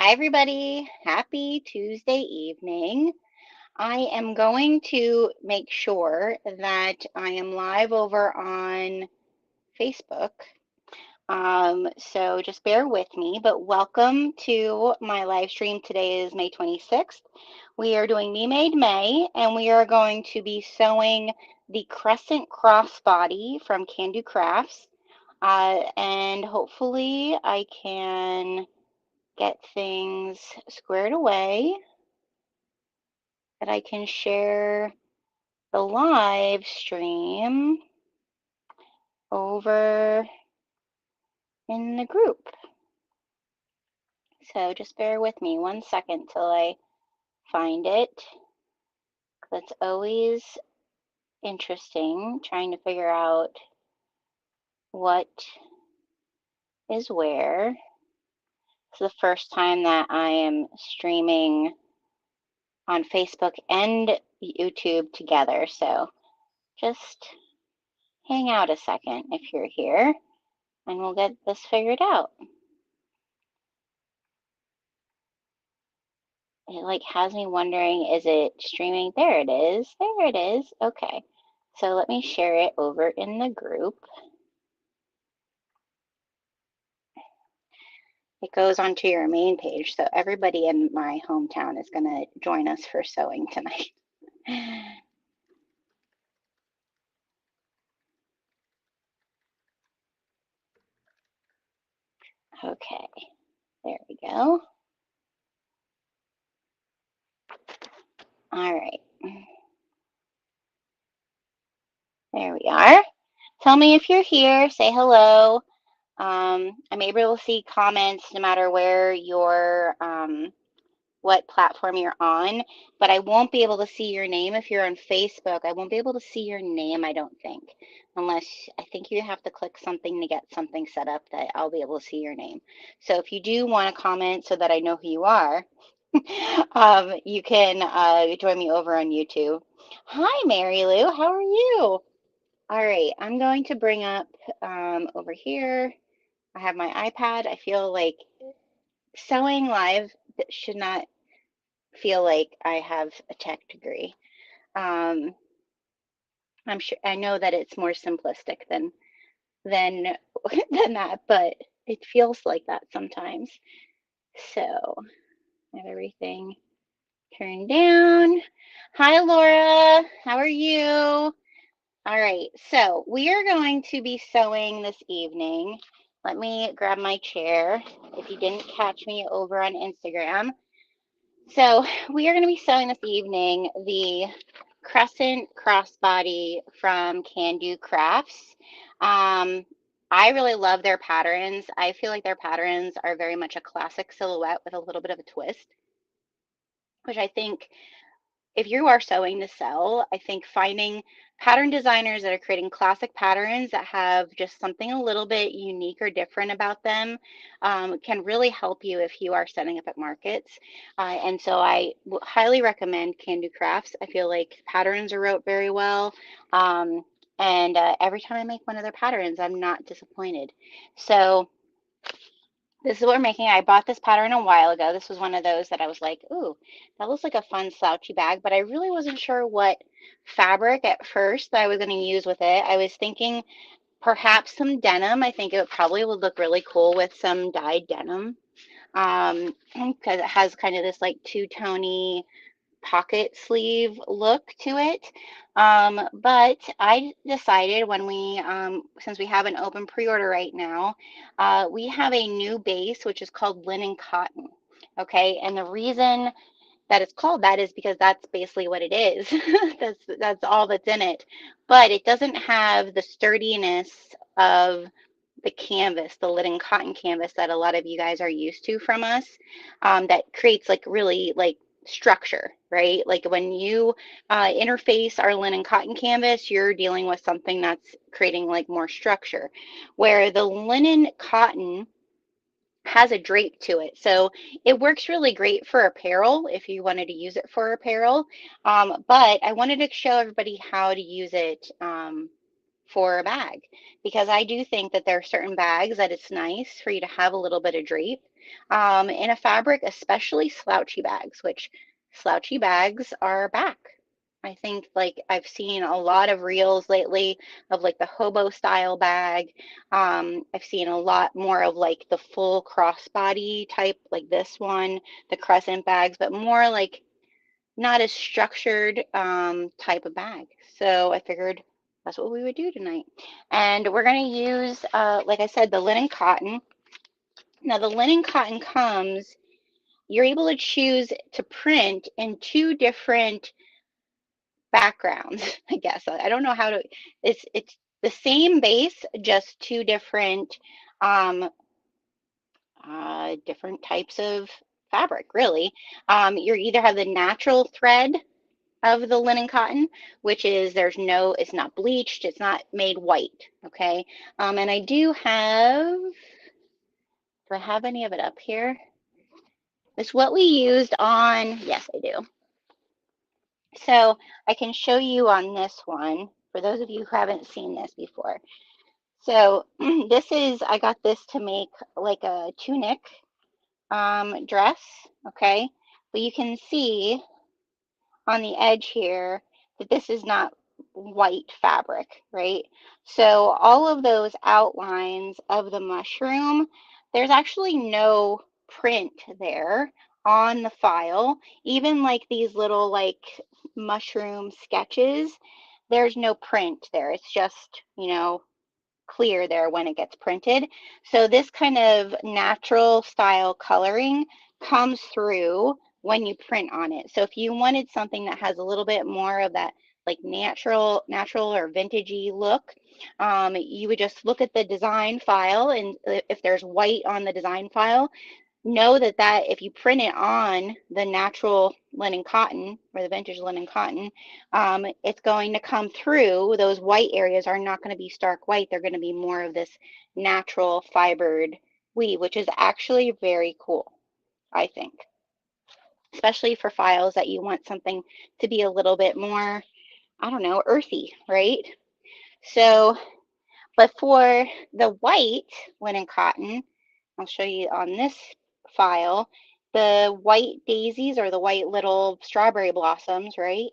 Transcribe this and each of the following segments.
Hi, everybody. Happy Tuesday evening. I am going to make sure that I am live over on Facebook. So just bear with me, but welcome to my live stream. Today is May 26th. We are doing Me Made May, and we are going to be sewing the Crescent Crossbody from Kandou Crafts. And hopefully I can get things squared away that I can share the live stream over in the group. So just bear with me 1 second till I find it. That's always interesting, trying to figure out what is where. It's the first time that I am streaming on Facebook and YouTube together, so just hang out a second if you're here, and we'll get this figured out. It like has me wondering, is it streaming? There it is. There it is. Okay. So let me share it over in the group. It goes onto your main page, so everybody in my hometown is going to join us for sewing tonight. Okay, there we go. All right. There we are. Tell me if you're here. Say hello. I'm able to see comments no matter where you're what platform you're on, but I won't be able to see your name if you're on Facebook. I won't be able to see your name, I don't think, unless I think you have to click something to get something set up that I'll be able to see your name. So if you do want to comment so that I know who you are, you can join me over on YouTube. Hi, Mary Lou. How are you? All right, I'm going to bring up over here. I have my iPad. I feel like sewing live should not feel like I have a tech degree. Um, I'm sure I know that it's more simplistic than than that, but it feels like that sometimes. So I have everything turned down. Hi, Laura. How are you? All right, so we are going to be sewing this evening. Let me grab my chair if you didn't catch me over on Instagram. So we are going to be sewing this evening the Crescent Crossbody from Kandou Crafts. I really love their patterns. I feel like their patterns are very much a classic silhouette with a little bit of a twist, which I think if you are sewing to sell, I think finding pattern designers that are creating classic patterns that have just something a little bit unique or different about them can really help you if you are setting up at markets. And so I highly recommend Kandou Crafts. I feel like patterns are wrote very well. And every time I make one of their patterns, I'm not disappointed. So this is what we're making. I bought this pattern a while ago. This was one of those that I was like, ooh, that looks like a fun slouchy bag, but I really wasn't sure what fabric at first that I was going to use with it. I was thinking perhaps some denim. I think it probably would look really cool with some dyed denim because it has kind of this like two-tony pocket sleeve look to it. But I decided when since we have an open pre-order right now, we have a new base, which is called linen cotton. Okay, and the reason that it's called that is because that's basically what it is. That's all that's in it. But it doesn't have the sturdiness of the canvas, the linen cotton canvas that a lot of you guys are used to from us, that creates like really like structure, right? Like when you interface our linen cotton canvas, you're dealing with something that's creating like more structure, where the linen cotton has a drape to it. So it works really great for apparel if you wanted to use it for apparel. But I wanted to show everybody how to use it for a bag because I do think that there are certain bags that it's nice for you to have a little bit of drape. in a fabric, especially slouchy bags, which slouchy bags are back. I think like I've seen a lot of reels lately of like the hobo style bag. I've seen a lot more of like the full crossbody type, like this one, the crescent bags, but more like not as structured type of bag. So I figured that's what we would do tonight. And we're going to use, like I said, the linen cotton. Now the linen cotton comes, you're able to choose to print in two different backgrounds, I guess. I don't know how to, it's the same base, just two different um, different types of fabric, really. You either have the natural thread of the linen cotton, which is it's not bleached, it's not made white, okay? And do I have any of it up here? It's what we used on, yes, I do. So I can show you on this one, for those of you who haven't seen this before. So I got this to make like a tunic dress, okay? But you can see on the edge here that this is not white fabric, right? So all of those outlines of the mushroom, there's actually no print there on the file. Even like these little like mushroom sketches, there's no print there. It's just, clear there when it gets printed. So this kind of natural style coloring comes through when you print on it. So if you wanted something that has a little bit more of that like natural or vintagey look, you would just look at the design file, and if there's white on the design file, know that if you print it on the natural linen cotton or the vintage linen cotton, it's going to come through. Those white areas are not going to be stark white. They're going to be more of this natural fibered weave, which is actually very cool, I think, especially for files that you want something to be a little bit more, I don't know, earthy, right? So, but for the white linen cotton, I'll show you on this file, the white daisies or the white little strawberry blossoms, right?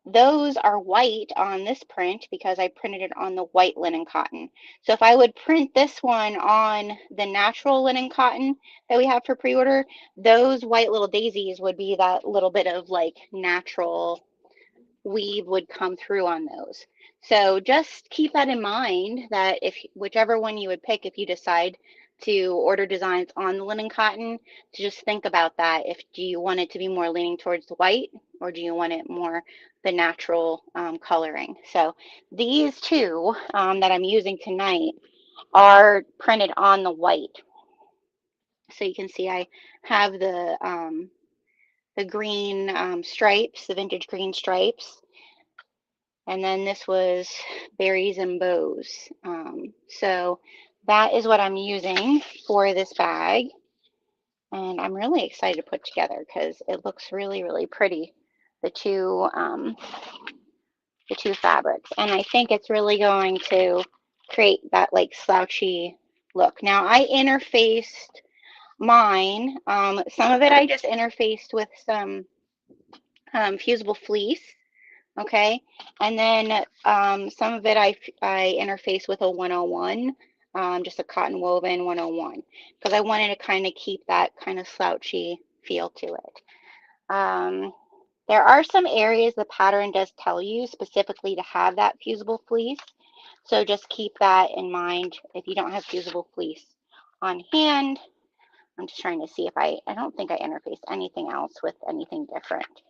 Those are white on this print because I printed it on the white linen cotton. So if I would print this one on the natural linen cotton that we have for pre-order, those white little daisies would be that little bit of like natural weave would come through on those. So just keep that in mind, that if whichever one you would pick, if you decide to order designs on the linen cotton, to just think about that. Do you want it to be more leaning towards the white, or do you want it more the natural coloring? So these two that I'm using tonight are printed on the white. So you can see I have the green stripes, the vintage green stripes. And then this was berries and bows. So that is what I'm using for this bag. And I'm really excited to put together because it looks really, really pretty, the two fabrics. And I think it's really going to create that like slouchy look. Now I interfaced mine. Some of it I just interfaced with some Fusible Fleece. Okay, and then some of it I interface with a 101, just a cotton woven 101, because I wanted to kind of keep that kind of slouchy feel to it. There are some areas the pattern does tell you specifically to have that fusible fleece, so just keep that in mind if you don't have fusible fleece on hand. I'm just trying to see if I don't think I interfaced anything else with anything different.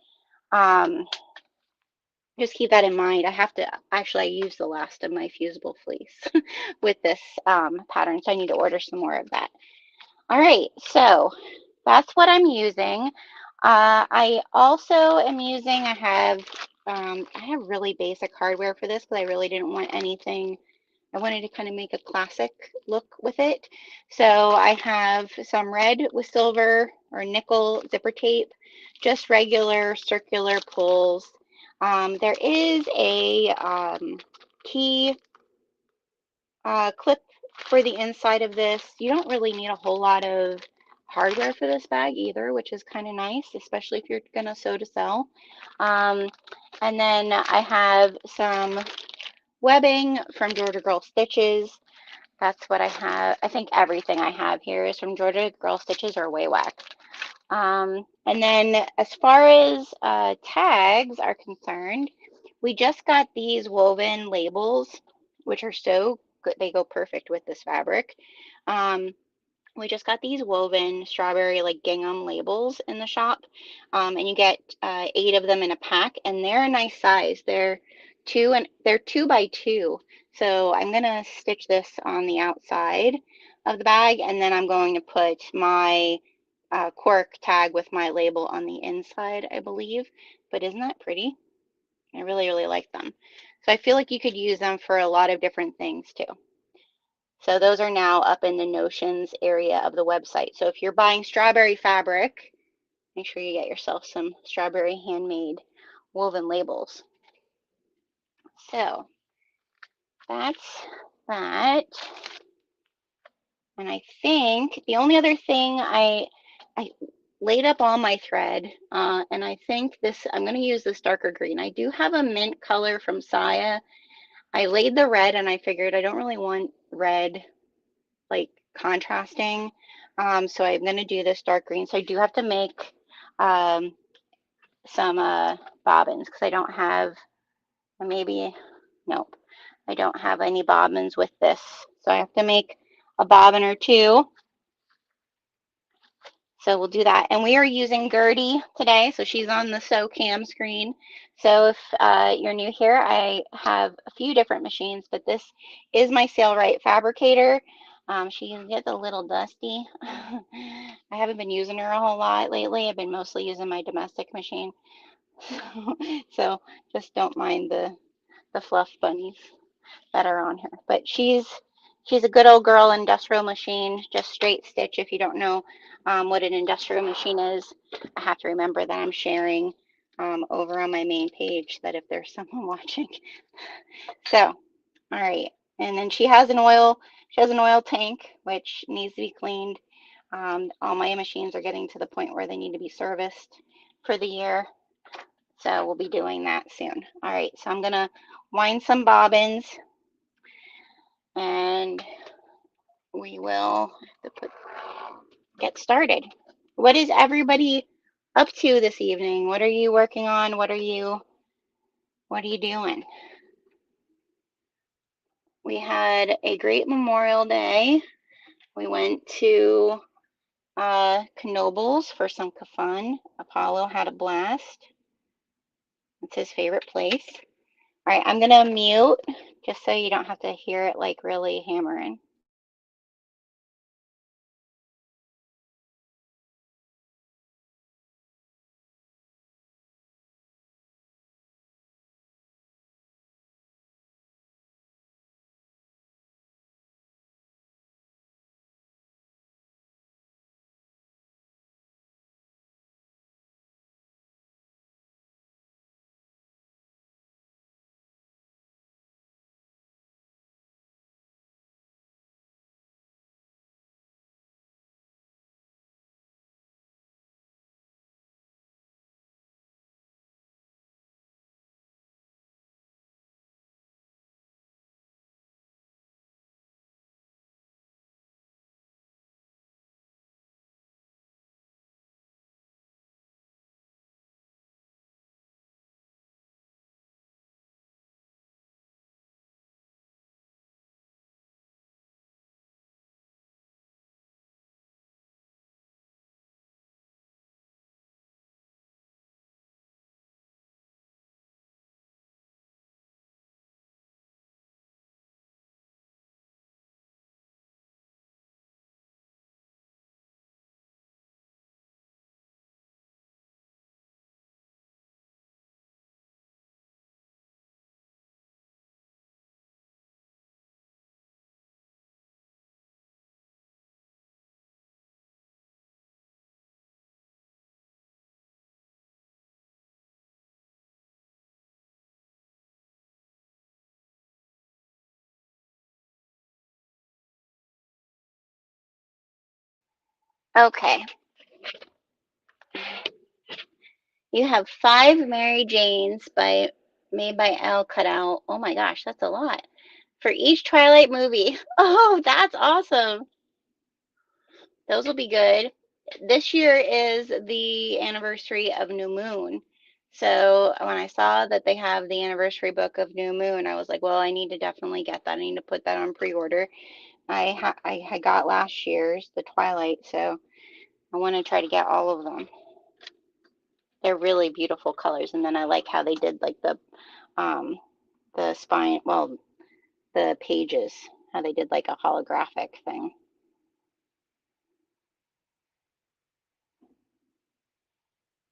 Just keep that in mind. I used the last of my fusible fleece with this pattern, so I need to order some more of that. All right, so that's what I'm using. I also am using, I have really basic hardware for this because I really didn't want anything. I wanted to kind of make a classic look with it. So I have some red with silver or nickel zipper tape, just regular circular pulls. There is a key clip for the inside of this. You don't really need a whole lot of hardware for this bag either, which is kind of nice, especially if you're gonna sew to sell. And then I have some webbing from Georgia Girl Stitches. That's what I have. I think everything I have here is from Georgia Girl Stitches or Wawak. And then as far as tags are concerned, we just got these woven labels, which are so good. They go perfect with this fabric. We just got these woven strawberry like gingham labels in the shop, and you get 8 of them in a pack, and they're a nice size. They're 2 by 2. So I'm gonna stitch this on the outside of the bag, and then I'm going to put my cork tag with my label on the inside, I believe. But isn't that pretty? I really, really like them. So I feel like you could use them for a lot of different things too. So those are now up in the notions area of the website. So if you're buying strawberry fabric, make sure you get yourself some strawberry handmade woven labels. So that's that. And I think the only other thing I laid up all my thread, and I think I'm going to use this darker green. I do have a mint color from Saya. I laid the red and I figured I don't really want red like contrasting. So I'm going to do this dark green. So I do have to make some bobbins because I don't have, nope, I don't have any bobbins with this. So I have to make a bobbin or two. So we'll do that. And we are using Gertie today. So she's on the Sew Cam screen. So if you're new here, I have a few different machines, but this is my Sailrite Fabricator. She gets a little dusty. I haven't been using her a whole lot lately. I've been mostly using my domestic machine. So just don't mind the fluff bunnies that are on her. But she's a good old girl industrial machine, just straight stitch. If you don't know what an industrial machine is, I have to remember that I'm sharing over on my main page that if there's someone watching. So, all right. And then she has an oil tank, which needs to be cleaned. All my machines are getting to the point where they need to be serviced for the year. So we'll be doing that soon. All right, so I'm gonna wind some bobbins and we will get started. What is everybody up to this evening? What are you working on? What are you doing? We had a great Memorial Day. We went to Knoebels for some fun. Apollo had a blast. It's his favorite place. All right, I'm gonna mute just so you don't have to hear it like really hammering. Okay. You have 5 Mary Janes made by Elle cut out. Oh my gosh, that's a lot. For each Twilight movie. Oh, that's awesome. Those will be good. This year is the anniversary of New Moon. So when I saw that they have the anniversary book of New Moon, I was like, well, I need to definitely get that. I need to put that on pre-order. I got last year's, the Twilight, so I want to try to get all of them. They're really beautiful colors, and then I like how they did like the spine, well, the pages, how they did like a holographic thing.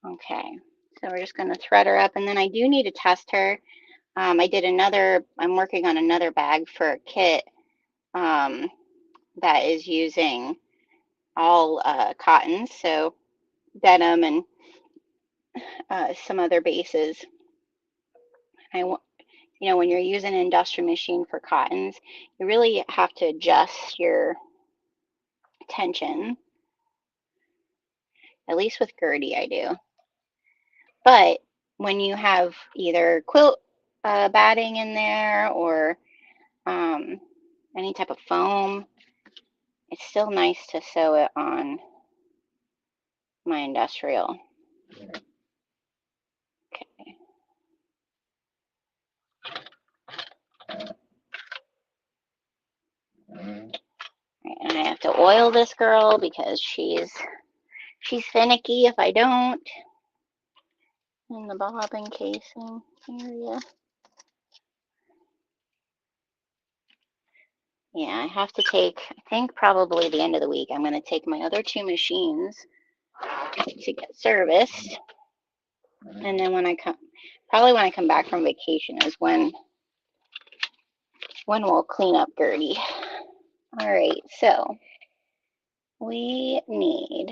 Okay, so we're just going to thread her up, and then I do need to test her. I'm working on another bag for a kit that is using all cottons, so denim and some other bases. When you're using an industrial machine for cottons, you really have to adjust your tension. At least with Gertie, I do. But when you have either quilt batting in there or any type of foam, it's still nice to sew it on my industrial. Okay. And I have to oil this girl because she's finicky if I don't. In the bobbin casing area. Yeah, I have to take, I think probably the end of the week, I'm going to take my other 2 machines to get serviced. And then probably when I come back from vacation is when we'll clean up Gertie. All right, so we need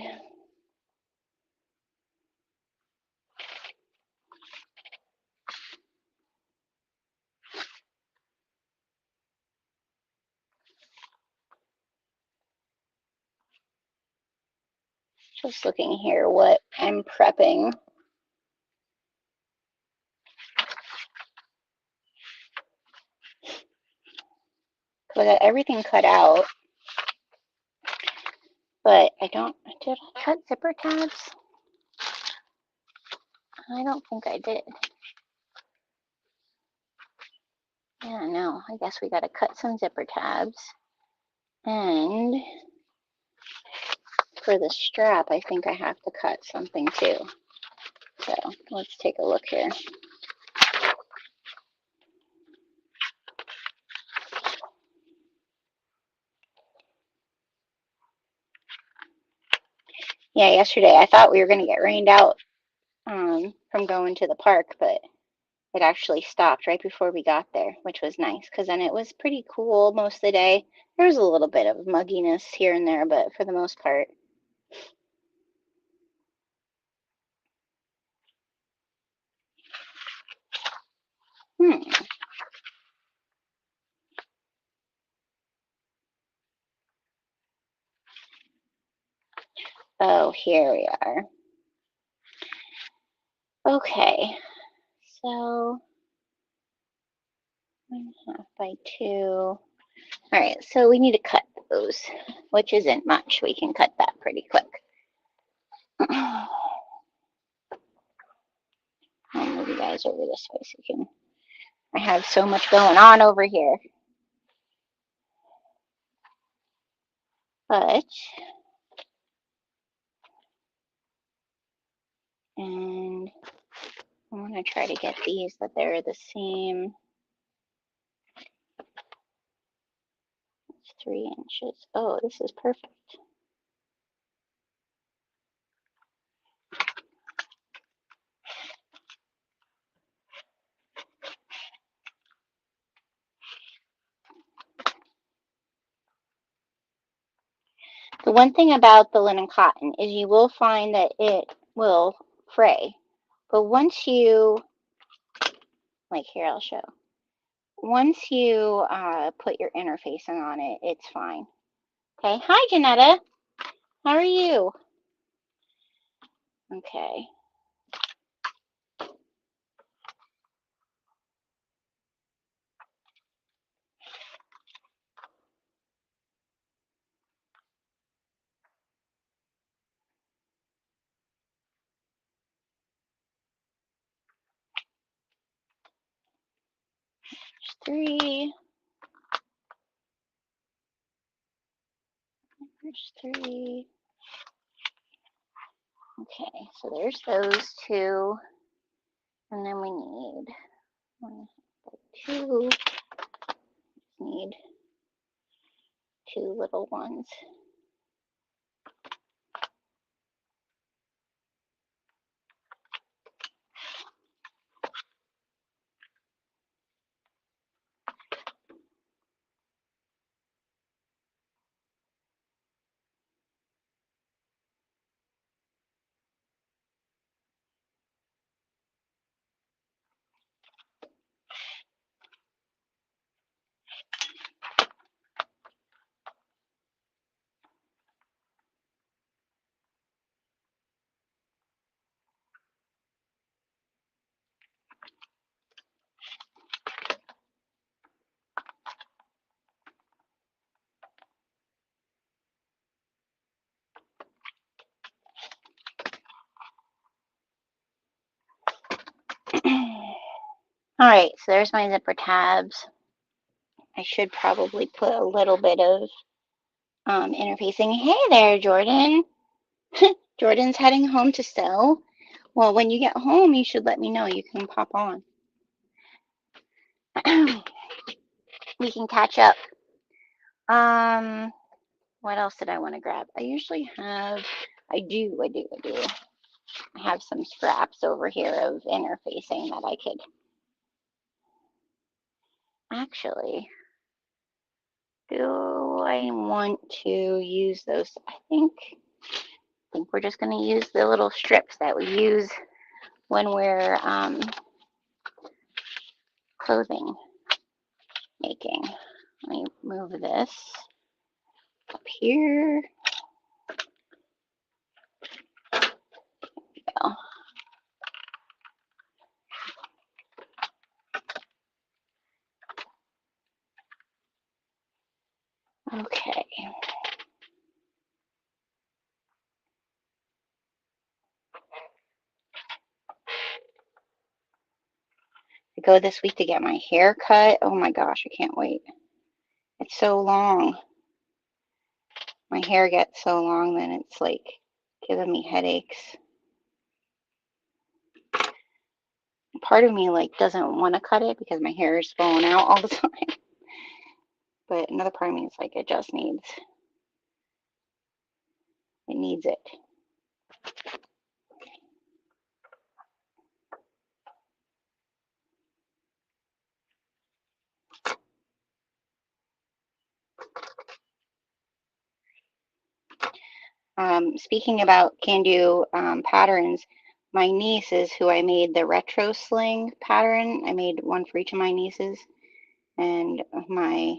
just looking here what I'm prepping. So I got everything cut out, but did I cut zipper tabs? I don't think I did. Yeah, no, I guess we got to cut some zipper tabs. And for the strap, I think I have to cut something too. So let's take a look here. Yeah, yesterday I thought we were going to get rained out from going to the park, but it actually stopped right before we got there, which was nice because then it was pretty cool most of the day. There was a little bit of mugginess here and there, but for the most part. Oh, here we are. Okay, so 1.5 by 2. All right, so we need to cut those, which isn't much. We can cut that pretty quick. I'll move you guys over this way so you can. I have so much going on over here. But, and I want to try to get these that they're the same. It's 3 inches. Oh, this is perfect. The one thing about the linen cotton is you will find that it will fray. But once you, like here, I'll show. Once you put your interfacing on it, it's fine. Okay, hi Janetta. How are you? Okay. There's 3. There's 3. Okay, so there's those 2. And then we need 1, 2. Need 2 little ones. All right, so there's my zipper tabs. I should probably put a little bit of interfacing. Hey there, Jordan. Jordan's heading home to sew. Well, when you get home, you should let me know. You can pop on. We can catch up. What else did I want to grab? I usually have, I do. I have some scraps over here of interfacing that I could actually, do I want to use those? I think we're just going to use the little strips that we use when we're clothing making. Let me move this up here. Go. Okay. I go this week to get my hair cut. Oh my gosh, I can't wait. It's so long. My hair gets so long that it's like giving me headaches. Part of me like doesn't want to cut it because my hair is falling out all the time. But another part of me is like it just needs it. Speaking about Kandou patterns, my niece is who I made the retro sling pattern. I made one for each of my nieces, and my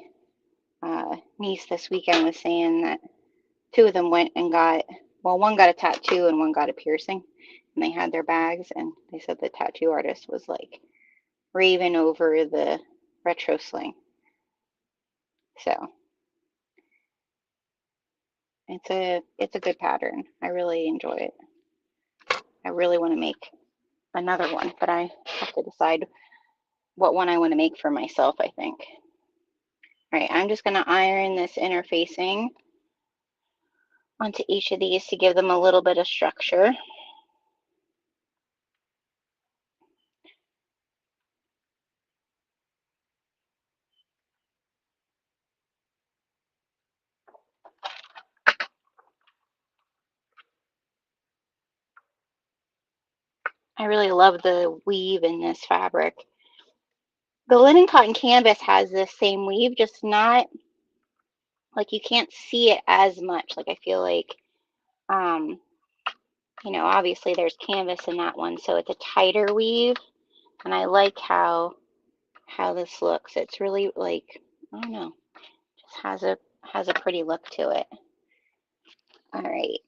niece this weekend was saying that 2 of them went and got, well, one got a tattoo and one got a piercing, and they had their bags, and they said the tattoo artist was like raving over the retro sling. So it's a good pattern. I really enjoy it. I really want to make another one, but I have to decide what one I want to make for myself, I think. All right, I'm just going to iron this interfacing onto each of these to give them a little bit of structure. I really love the weave in this fabric. The linen cotton canvas has this same weave, just not like you can't see it as much. Like I feel like, you know, obviously there's canvas in that one, so it's a tighter weave, and I like how this looks. It's really like, I don't know, just has a pretty look to it. All right.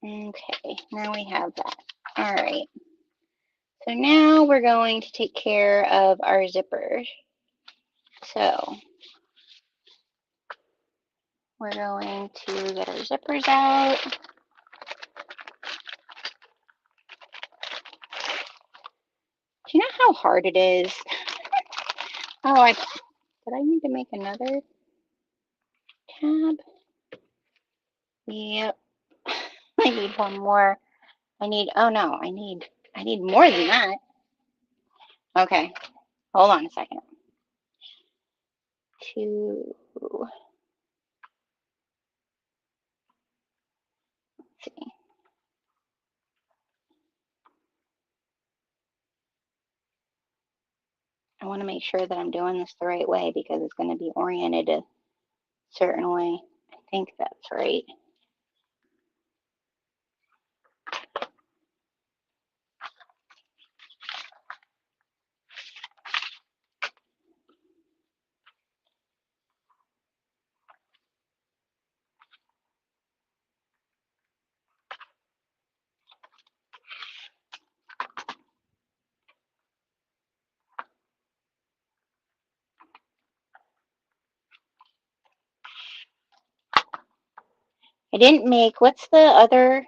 Okay, now we have that. All right. So now we're going to take care of our zipper. So we're going to get our zippers out. Do you know how hard it is? Oh, did I need to make another tab? Yep. I need one more. Oh no, I need more than that. Okay, hold on a second. Let's see. I want to make sure that I'm doing this the right way because it's going to be oriented a certain way. I think that's right. I didn't make, what's the other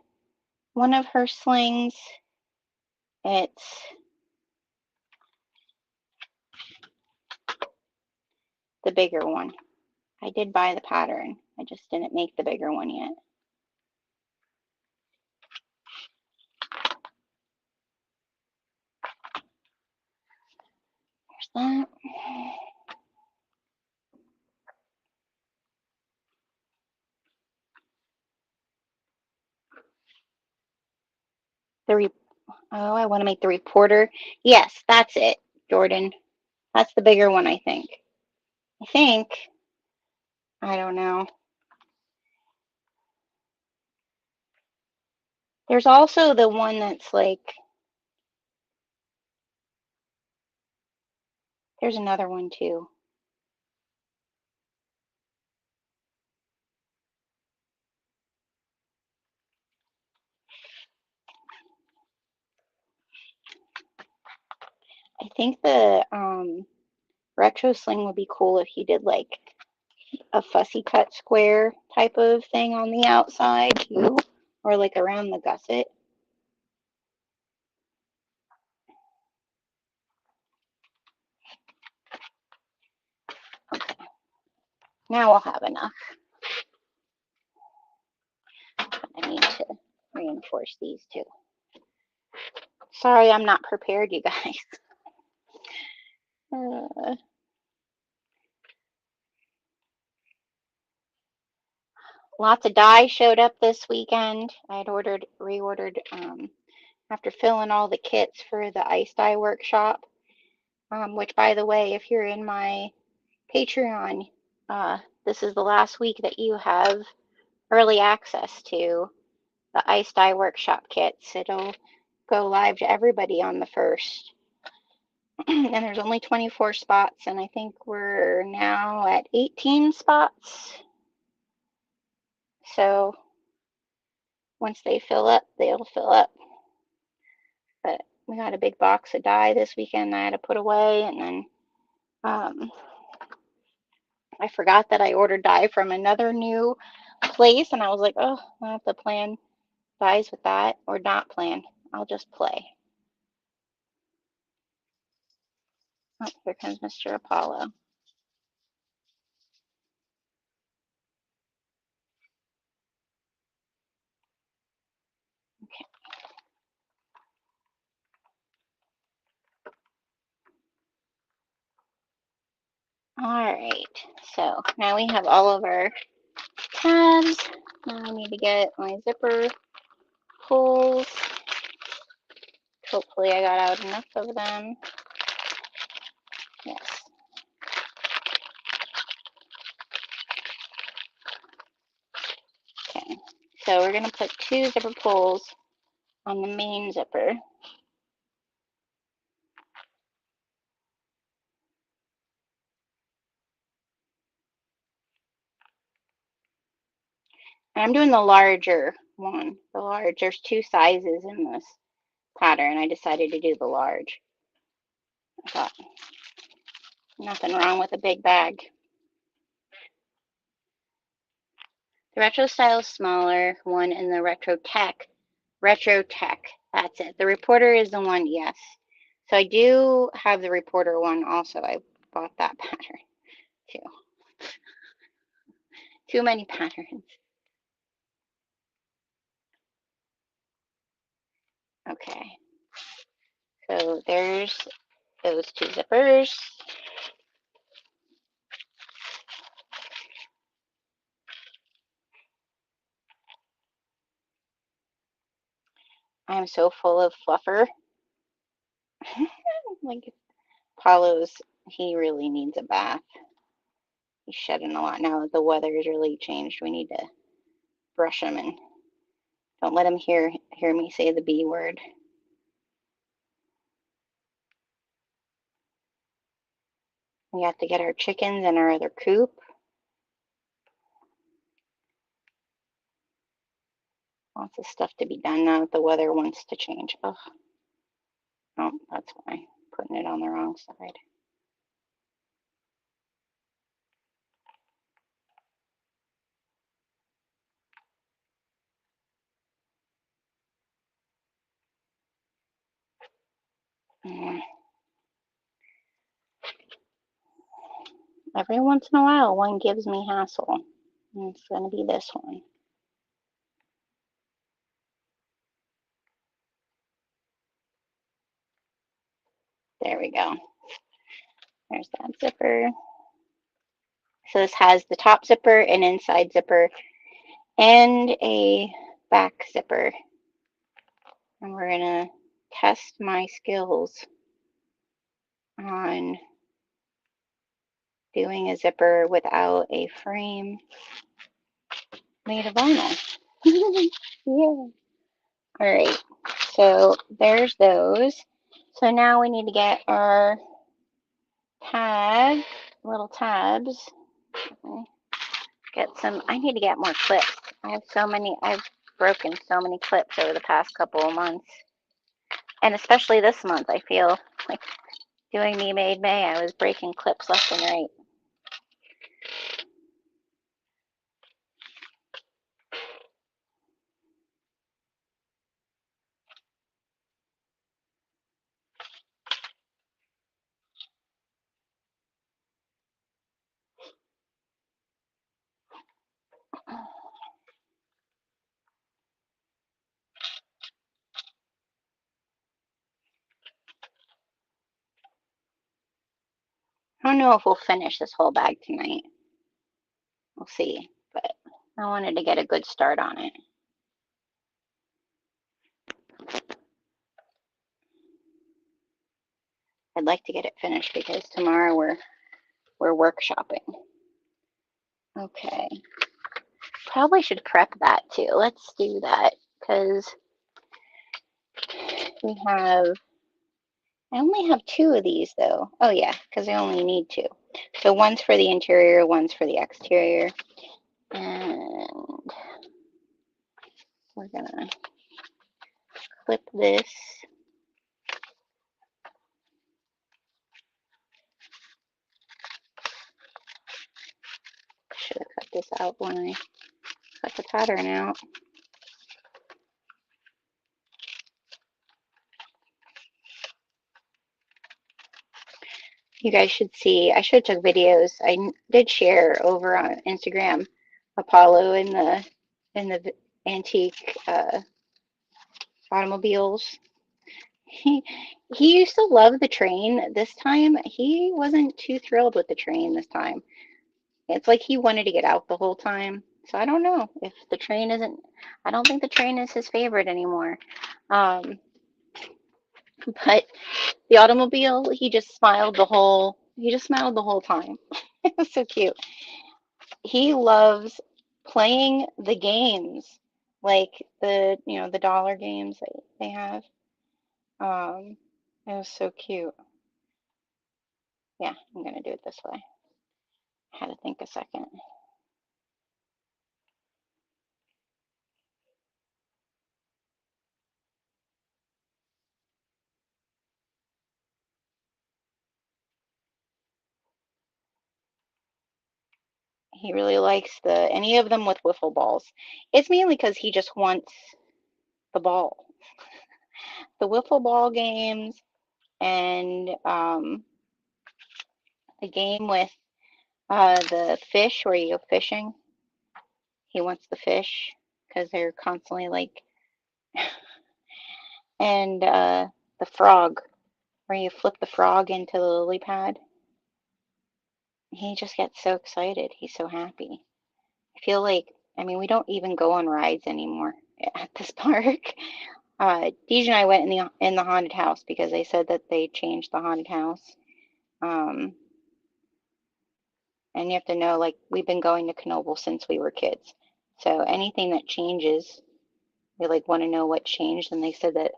one of her slings? It's the bigger one. I did buy the pattern. I just didn't make the bigger one yet. There's that. Oh, I want to make the reporter. Yes, that's it, Jordan. That's the bigger one, I think. I don't know. There's also the one that's like, there's another one too. I think the retro sling would be cool if you did like a fussy cut square type of thing on the outside too, or like around the gusset. Okay, now I'll have enough. I need to reinforce these too. Sorry, I'm not prepared, you guys. Lots of dye showed up this weekend. I had reordered after filling all the kits for the ice dye workshop. Which, by the way, if you're in my Patreon, this is the last week that you have early access to the ice dye workshop kits. It'll go live to everybody on the 1st. And there's only 24 spots, and I think we're now at 18 spots. So once they fill up, they'll fill up. But we got a big box of dye this weekend I had to put away, and then I forgot that I ordered dye from another new place, and I was like, oh, I have to plan dyes with that, or not plan. I'll just play. Oh, here comes Mr. Apollo. Okay. All right, so now we have all of our tabs. Now I need to get my zipper pulls. Hopefully I got out enough of them. Yes. Okay, so we're going to put 2 zipper pulls on the main zipper. I'm doing the larger one. There's two sizes in this pattern. I decided to do the large. I thought nothing wrong with a big bag. The retro style is smaller one, and the retro tech, that's it. The reporter is the one, yes. So I do have the reporter one also. I bought that pattern too. Too many patterns. Okay. So there's those two zippers. I am so full of fluffer. Like Paulo's, he really needs a bath. He's shedding a lot now that the weather has really changed. We need to brush him and don't let him hear me say the B word. We have to get our chickens in our other coop. Lots of stuff to be done now that the weather wants to change. Oh, oh, that's why. Putting it on the wrong side. Every once in a while, one gives me hassle. And it's going to be this one. There we go. There's that zipper. So this has the top zipper, an inside zipper, and a back zipper. And we're going to test my skills on doing a zipper without a frame made of vinyl. Yeah. All right. So there's those. So now we need to get our tab, little tabs. Get some, I need to get more clips. I've broken so many clips over the past couple of months. And especially this month, I feel like doing Me Made May, I was breaking clips left and right. I don't know if we'll finish this whole bag tonight. We'll see, but I wanted to get a good start on it. I'd like to get it finished because tomorrow we're workshopping. Okay. Probably should prep that too. Let's do that because I only have two of these though. Oh yeah, because I only need two. So one's for the interior, one's for the exterior. And we're gonna clip this. Should have cut this out when I cut the pattern out. You guys should see, I should have took videos. I did share over on Instagram Apollo in the antique automobiles. He he used to love the train. This time he wasn't too thrilled with the train this time. It's like he wanted to get out the whole time. So I don't know if the train isn't, I don't think the train is his favorite anymore. Um, but the automobile, he just smiled the whole time. It was so cute. He loves playing the games, like the dollar games that they have. It was so cute. Yeah, I'm gonna do it this way. I had to think a second. He really likes any of them with wiffle balls. It's mainly because he just wants the ball. The wiffle ball games and a game with the fish where you go fishing. He wants the fish because they're constantly like, and the frog where you flip the frog into the lily pad. He just gets so excited. He's so happy. I feel like, I mean, we don't even go on rides anymore at this park. Deej and I went in the haunted house because they said that they changed the haunted house. Um, and you have to know, like, we've been going to Knoebel since we were kids. So anything that changes, we like want to know what changed. And they said that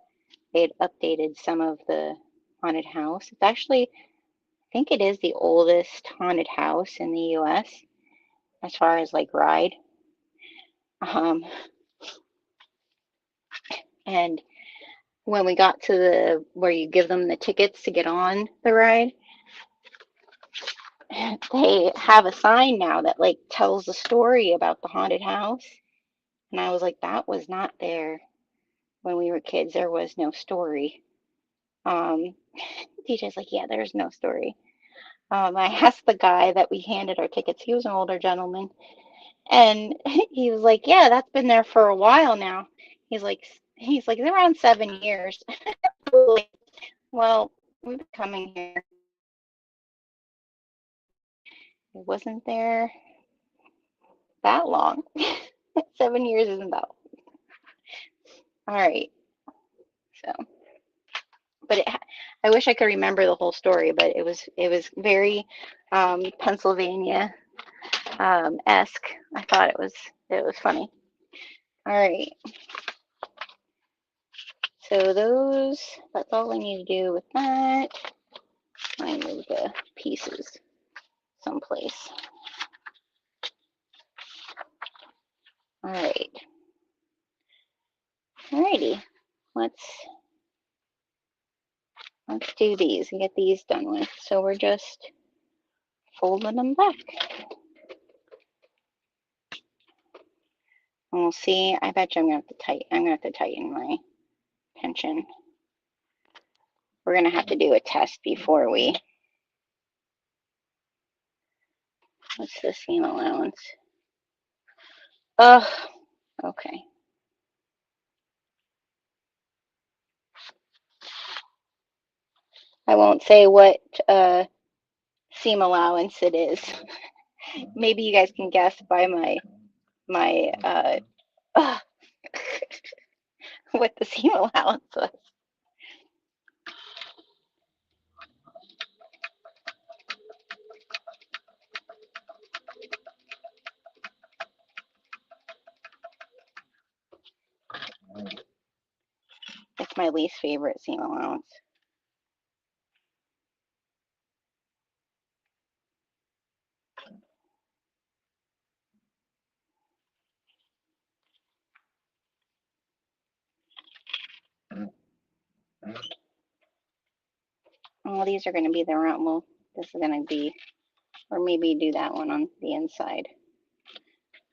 they had updated some of the haunted house. It's actually, I think it is the oldest haunted house in the US as far as like ride. Um, and when we got to the where you give them the tickets to get on the ride, they have a sign now that like tells a story about the haunted house. And I was like, that was not there when we were kids. There was no story. Um, DJ's like, yeah, there's no story. I asked the guy that we handed our tickets. He was an older gentleman, and he was like, yeah, that's been there for a while now. He's like, he's like, around 7 years. Well, we've been coming here. It wasn't there that long. 7 years isn't that long. All right. So, but I wish I could remember the whole story, but it was very Pennsylvania esque. I thought it was funny. All right. So that's all I need to do with that. I move the pieces someplace. All right. Alrighty. Let's do these and get these done with. So we're just folding them back. And we'll see. I bet you I'm gonna have to tighten my tension. We're gonna have to do a test before we. What's the seam allowance? Oh, okay. I won't say what seam allowance it is. Maybe you guys can guess by my what the seam allowance was. It's my least favorite seam allowance. Oh, these are going to be the round. Well, this is going to be, or maybe do that one on the inside.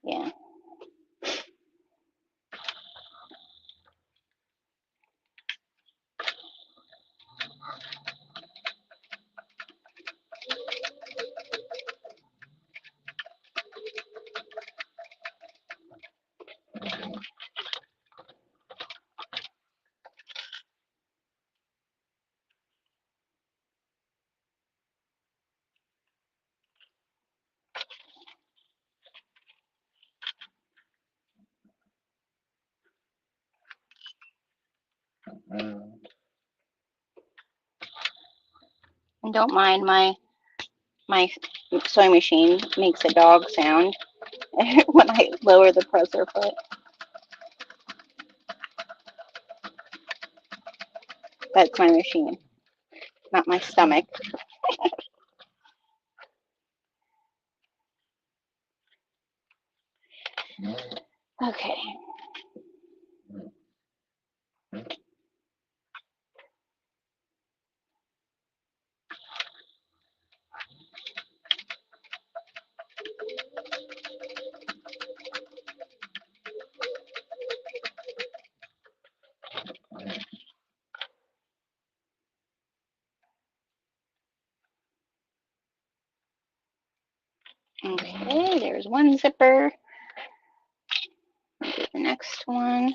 Yeah. And don't mind my sewing machine makes a dog sound when I lower the presser foot. That's my machine, not my stomach. Okay. there's one zipper. Do the next one.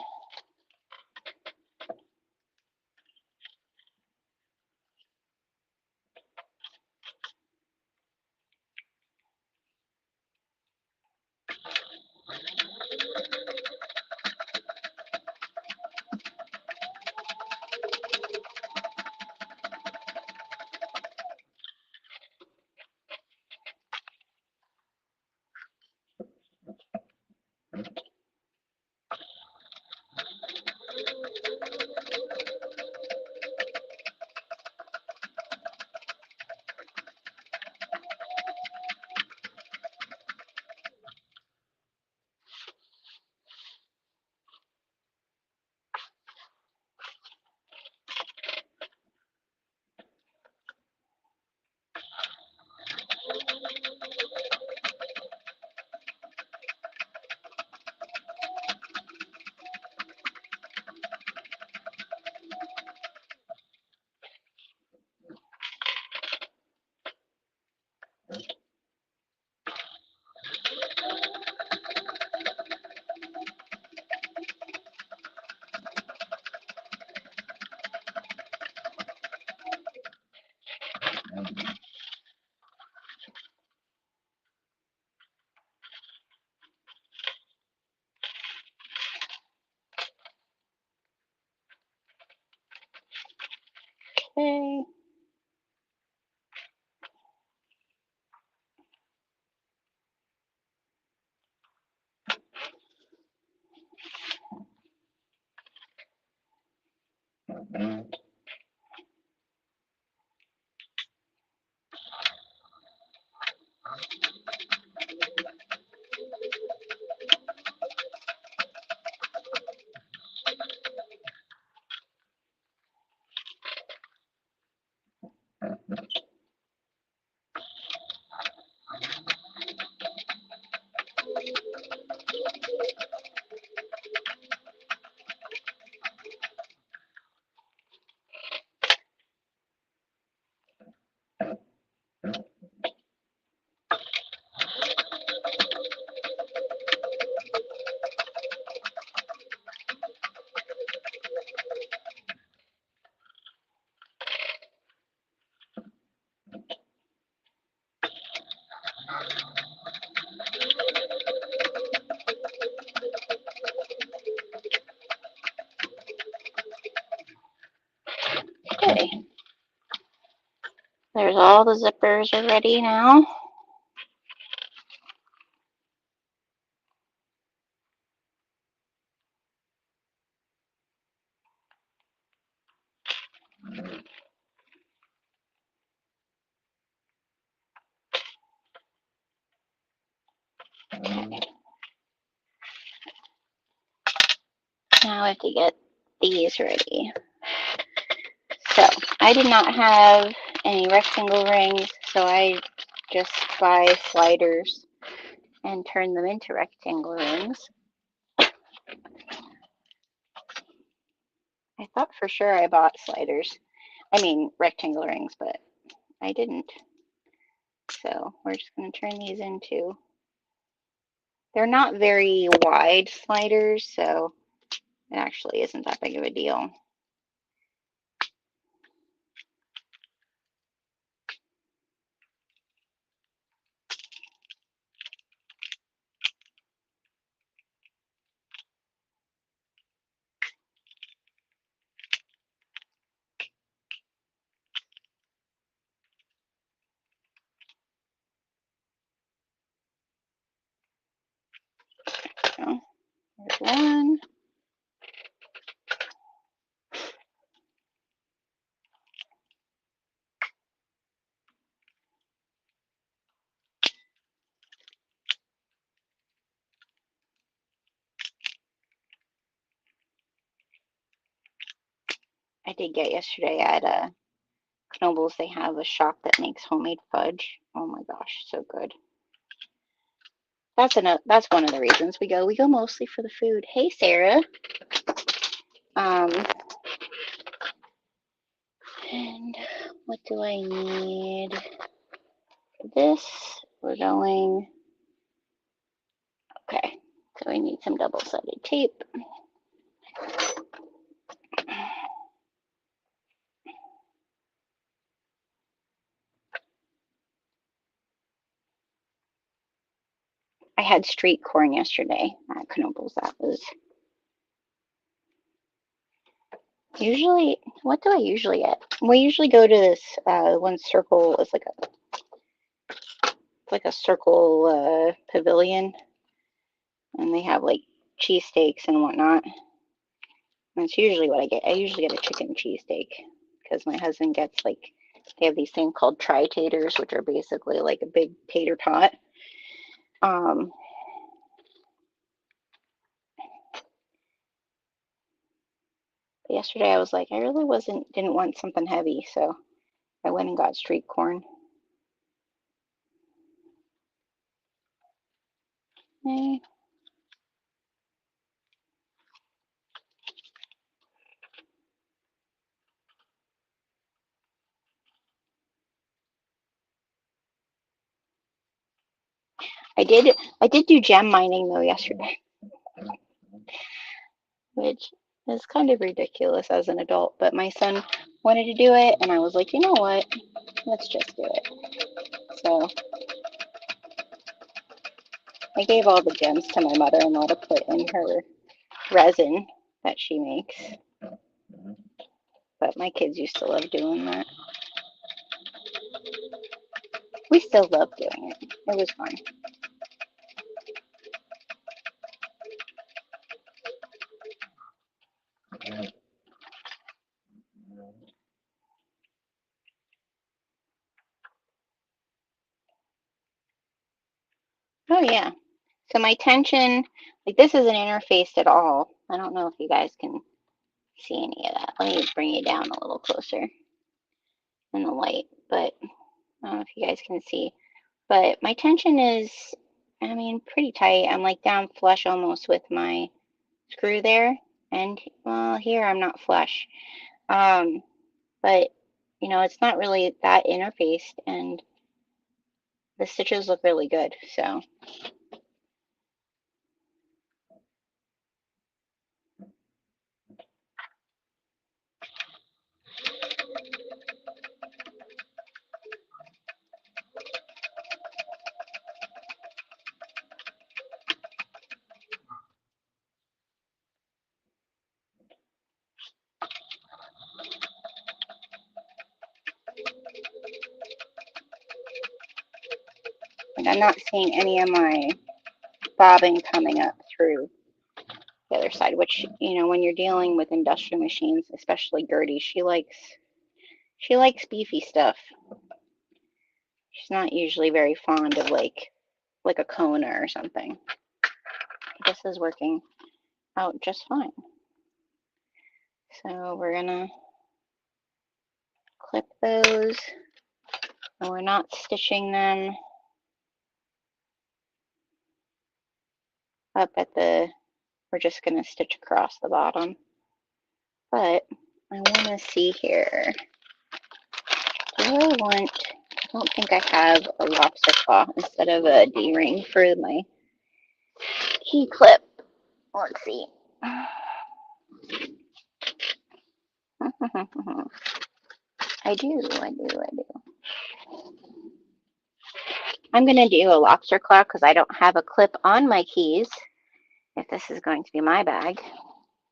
Okay. Okay. There's all the zippers are ready now. Now I have to get these ready. So I did not have any rectangle rings, so I just buy sliders and turn them into rectangle rings. I thought for sure I bought sliders. I mean rectangle rings, but I didn't. So we're just going to turn these into, they're not very wide sliders, so it actually isn't that big of a deal. So there's one. I did get yesterday at Knoebels, they have a shop that makes homemade fudge. Oh my gosh, so good. That's one of the reasons we go. We go mostly for the food. Hey, Sarah. And what do I need for this? We're going So I need some double-sided tape. I had street corn yesterday at Knoebels. That was usually, what do I usually get? We usually go to this one circle. It's like a circle pavilion, and they have like cheesesteaks and whatnot. That's usually what I get. I usually get a chicken cheesesteak because my husband gets like, they have these things called tri-taters, which are basically like a big tater tot. Yesterday I was like, I really didn't want something heavy, so I went and got street corn. Okay. I did do gem mining though yesterday, which is kind of ridiculous as an adult, but my son wanted to do it, and I was like, you know what? Let's just do it. So I gave all the gems to my mother-in-law to put in her resin that she makes. But my kids used to love doing that. We still love doing it. It was fun. Oh yeah. So my tension, like this isn't interfaced at all. I don't know if you guys can see any of that. Let me bring you down a little closer in the light, but I don't know if you guys can see. But my tension is, I mean, pretty tight. I'm like down flush almost with my screw there. And well, here I'm not flush. But you know, it's not really that interfaced, and the stitches look really good. So like I'm not seeing any of my bobbing coming up through the other side, which, you know, when you're dealing with industrial machines, especially Gertie, she likes beefy stuff. She's not usually very fond of like a Kona or something. This is working out just fine. So we're gonna clip those, and we're not stitching them up at the, we're just gonna stitch across the bottom. But I wanna see here, I don't think I have a lobster claw instead of a D-ring for my key clip. Let's see. I do. I'm going to do a lobster claw because I don't have a clip on my keys if this is going to be my bag,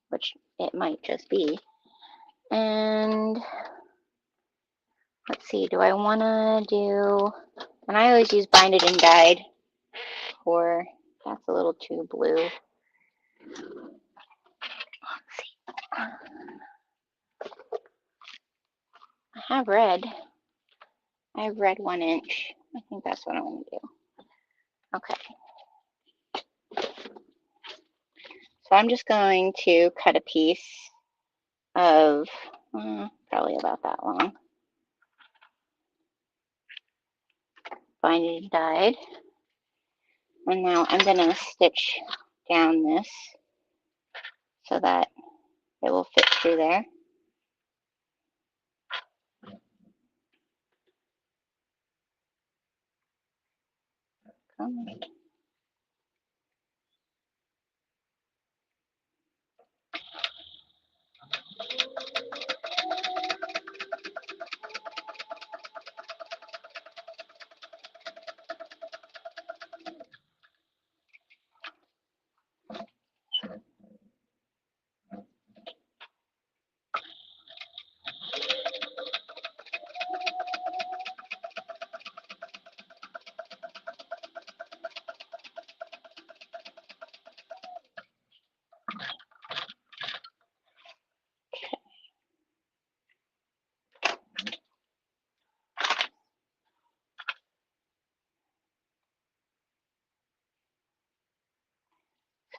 which it might just be. And let's see, do I want to do, and I always use binded and dyed for, that's a little too blue. Let's see. I have red. I have red 1 inch. I think that's what I want to do. Okay. So I'm just going to cut a piece of probably about that long. Binded and dyed. And now I'm going to stitch down this so that it will fit through there.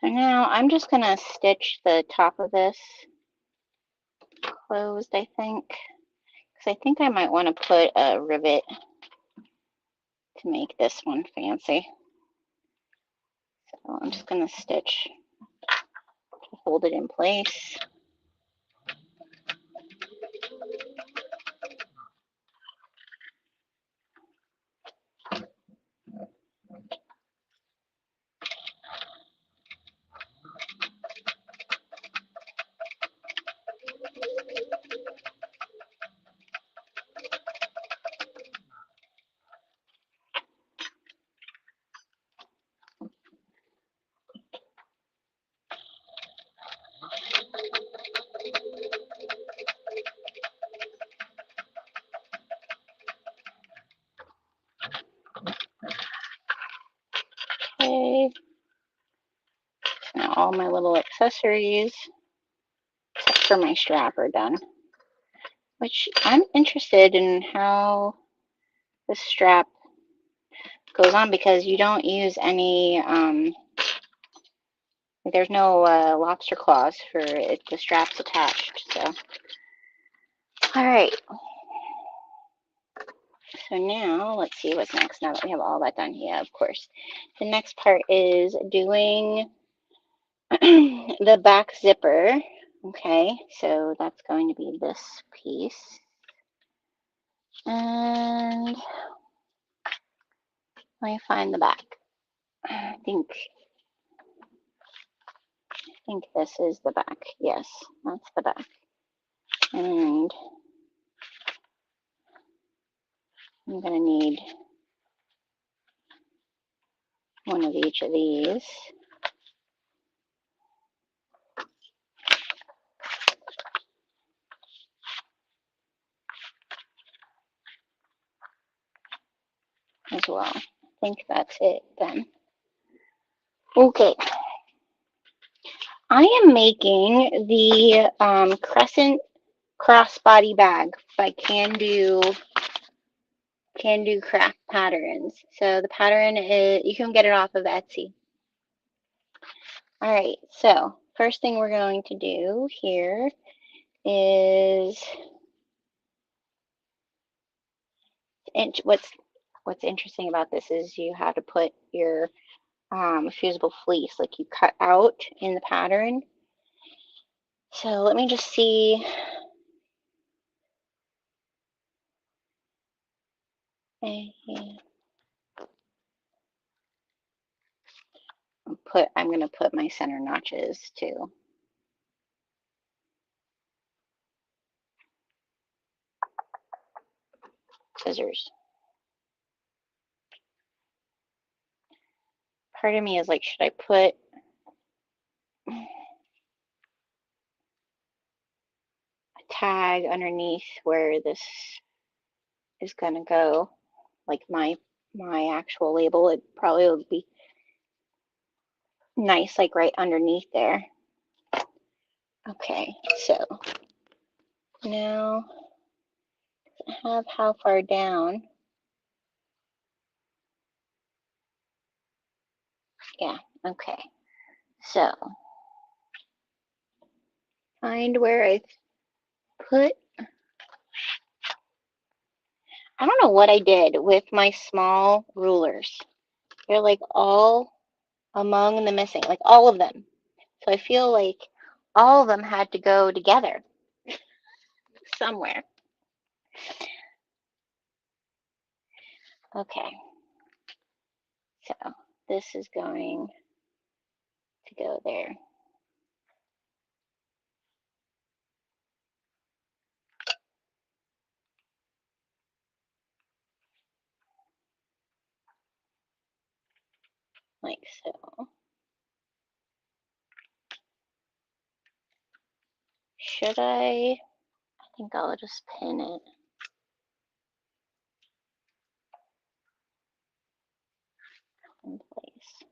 So now I'm just gonna stitch the top of this closed, I think, because I think I might want to put a rivet to make this one fancy. So I'm just gonna stitch to hold it in place. Okay. Now all my little accessories, except for my strap, are done. Which I'm interested in how the strap goes on, because you don't use any, there's no lobster claws for it, the strap's attached. So, all right. So now let's see what's next. Now that we have all that done, yeah, of course. The next part is doing the back zipper. Okay, so that's going to be this piece. And let me find the back. I think this is the back. Yes, that's the back. And I'm going to need one of each of these. As well. I think that's it then. Okay. I am making the Crescent Crossbody bag by Kandou Craft Patterns. So the pattern is, you can get it off of Etsy. All right, so first thing we're going to do here is, what's interesting about this is you have to put your fusible fleece, like you cut out in the pattern. So let me just see. I'm going to put my center notches too. Scissors. Part of me is like, should I put a tag underneath where this is going to go, like my actual label? It probably would be nice, like right underneath there. Okay, so now I have how far down. Yeah, okay. So find where I put, I don't know what I did with my small rulers. They're like all among the missing, like all of them. So I feel like all of them had to go together somewhere. Okay, so this is going to go there. Like so. Should I think I'll just pin it. In place.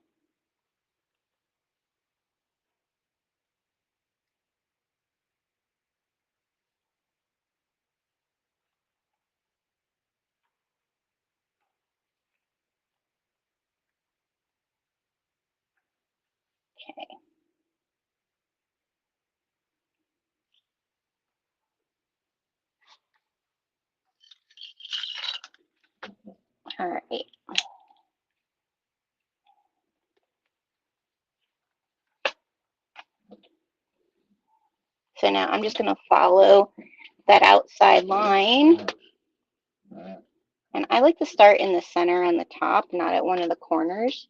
Okay. All right. So now I'm just going to follow that outside line. And I like to start in the center on the top, not at one of the corners.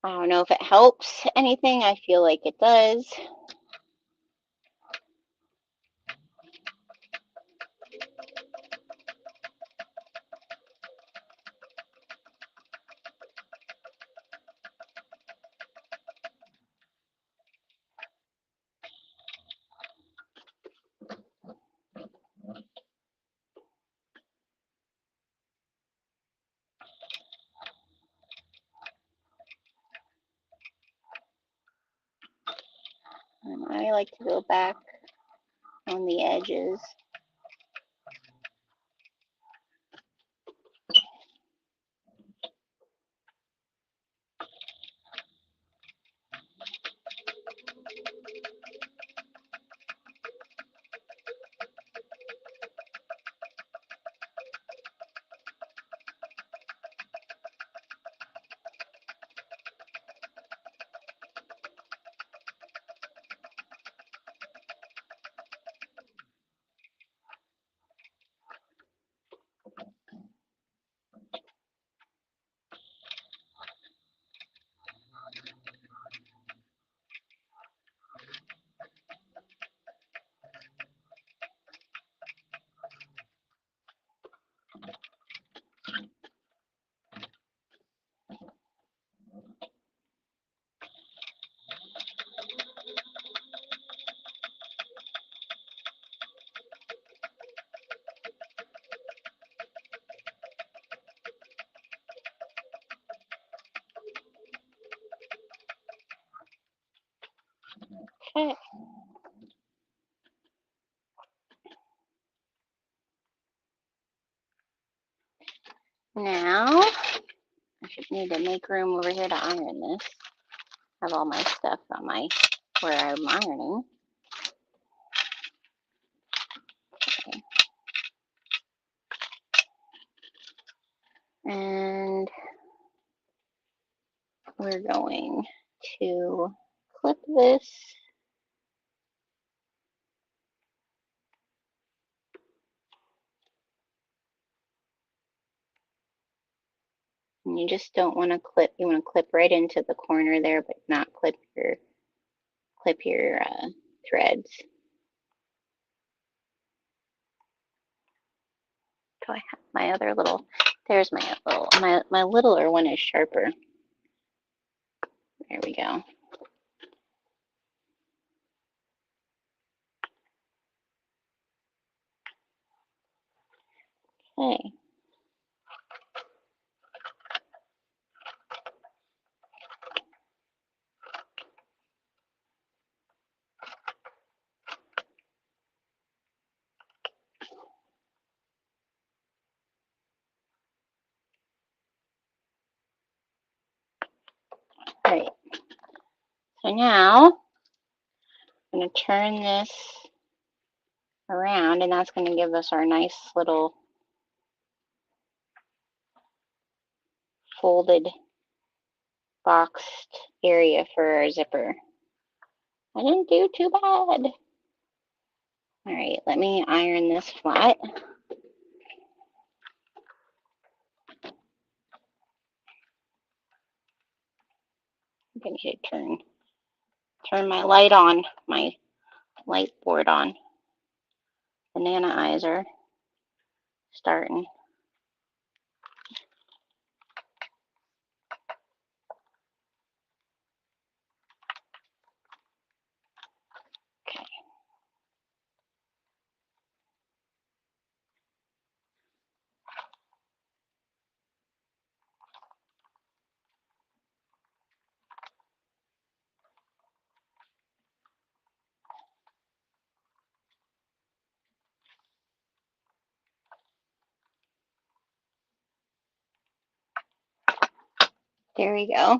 I don't know if it helps anything. I feel like it does. And I like to go back on the edges. Okay. Now, I should need to make room over here to iron this. Have all my stuff on where I'm ironing. Okay. And we're going to clip this. And you just don't want to clip, you want to clip right into the corner there, but not clip your threads. Do I have my other little, there's my littler one is sharper. There we go. Okay. All right. So now I'm going to turn this around, and that's going to give us our nice little folded boxed area for our zipper. I didn't do too bad. All right, let me iron this flat. I'm going to turn my light on, my light board on. Banana eyes are starting. Okay. There we go.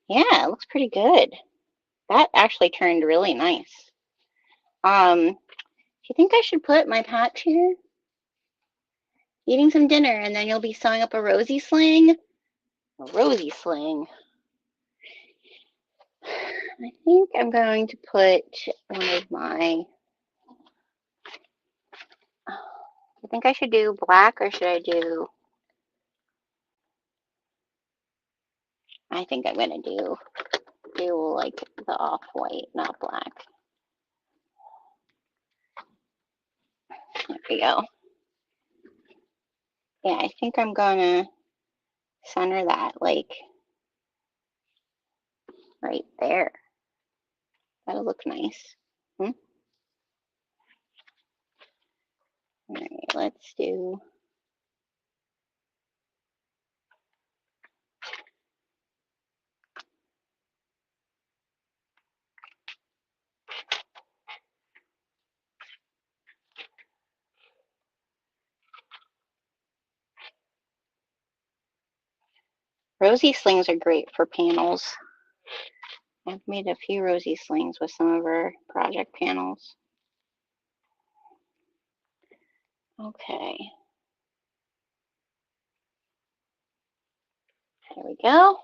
Yeah, it looks pretty good. That actually turned really nice. Do you think I should put my patch here? eating some dinner, and then you'll be sewing up a rosy sling. A rosy sling. I think I'm going to put one of my, I think I should do black, or should I do, I think I'm going to do like the off-white, not black. There we go. Yeah, I think I'm going to center that like right there. That'll look nice. All right, let's do, rosy slings are great for panels. I've made a few rosy slings with some of our project panels. Okay. There we go.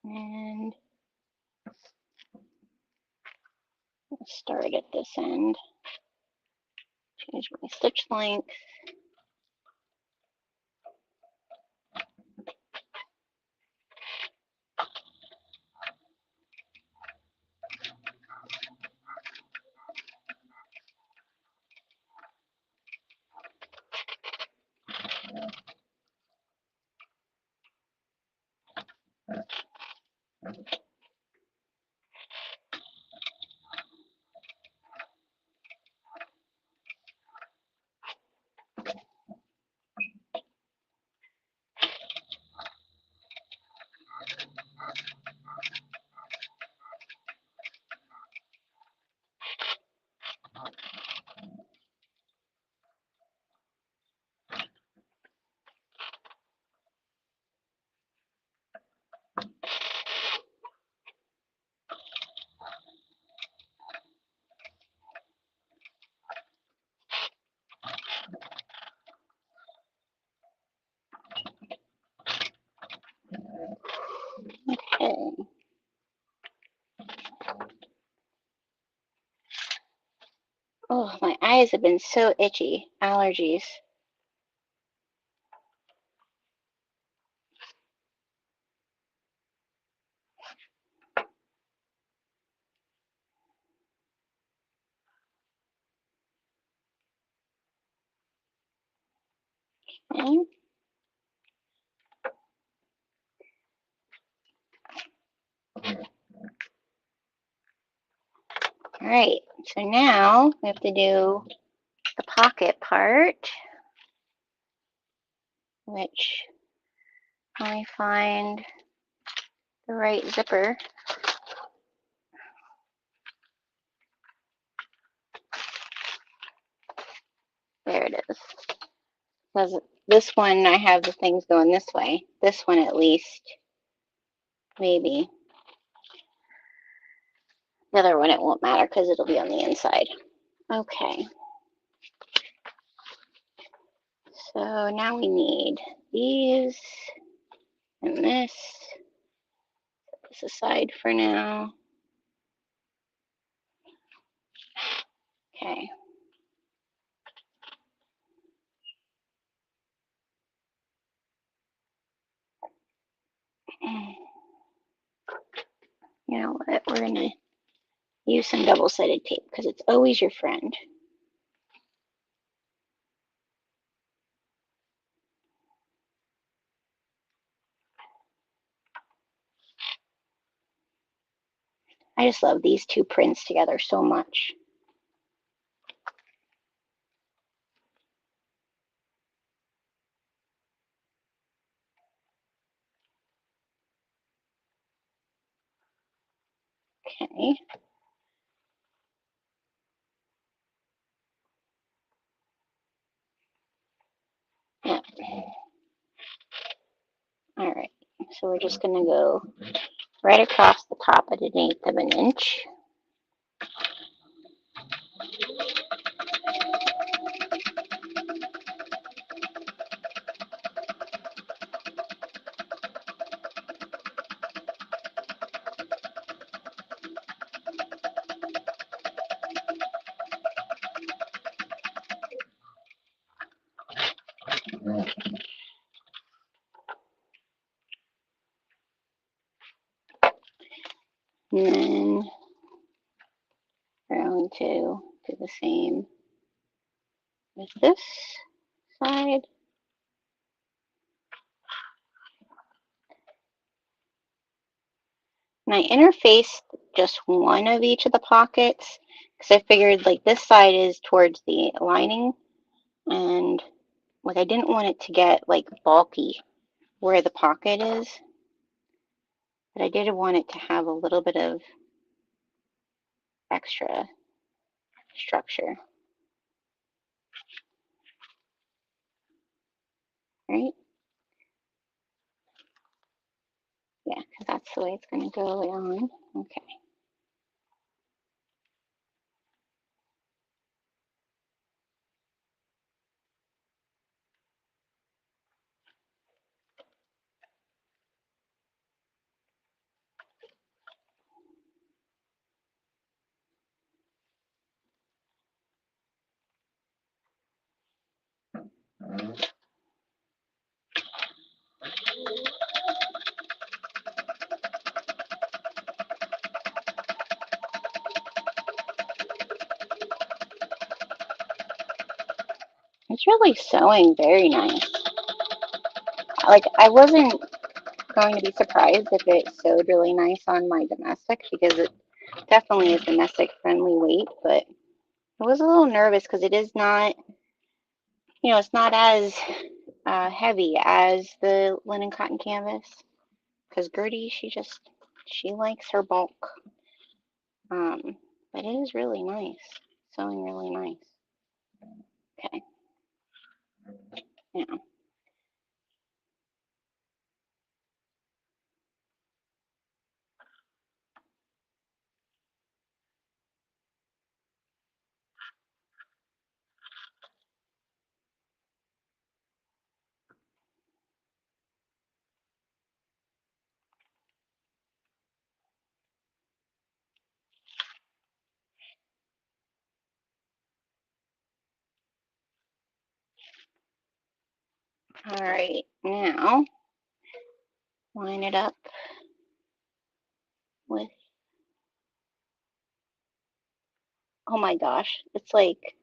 And I'll start at this end. Change my stitch length. Okay. Oh, my eyes have been so itchy. Allergies. Okay. All right. So now we have to do the pocket part, which I find the right zipper. There it is. Because this one, I have the things going this way. This one, at least, maybe. The other one, it won't matter because it'll be on the inside. Okay. So now we need these and this. Put this aside for now. Okay. You know what? We're going to use some double-sided tape because it's always your friend. I just love these two prints together so much. Okay. Yep. All right. So we're just going to go right across the top at 1/8 of an inch. And then we're going to do the same with this side. And I interfaced just one of each of the pockets because I figured like this side is towards the lining, and like I didn't want it to get like bulky where the pocket is, but I did want it to have a little bit of extra structure, right? Yeah, because that's the way it's going to go on. Okay. It's really sewing very nice. Like I wasn't going to be surprised if it sewed really nice on my domestic because it definitely is domestic friendly weight, but I was a little nervous because it is not, it's not as heavy as the linen cotton canvas. Because Gertie, she likes her bulk. But it is really nice, sewing really nice. Okay, now, all right, now line it up with, oh my gosh, it's like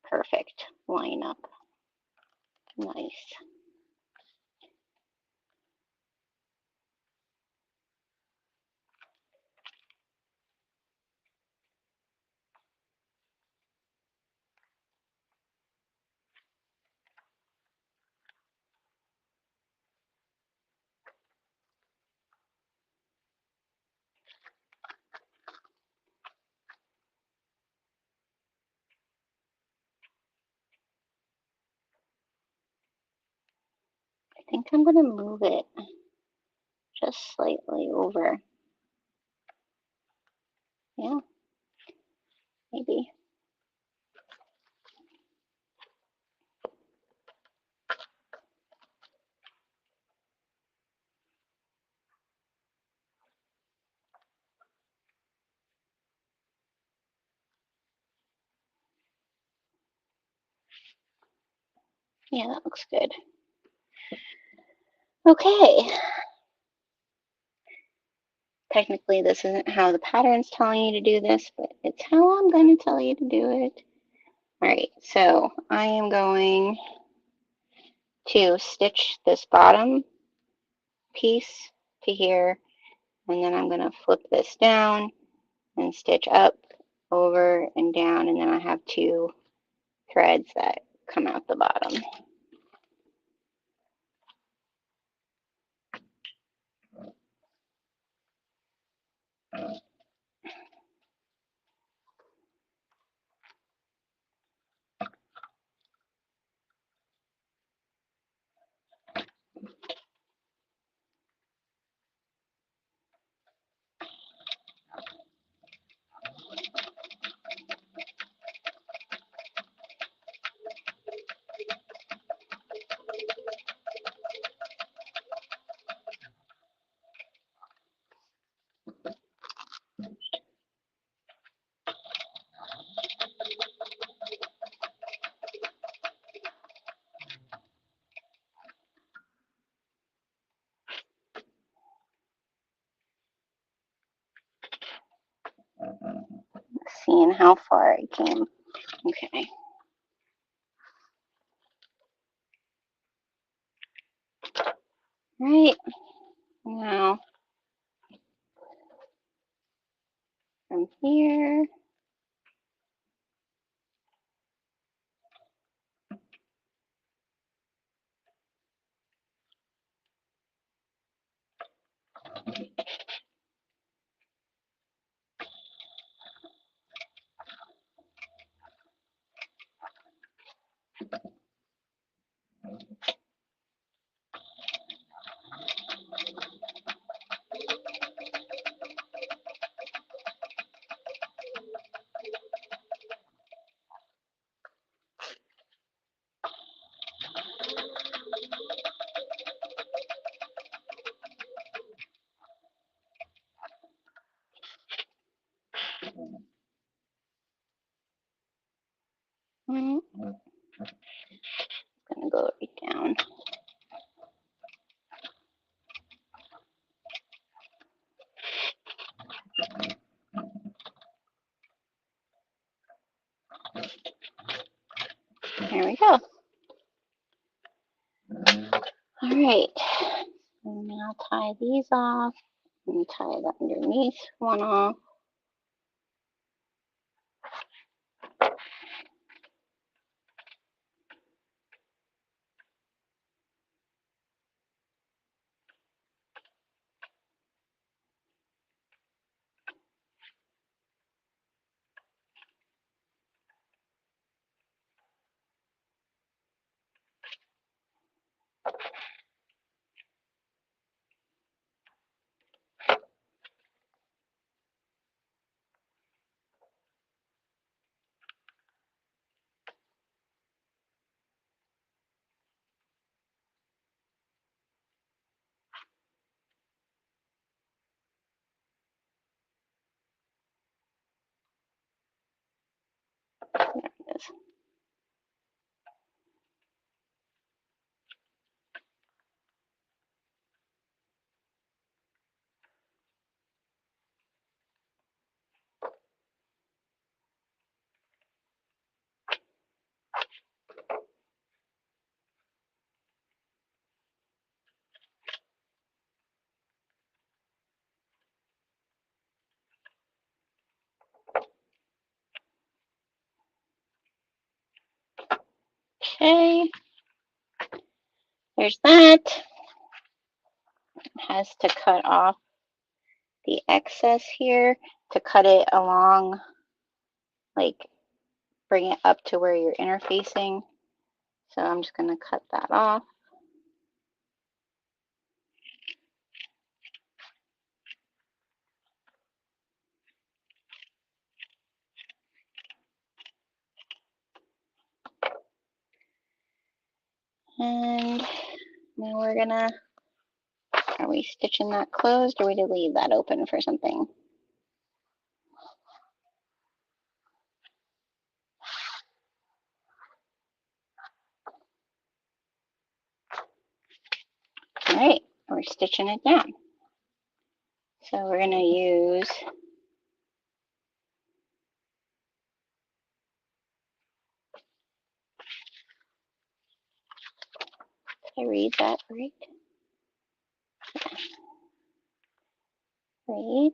perfect line up. Nice. I think I'm going to move it just slightly over. Yeah, maybe. Yeah, that looks good. Okay. Technically, this isn't how the pattern's telling you to do this, but it's how I'm going to tell you to do it. All right, so I am going to stitch this bottom piece to here, and then I'm going to flip this down and stitch up, over, and down, and then I have 2 threads that come out the bottom. seeing how far I came. Okay. Right. Now, from here. I'm gonna go right down. There we go. All right. And now tie these off and tie the underneath one off. There it is. Okay. There's that. It has to cut off the excess here to cut it along, like bring it up to where you're interfacing. So I'm just going to cut that off. And now we're gonna, are we stitching that closed or we to leave that open for something? All right, we're stitching it down. So we're gonna use, did I read that right? Right.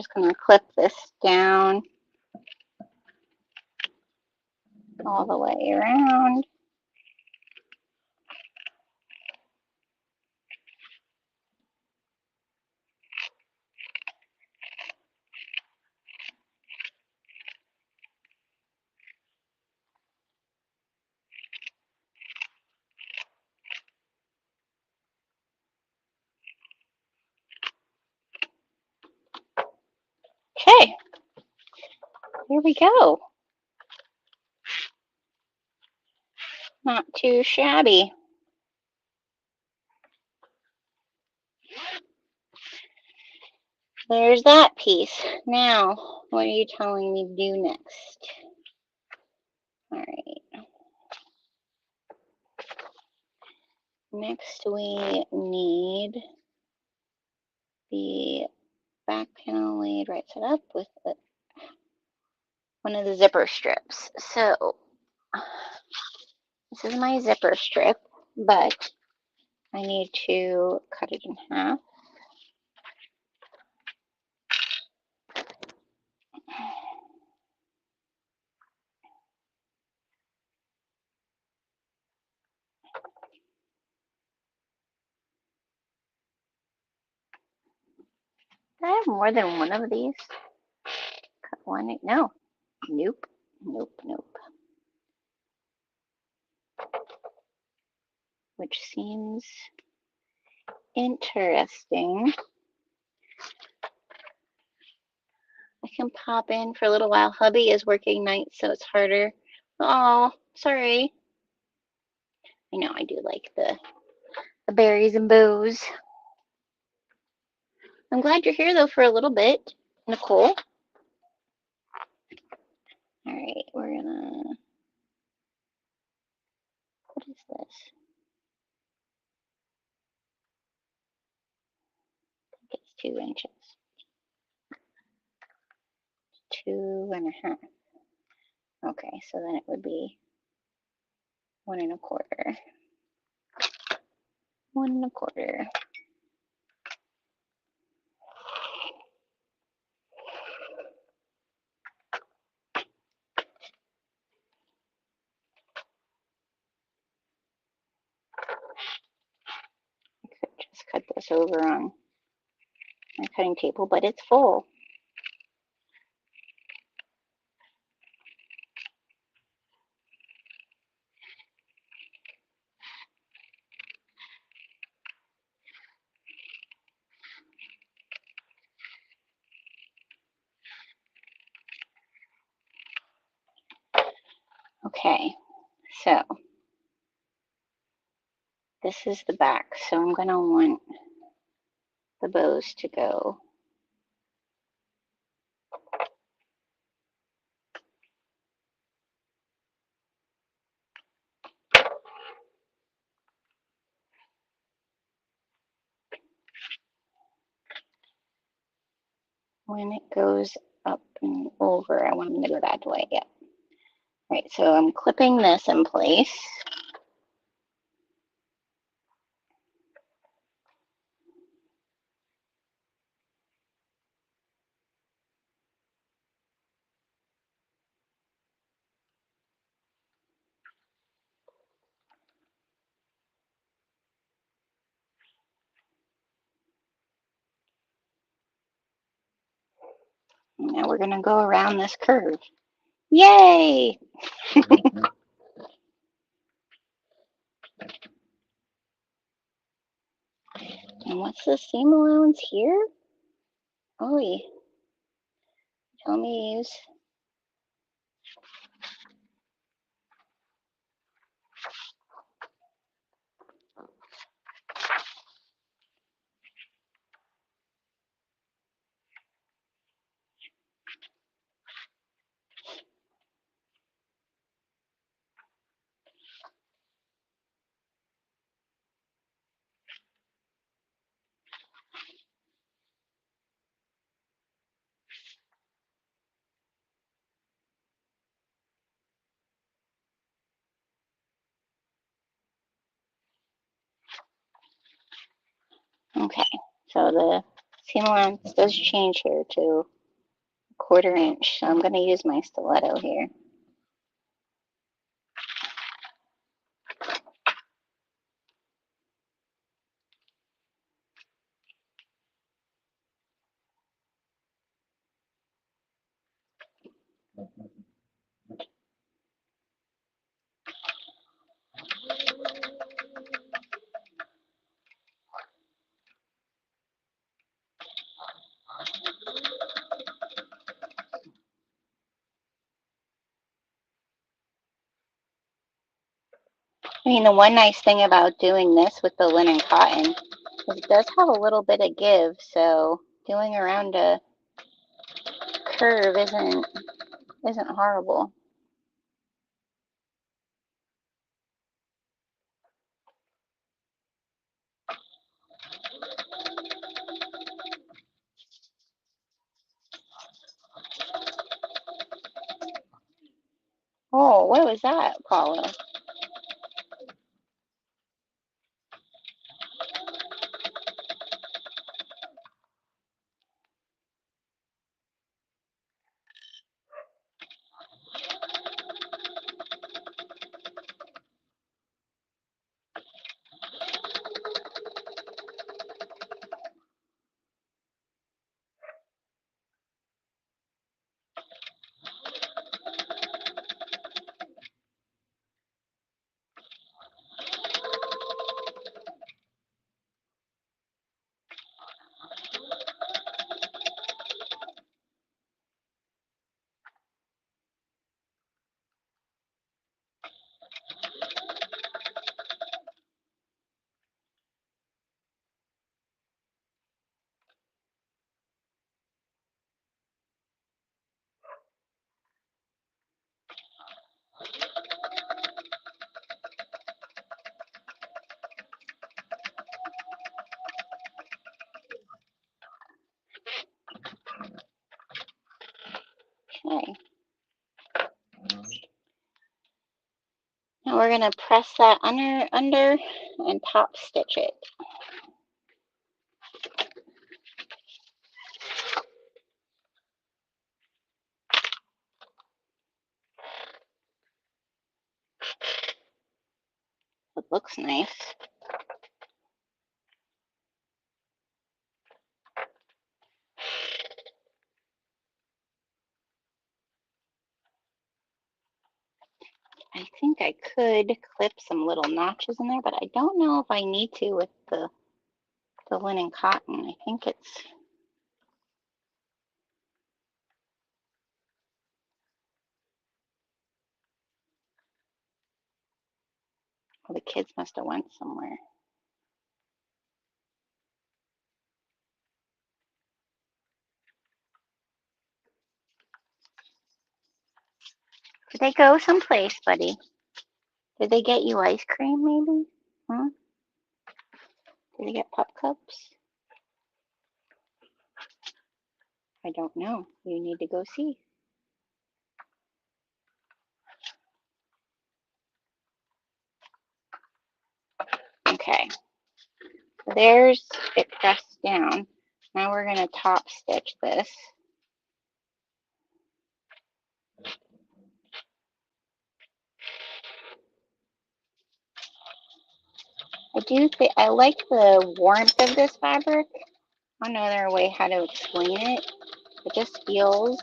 just going to clip this down all the way around. Okay, here we go. Not too shabby. There's that piece. Now, what are you telling me to do next? All right. Next, we need the back panel laid right side up with one of the zipper strips. So, this is my zipper strip, but I need to cut it in half. Do I have more than one of these? Cut one? No. Nope. Nope. Nope. Which seems interesting. I can pop in for a little while. Hubby is working nights, so it's harder. Oh, sorry. I know I do like the berries and booze. I'm glad you're here though for a little bit, Nicole. All right, we're gonna. What is this? I think it's 2 inches. 2.5. Okay, so then it would be 1.25. 1.25. I could just cut this over on my cutting table, but it's full. Okay, so this is the back, so I'm going to want the bows to go when it goes up and over. I want them to go that way. Yeah. Right, so I'm clipping this in place. Now we're going to go around this curve. Yay! And what's the seam allowance here? Oh, tell me use. Okay, so the seam allowance does change here to 1/4 inch, so I'm going to use my stiletto here. I mean, the one nice thing about doing this with the linen cotton is it does have a little bit of give, so doing around a curve isn't horrible. Oh, what was that, Paula? Okay. Now we're going to press that under and top stitch it. It looks nice. I think I could clip some little notches in there, but I don't know if I need to with the linen cotton. I think it's, well, the kids must have went somewhere. Did they go someplace, buddy? Did they get you ice cream, maybe? Huh? Did they get pup cups? I don't know. You need to go see. Okay. There's it pressed down. Now we're going to top stitch this. I do think I like the warmth of this fabric. I don't know another way how to explain it. It just feels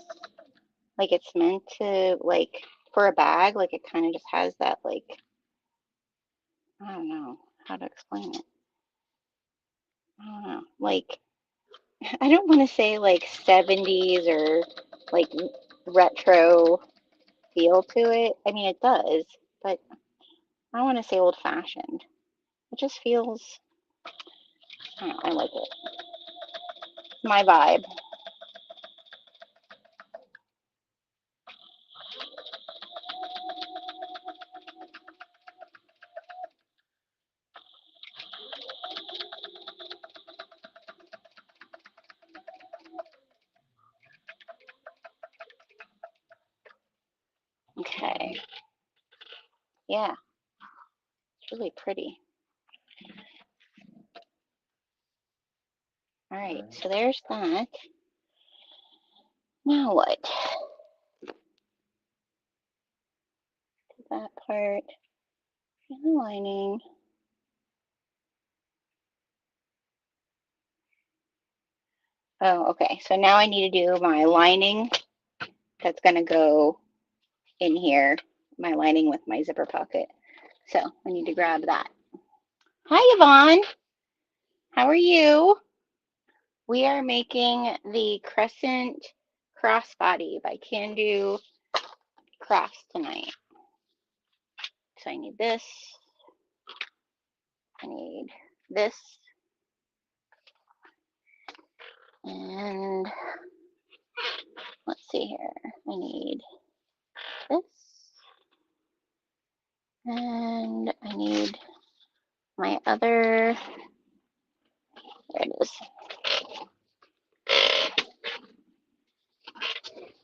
like it's meant to, like, for a bag, like it kind of just has that, like, I don't know how to explain it. I don't know. Like, I don't want to say like 70s or like retro feel to it. I mean, it does, but I don't want to say old fashioned. It just feels, I don't know, I like it. My vibe. Okay. Yeah, it's really pretty. All right, so there's that. Now what? That part, and the lining. Oh, okay, so now I need to do my lining that's gonna go in here, my lining with my zipper pocket. So I need to grab that. Hi, Yvonne. How are you? We are making the Crescent Crossbody by Kandou Crafts tonight. So I need this. I need this. And let's see here. I need this. And I need my other, there it is,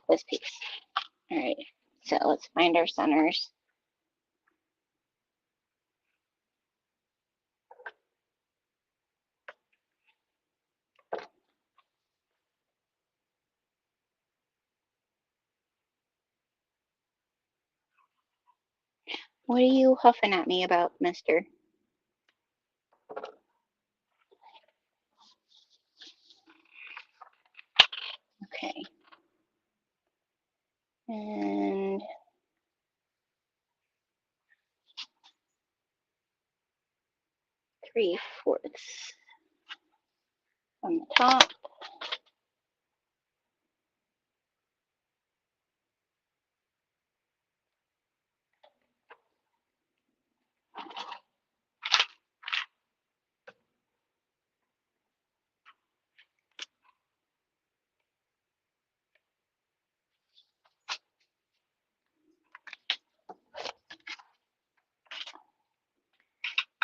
this piece. All right, so let's find our centers. What are you huffing at me about, mister? Okay. And 3/4 on the top.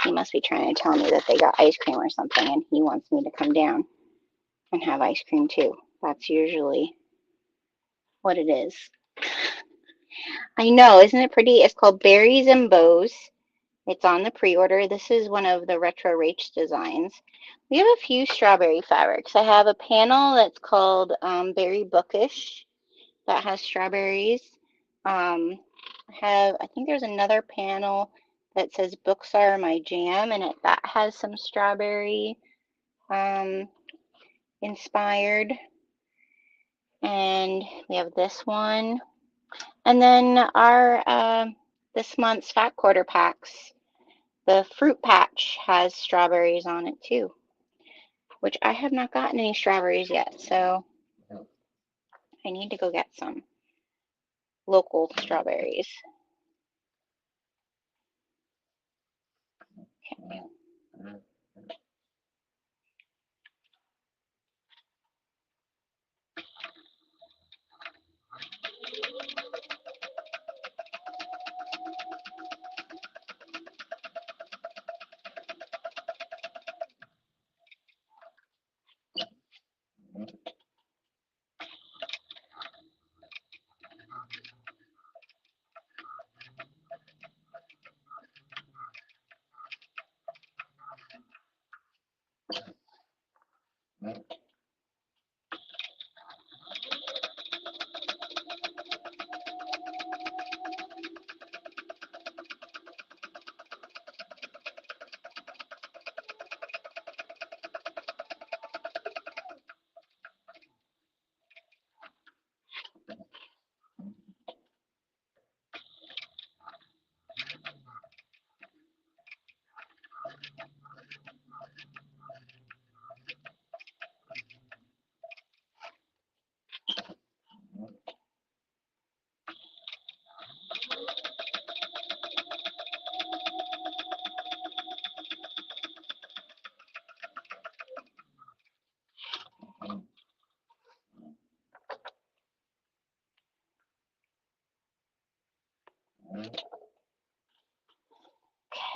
He must be trying to tell me that they got ice cream or something, and he wants me to come down and have ice cream too. That's usually what it is. I know, isn't it pretty? It's called Berries and Bows. It's on the pre-order. This is one of the Retro Rach designs. We have a few strawberry fabrics. I have a panel that's called Berry Bookish that has strawberries. I think there's another panel that says Books Are My Jam, and that has some strawberry inspired. And we have this one. And then our this month's Fat Quarter Packs, the Fruit Patch has strawberries on it too, which I have not gotten any strawberries yet, so I need to go get some local strawberries. Okay.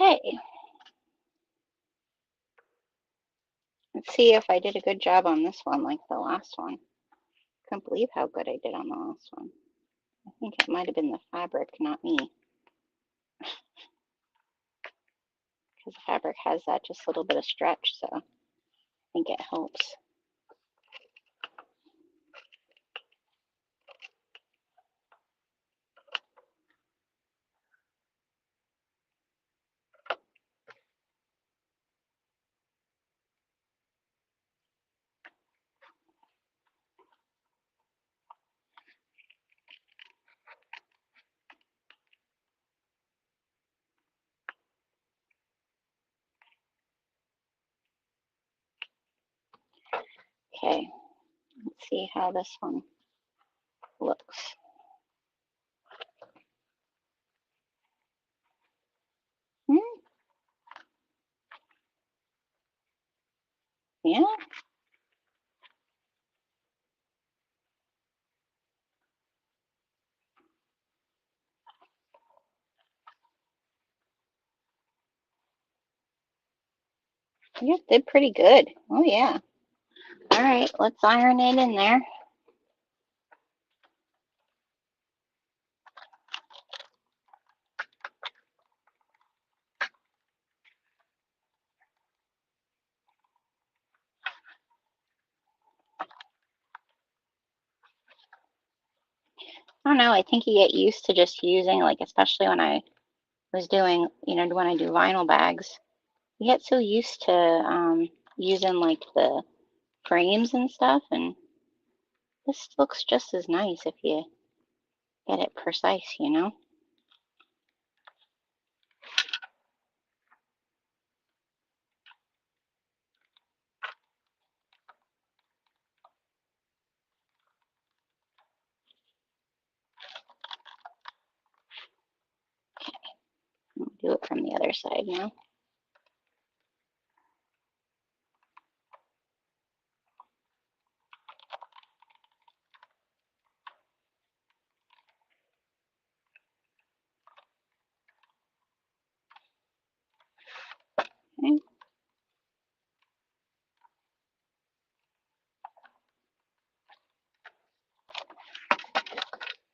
Okay. Let's see if I did a good job on this one like the last one. Can't believe how good I did on the last one. I think it might have been the fabric, not me. Because the fabric has that just little bit of stretch, so I think it helps. Okay, let's see how this one looks. Yeah, you did pretty good. Oh yeah. All right, let's iron it in there. I don't know, I think you get used to just using, like, especially when I was doing, when I do vinyl bags, you get so used to using like the frames and stuff, and this looks just as nice if you get it precise, I'll do it from the other side now. Okay.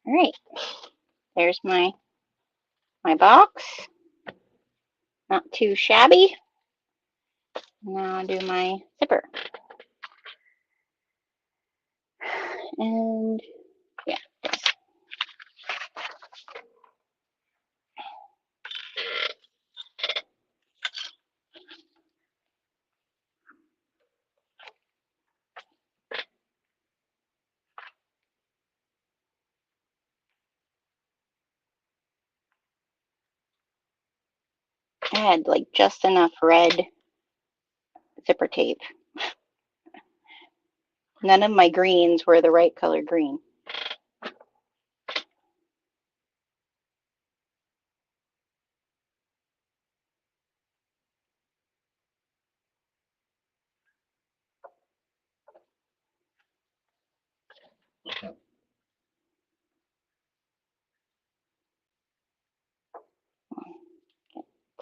All right, there's my box. Not too shabby. Now I'll do my zipper. And yeah, yes. I had like just enough red zipper tape. None of my greens were the right color green.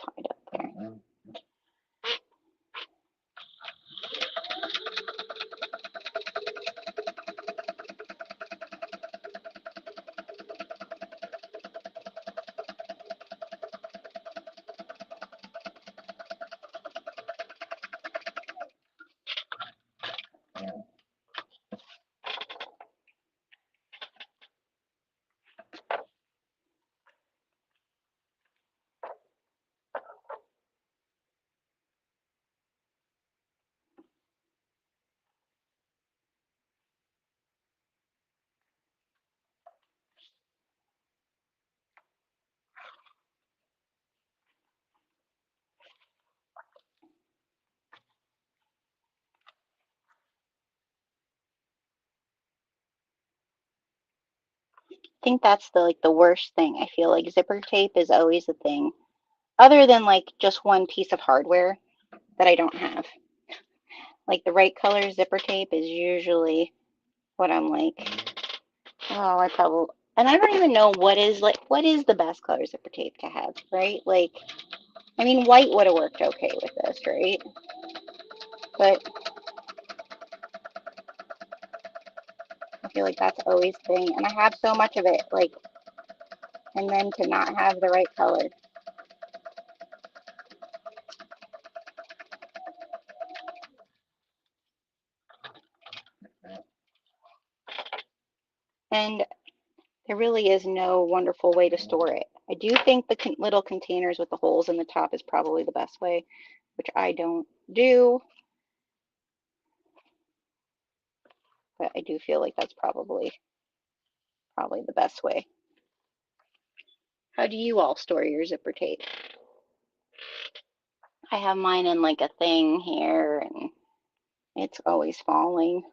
Tied up there. I think that's the worst thing. I feel like zipper tape is always a thing, other than like just one piece of hardware that I don't have. Like the right color zipper tape is usually what I'm like, oh, and I don't even know what is the best color zipper tape to have, right? Like, I mean, white would have worked okay with this, right? But I feel like that's always the thing, and I have so much of it, like, and then to not have the right color. And there really is no wonderful way to store it. I do think the little containers with the holes in the top is probably the best way, which I don't do, but I do feel like that's probably the best way. How do you all store your zipper tape? I have mine in like a thing here, and It's always falling.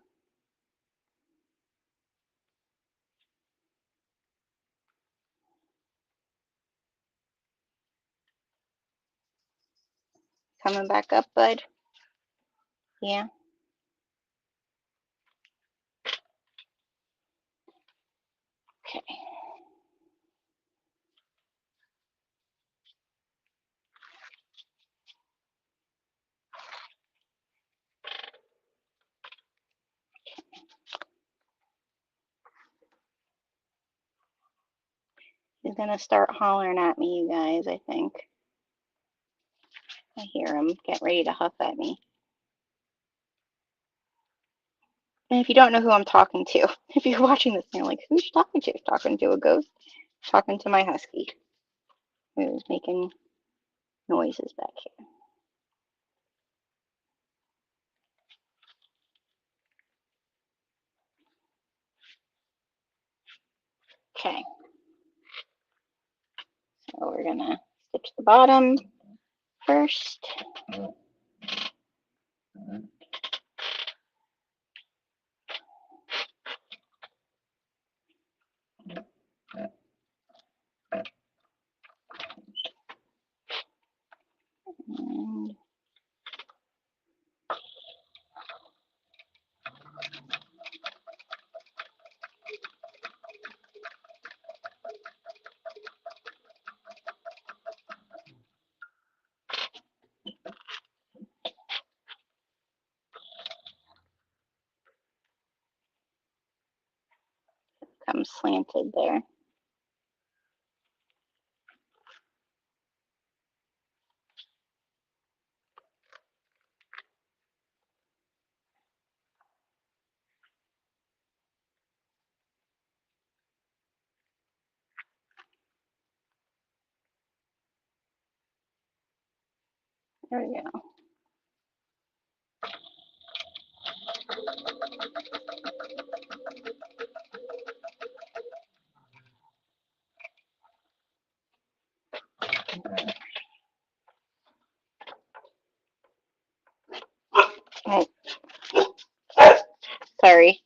Coming back up, bud? Yeah. Okay. He's gonna start hollering at me, you guys, I think. I hear him get ready to huff at me. And if you don't know who I'm talking to, if you're watching this and you're like, who's she talking to? Talking to a ghost? Talking to my husky, who's making noises back here. Okay. So we're gonna stitch the bottom first. And come slanted there. There we go. Oh, sorry.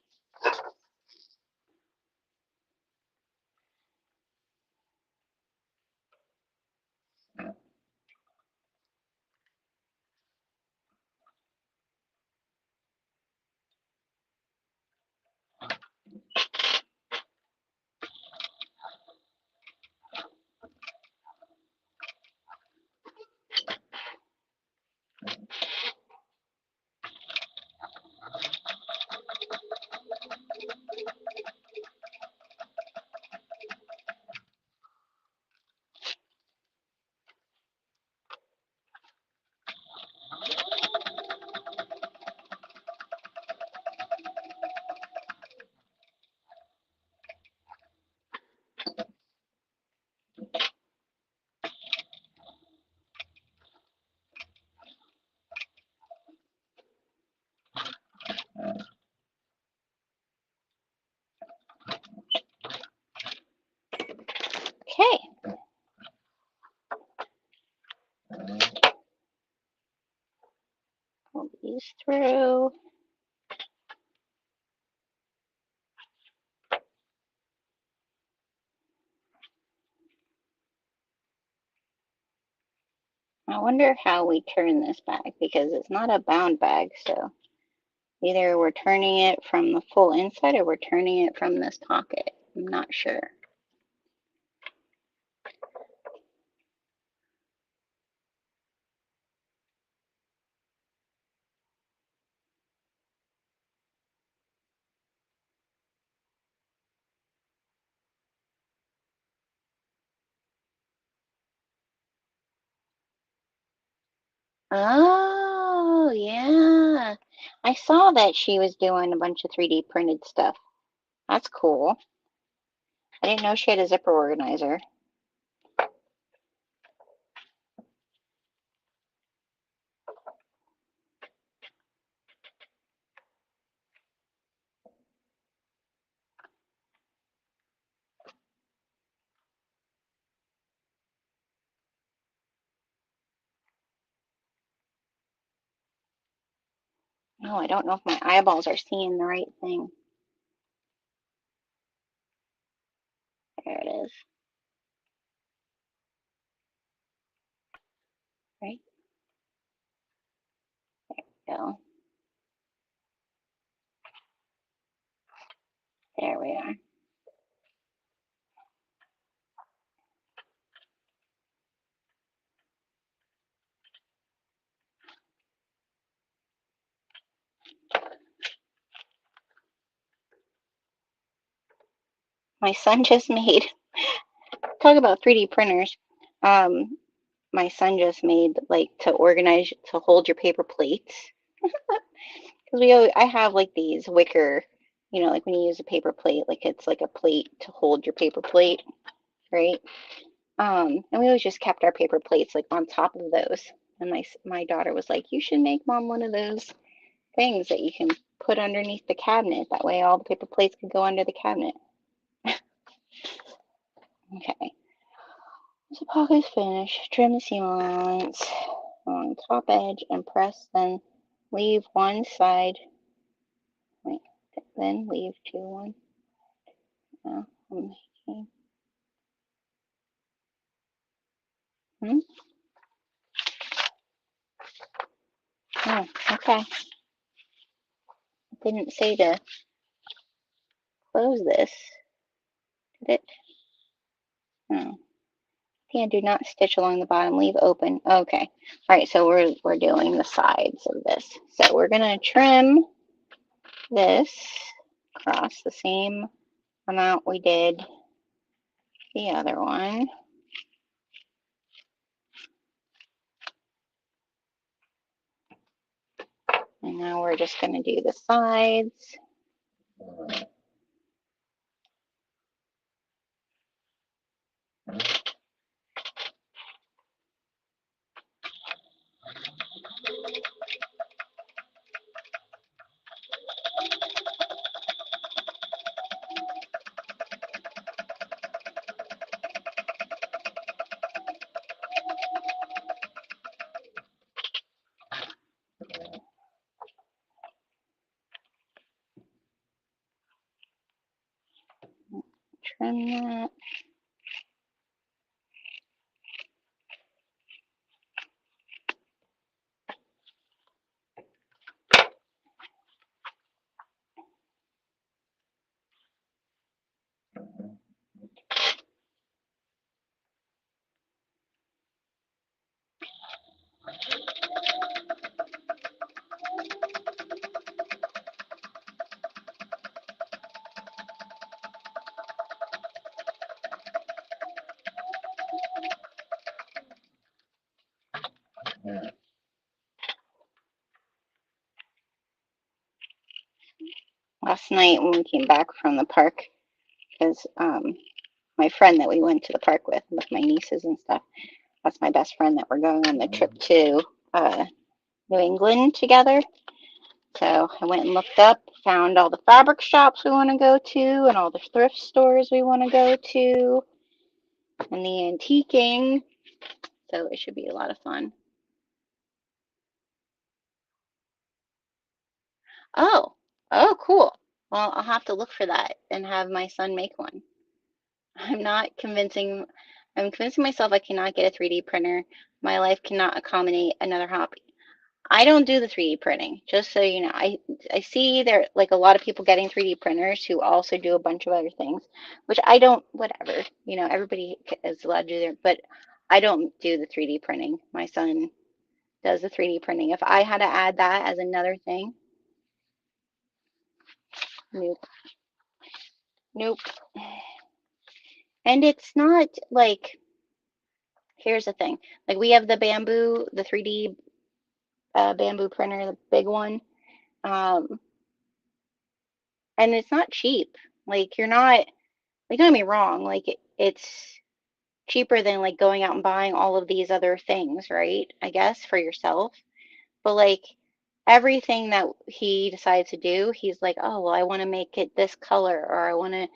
Okay. Pull these through. I wonder how we turn this bag because it's not a bound bag, so either we're turning it from the full inside or we're turning it from this pocket. I'm not sure. Oh, yeah. I saw that she was doing a bunch of 3D printed stuff. That's cool. I didn't know she had a zipper organizer. Oh, I don't know if my eyeballs are seeing the right thing. There it is. Right? Go. There we are. My son just made, talk about 3D printers. Um, my son just made like to organize, to hold your paper plates. Because I have like these wicker, like when you use a paper plate, like it's like a plate to hold your paper plate, right? And we always just kept our paper plates like on top of those. And my daughter was like, "You should make mom one of those things that you can put underneath the cabinet. That way all the paper plates could go under the cabinet." Okay. So pocket is finished. Trim the seam allowance on top edge and press, then leave one side. Wait, then leave one. No, I'm making. Hmm? Oh, okay. It didn't say to close this, did it? No. And do not stitch along the bottom. Leave open. Okay. All right. So we're doing the sides of this. So we're gonna trim this across the same amount we did the other one. And now we're just gonna do the sides. Trim that. Last night when we came back from the park, because my friend that we went to the park with my nieces and stuff, that's my best friend that we're going on the trip to New England together. So I went and looked up, found all the fabric shops we want to go to, and all the thrift stores we want to go to, and the antiquing. So it should be a lot of fun. Oh, oh, cool. Well, I'll have to look for that and have my son make one. I'm not convincing, I'm convincing myself I cannot get a 3D printer. My life cannot accommodate another hobby. I don't do the 3D printing, just so you know. I see there like a lot of people getting 3D printers who also do a bunch of other things, which I don't, whatever. Everybody is allowed to do their, but I don't do the 3D printing. My son does the 3D printing. If I had to add that as another thing, nope, nope. And it's not like, here's the thing. Like we have the bamboo, the 3D bamboo printer, the big one. Um, and it's not cheap. Like you're not, like don't get me wrong, like it's cheaper than like going out and buying all of these other things, right? I guess for yourself. But like everything that he decides to do, he's like, oh, well, I want to make it this color, or I want to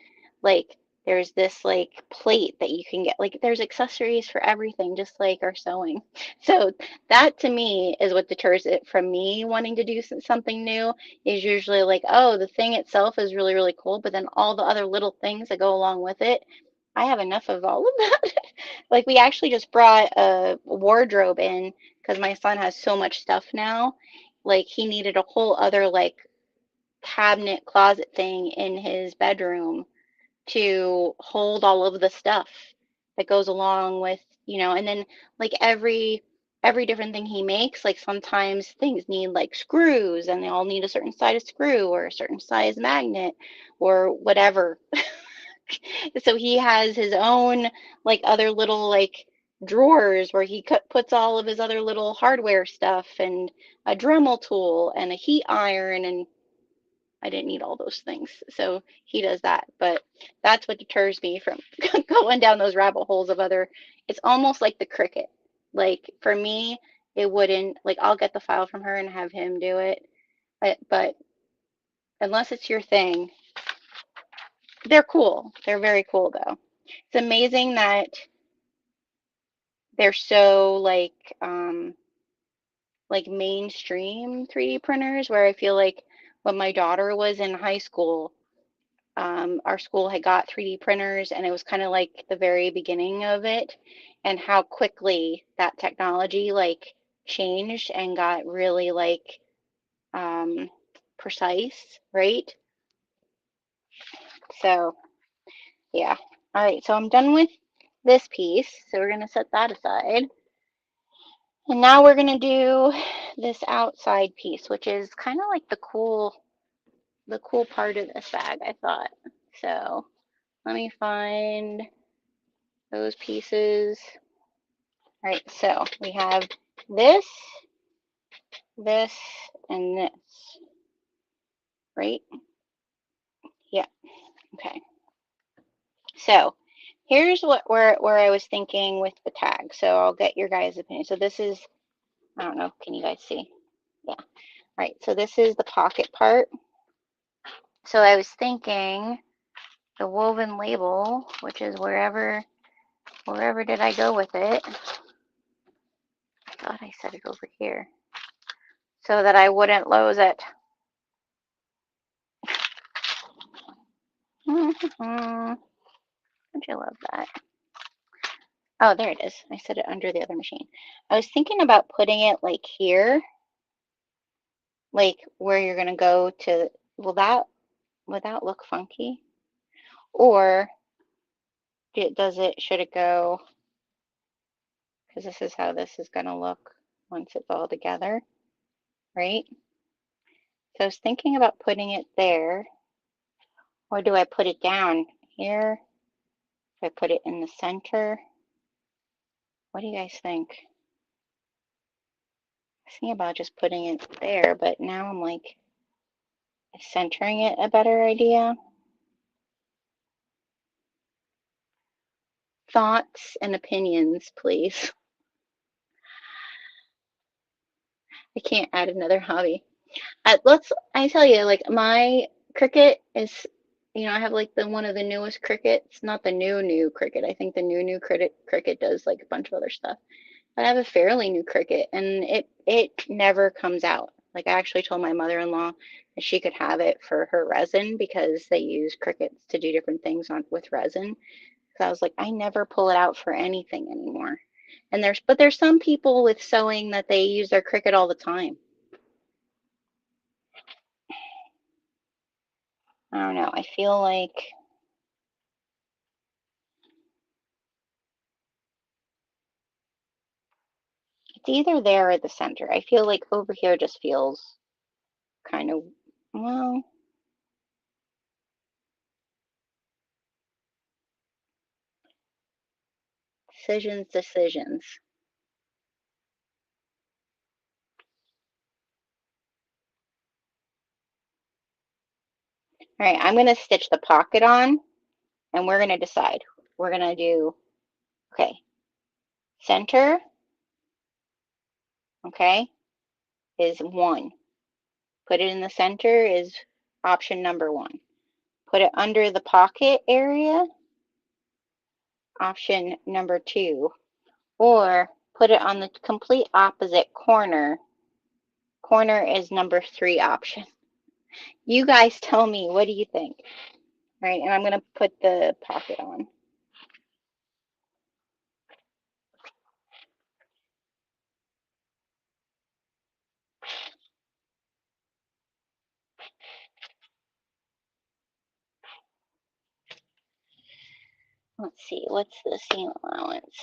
like there's this like plate that you can get. Like there's accessories for everything, just like our sewing. So that to me is what deters it from me wanting to do something new, is usually like, oh, the thing itself is really, really cool, but then all the other little things that go along with it, I have enough of all of that. Like we actually just brought a wardrobe in because my son has so much stuff now. Like he needed a whole other like cabinet closet thing in his bedroom to hold all of the stuff that goes along with, and then like every different thing he makes, like sometimes things need like screws and they all need a certain size screw or a certain size magnet or whatever. So he has his own like other little like drawers where he puts all of his other little hardware stuff and a Dremel tool and a heat iron, and I didn't need all those things. So he does that. But that's what deters me from going down those rabbit holes of other. It's almost like the Cricut. Like for me, it wouldn't, like I'll get the file from her and have him do it. But unless it's your thing, they're cool. They're very cool though. It's amazing that they're so like mainstream 3D printers, where I feel like when my daughter was in high school, our school had got 3D printers, and it was kind of like the very beginning of it, and how quickly that technology like changed and got really like um, precise, right? So yeah. All right, so I'm done with this piece, so we're gonna set that aside. And now we're gonna do this outside piece, which is kind of like the cool part of this bag, I thought. So let me find those pieces. All right, so we have this, this, and this, right? Yeah, okay. So here's where I was thinking with the tag. So I'll get your guys' opinion. So this is, I don't know, can you guys see? Yeah. All right, so this is the pocket part. So I was thinking the woven label, which is wherever did I go with it? I thought I set it over here so that I wouldn't lose it. Don't you love that? Oh, there it is. I set it under the other machine. I was thinking about putting it like here, like where you're gonna go to. Would that look funky? Or should it go, because this is how this is gonna look once it's all together, right? So I was thinking about putting it there, or do I put it down here? Do I put it in the center? What do you guys think? I was thinking about just putting it there, but now I'm like, is centering it a better idea? Thoughts and opinions, please. I can't add another hobby. I tell you, like my Cricut is, I have like one of the newest Cricuts, not the new Cricut. I think the new Cricut does like a bunch of other stuff. But I have a fairly new Cricut, and it never comes out. Like I actually told my mother-in-law that she could have it for her resin because they use Cricuts to do different things with resin. So I was like, I never pull it out for anything anymore. And there's some people with sewing that they use their Cricut all the time. I don't know. I feel like it's either there or the center. I feel like over here just feels kind of, well, decisions. All right, I'm going to stitch the pocket on, and we're going to decide. We're going to do, okay, center, okay, is 1. Put it in the center is option number 1. Put it under the pocket area option number 2, or put it on the complete opposite corner. Corner is number 3 option. You guys tell me, what do you think? All right, and I'm going to put the pocket on. Let's see, what's the seam allowance?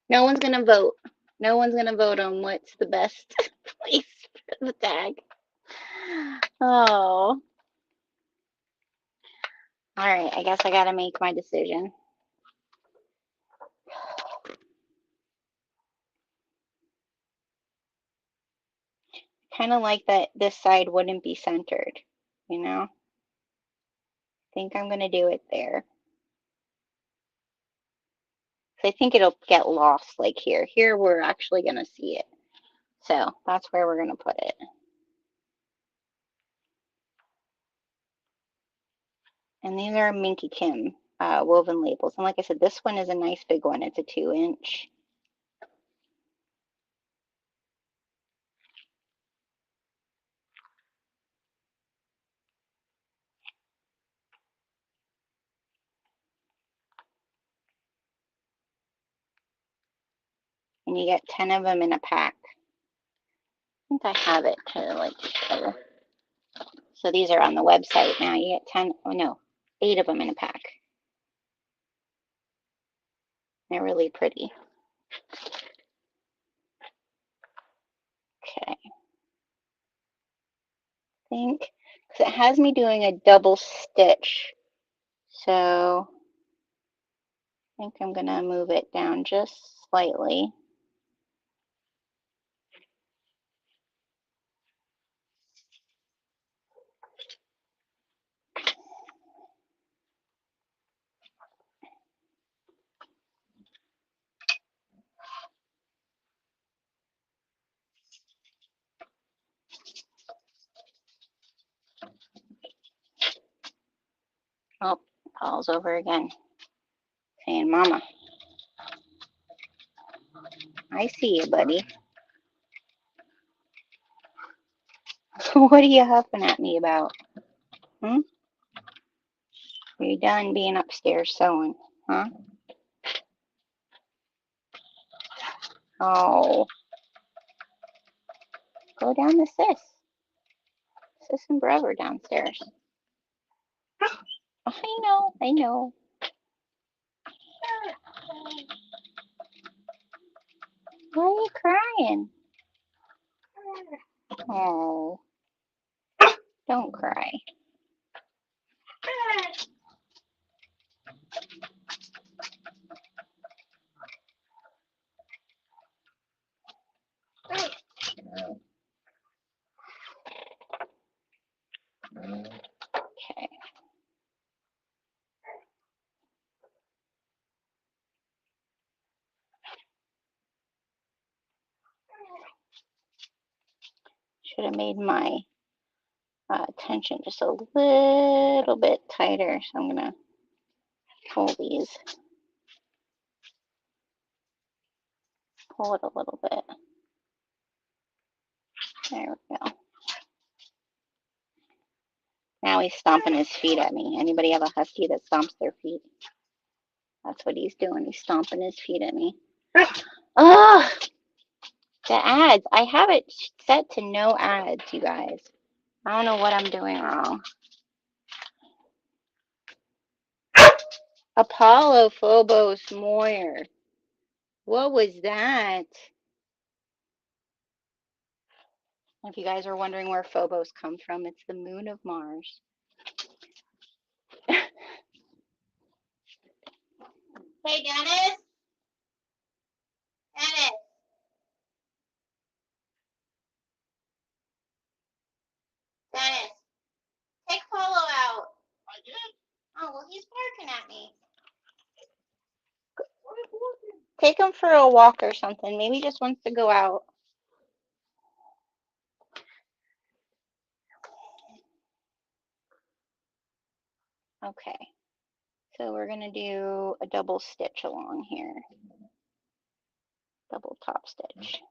No one's going to vote. No one's going to vote on what's the best place for the tag. Oh. All right, I guess I got to make my decision. Kind of like that this side wouldn't be centered, you know? I think I'm going to do it there. I think it'll get lost like here. Here we're actually going to see it. So that's where we're going to put it. And these are Minky Kim woven labels. And like I said, this one is a nice big one. It's a 2-inch. And you get 10 of them in a pack. I think I have it to like show. So these are on the website now. You get 10, oh no, 8 of them in a pack. They're really pretty. Okay. I think, because it has me doing a double stitch. So I think I'm going to move it down just slightly. Oh, Paul's over again, saying, Mama, I see you, buddy. What are you huffing at me about? Hmm? Are you done being upstairs sewing, huh? Oh, go down to Sis. Sis and Brev are downstairs. I know. Why are you crying? Oh, don't cry. Okay. Should have made my tension just a little bit tighter. So I'm gonna pull these. Pull it a little bit. There we go. Now he's stomping his feet at me. Anybody have a husky that stomps their feet? That's what he's doing. He's stomping his feet at me. Oh, the ads. I have it set to no ads, you guys. I don't know what I'm doing wrong. Apollo Phobos Moyer. What was that? If you guys are wondering where Phobos comes from, it's the moon of Mars. Hey, Dennis. Dennis. Dennis. Take Polo out. I did. Oh, well, he's barking at me. Take him for a walk or something. Maybe he just wants to go out. Okay. So we're going to do a double stitch along here. Double top stitch.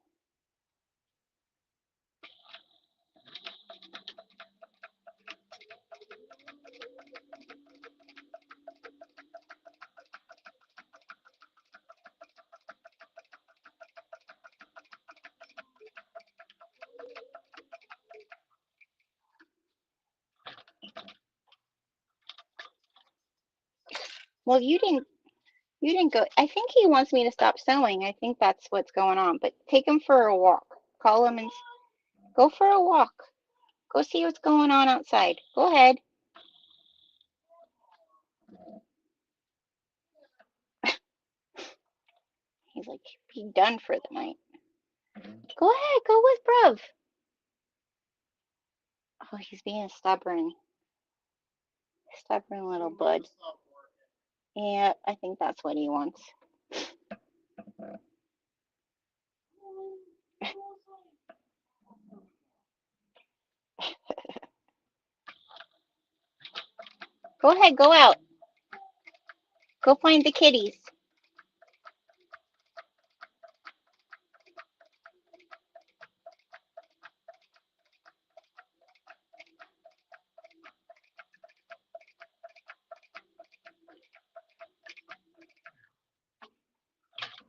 Well, you didn't go. I think he wants me to stop sewing. I think that's what's going on. But take him for a walk. Call him and go for a walk. Go see what's going on outside. Go ahead. He's like, be done for the night. Go ahead. Go with bruv. Oh, he's being stubborn. Stubborn little bud. Yeah, I think that's what he wants. Go ahead. Go out. Go find the kitties.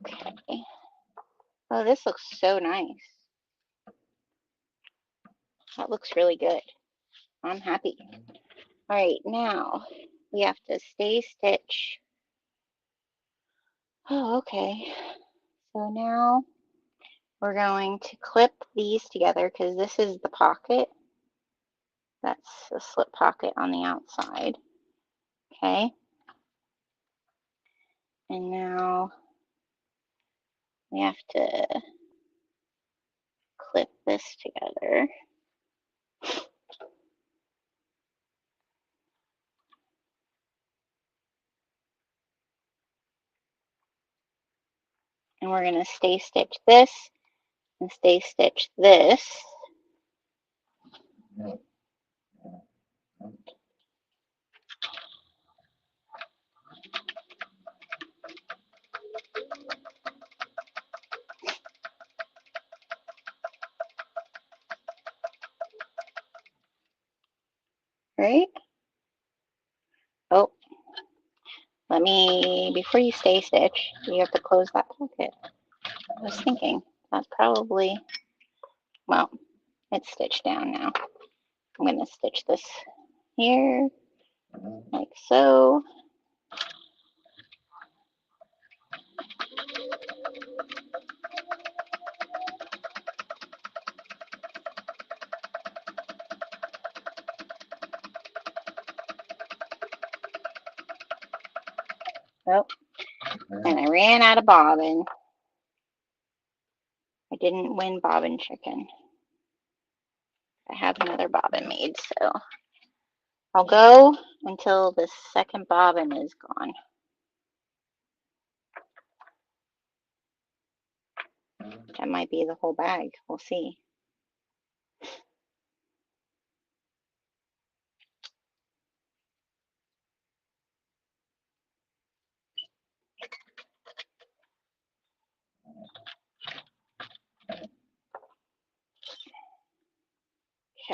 Okay. Oh, this looks so nice. That looks really good. I'm happy. All right, now we have to stay stitch. Oh, okay. So now we're going to clip these together because this is the pocket. That's the slip pocket on the outside. Okay. And now we have to clip this together. And we're going to stay stitch this and stay stitch this. Right? Oh, before you stay stitch, you have to close that pocket. I was thinking that's probably, well, it's stitched down now. I'm going to stitch this here, like so. Oh, and I ran out of bobbin. I didn't win bobbin chicken. I have another bobbin made, so I'll go until the second bobbin is gone. That might be the whole bag. We'll see.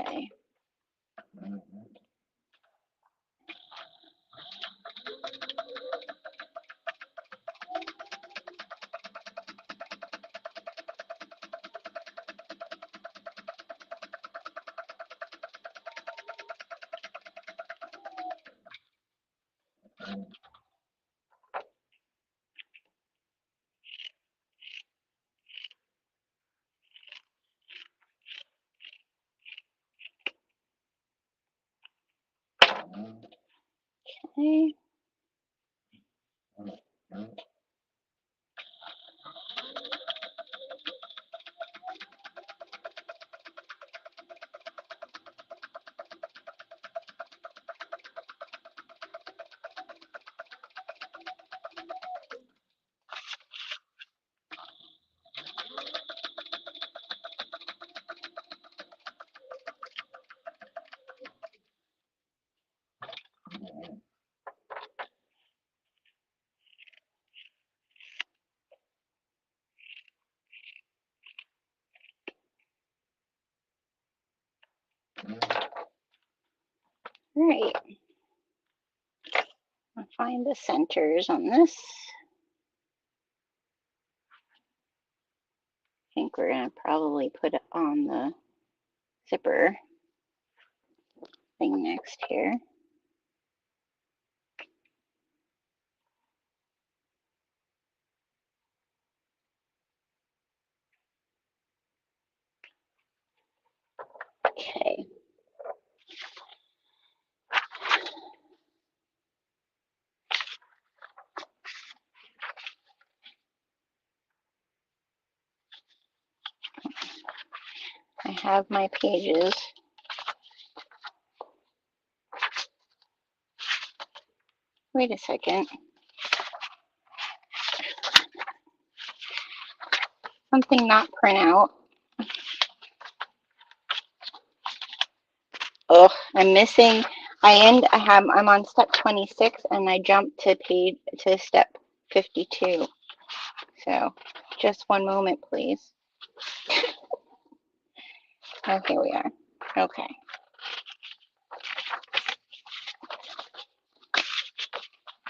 Okay. Okay. All right. I'll find the centers on this. I think we're going to probably put it on the zipper thing next here. Okay. I have my pages. Wait a second. Something not print out. Oh, I'm missing. I'm on step 26 and I jumped to step 52. So just one moment, please. Oh, here we are. Okay.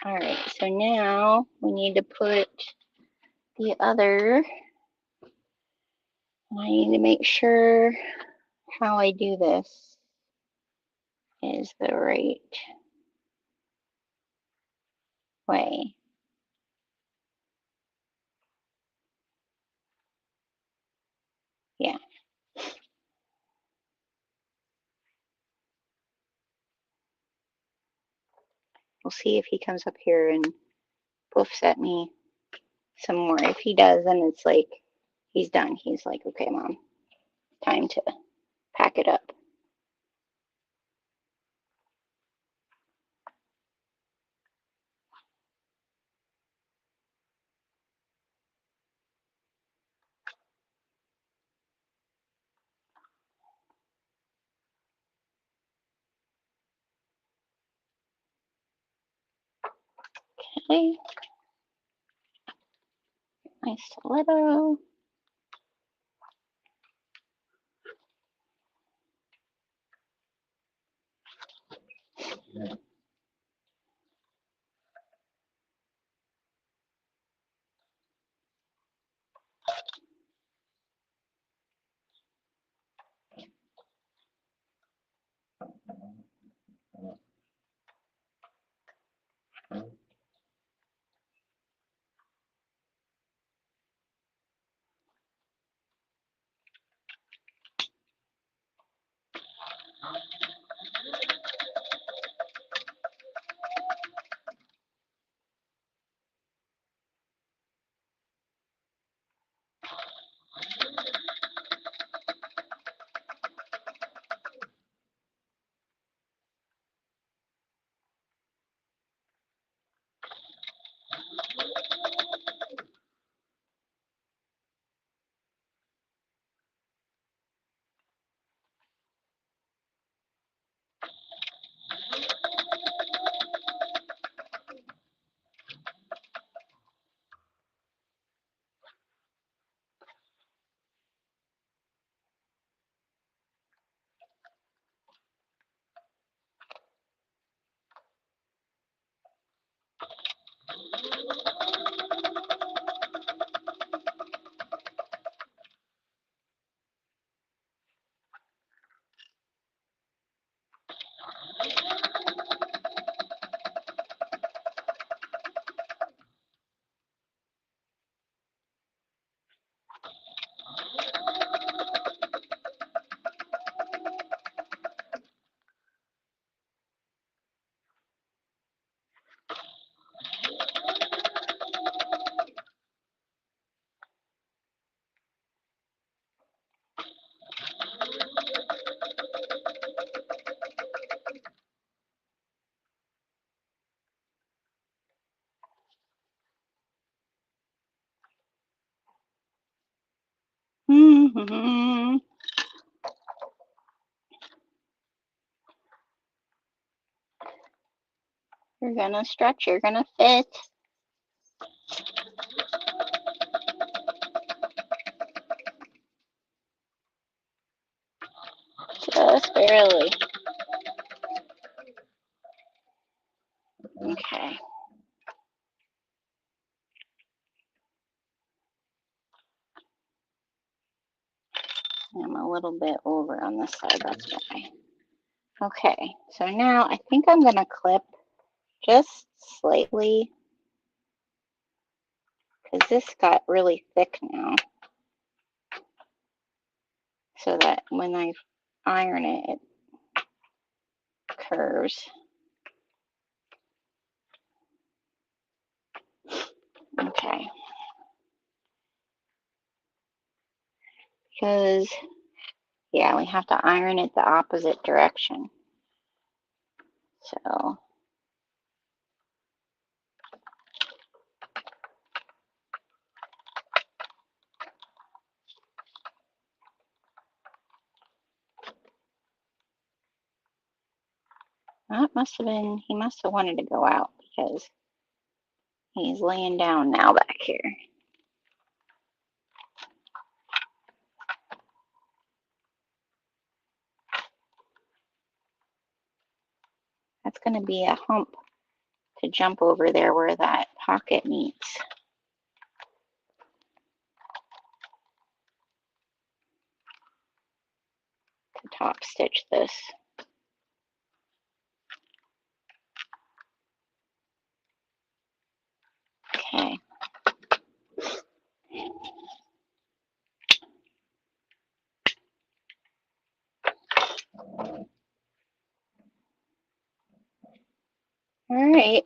All right, so now we need to put the other, I need to make sure how I do this is the right way. Yeah. We'll see if he comes up here and poofs at me some more. If he does, then it's like he's done. He's like, okay, Mom, time to pack it up. Okay. My stiletto. You're gonna stretch, you're gonna fit. Just barely. Okay. I'm a little bit over on this side, that's why. Okay, so now I think I'm gonna clip just slightly because this got really thick now, so that when I iron it, it curves. Okay. Because, yeah, we have to iron it the opposite direction. So, that must have been, he must have wanted to go out because he's laying down now back here. That's going to be a hump to jump over there where that pocket meets. To top stitch this. Okay. All right.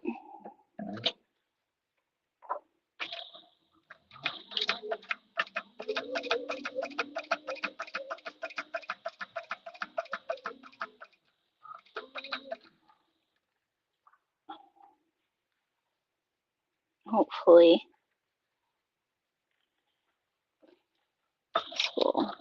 Hopefully this will.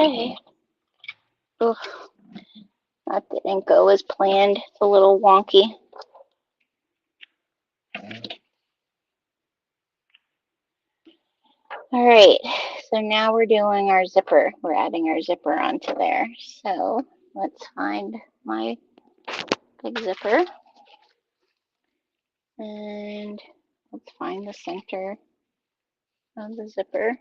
Okay. Oof. That didn't go as planned. It's a little wonky. All right, so now we're doing our zipper. We're adding our zipper onto there. So let's find my big zipper. And let's find the center of the zipper.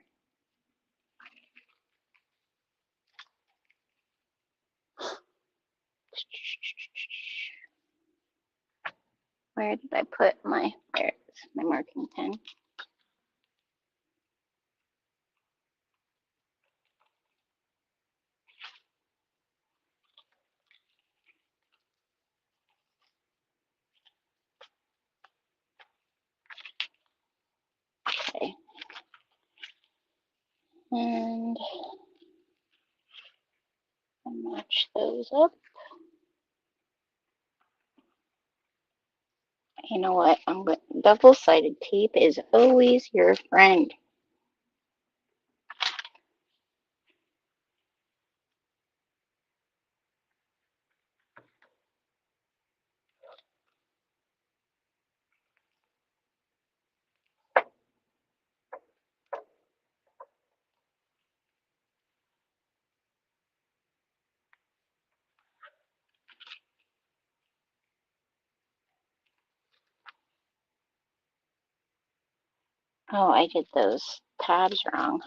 Where did I put my, there's my marking pen. Okay. And match those up. You know what? Double-sided tape is always your friend. Oh, I did those tabs wrong.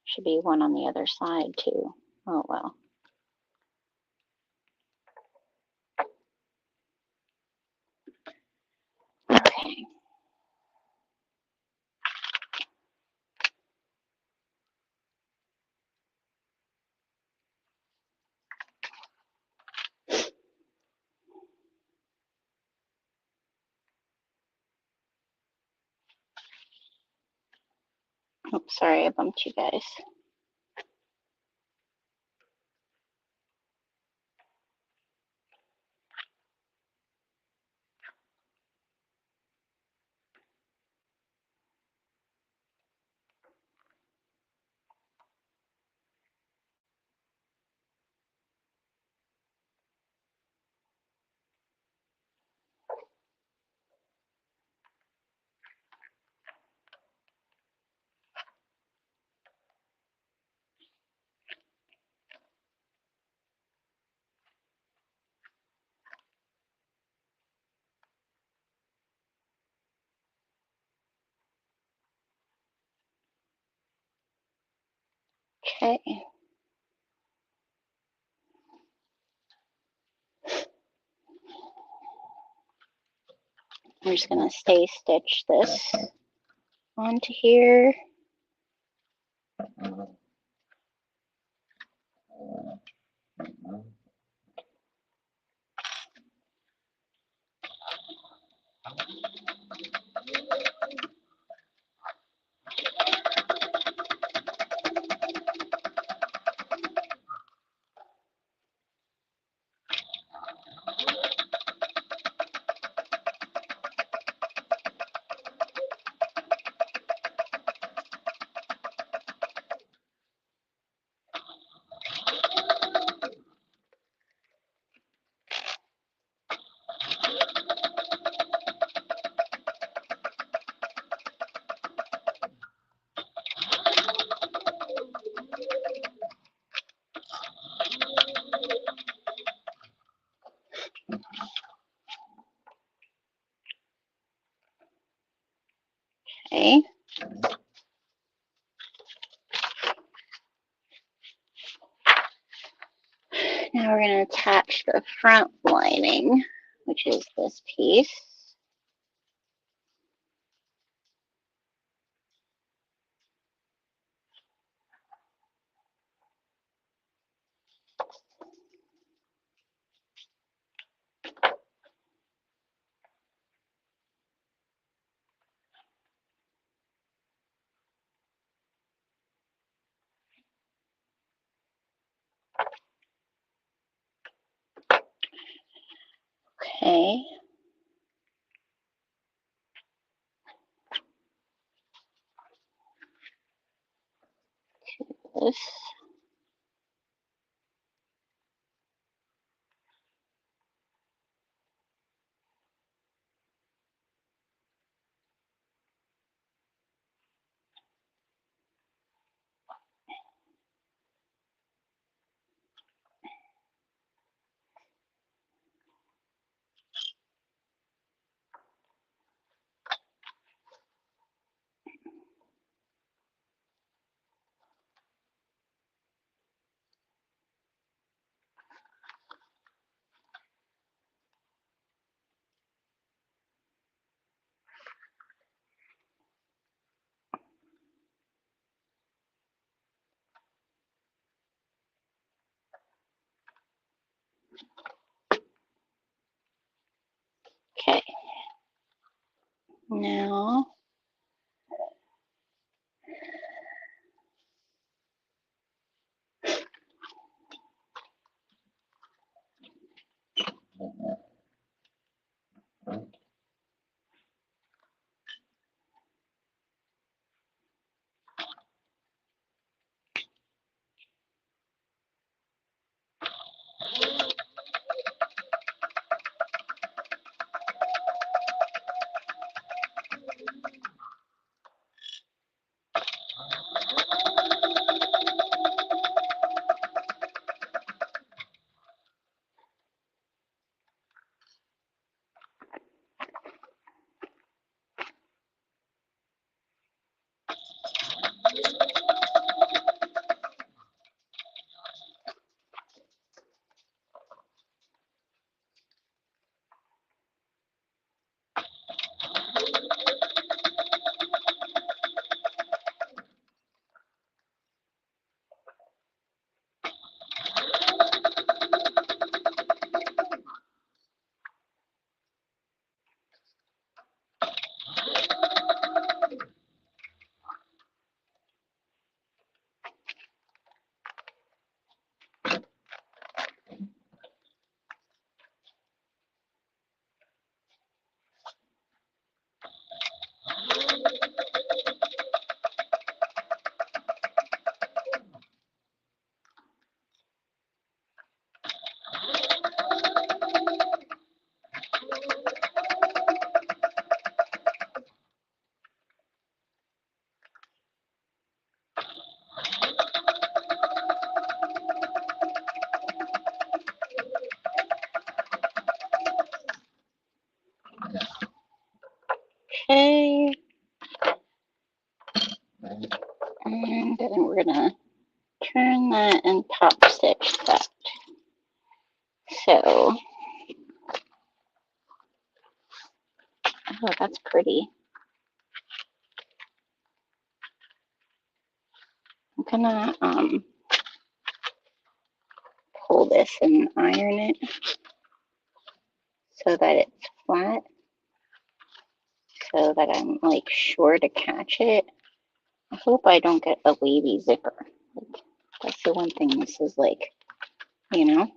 Should be one on the other side too. Oh well. Oh, sorry, I bumped you guys. Okay. I'm just going to stay stitch this onto here. Okay. Now we're going to attach the front lining, which is this piece. Okay. This. we're gonna turn that and top stitch that. So, oh, that's pretty. I'm gonna pull this and iron it so that it's flat, so that I'm like sure to catch it. I hope I don't get a wavy zipper. Like, that's the one thing this is like, you know.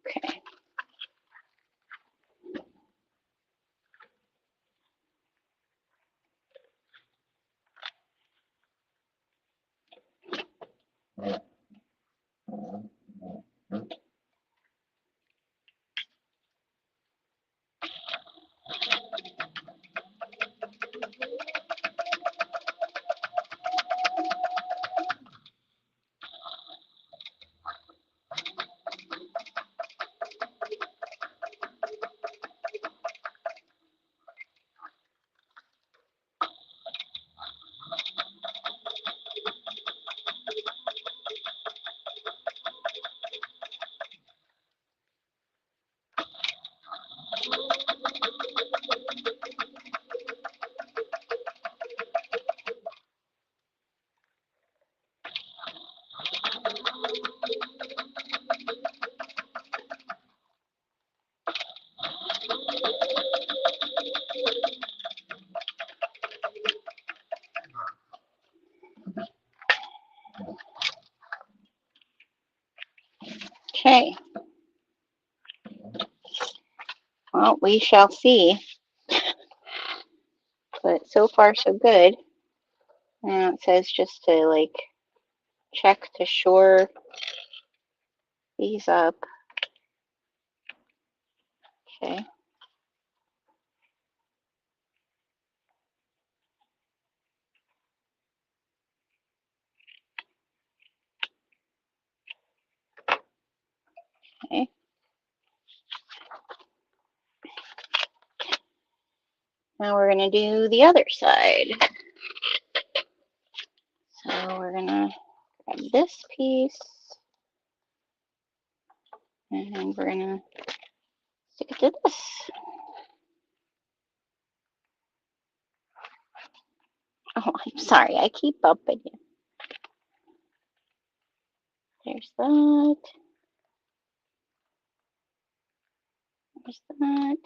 Okay. Okay. Well, we shall see. But so far, so good. Now it says just to like check to shore these up. Okay. Okay. Now we're going to do the other side. So we're going to grab this piece and we're going to stick it to this. Oh, I'm sorry. I keep bumping you. There's that. There's that.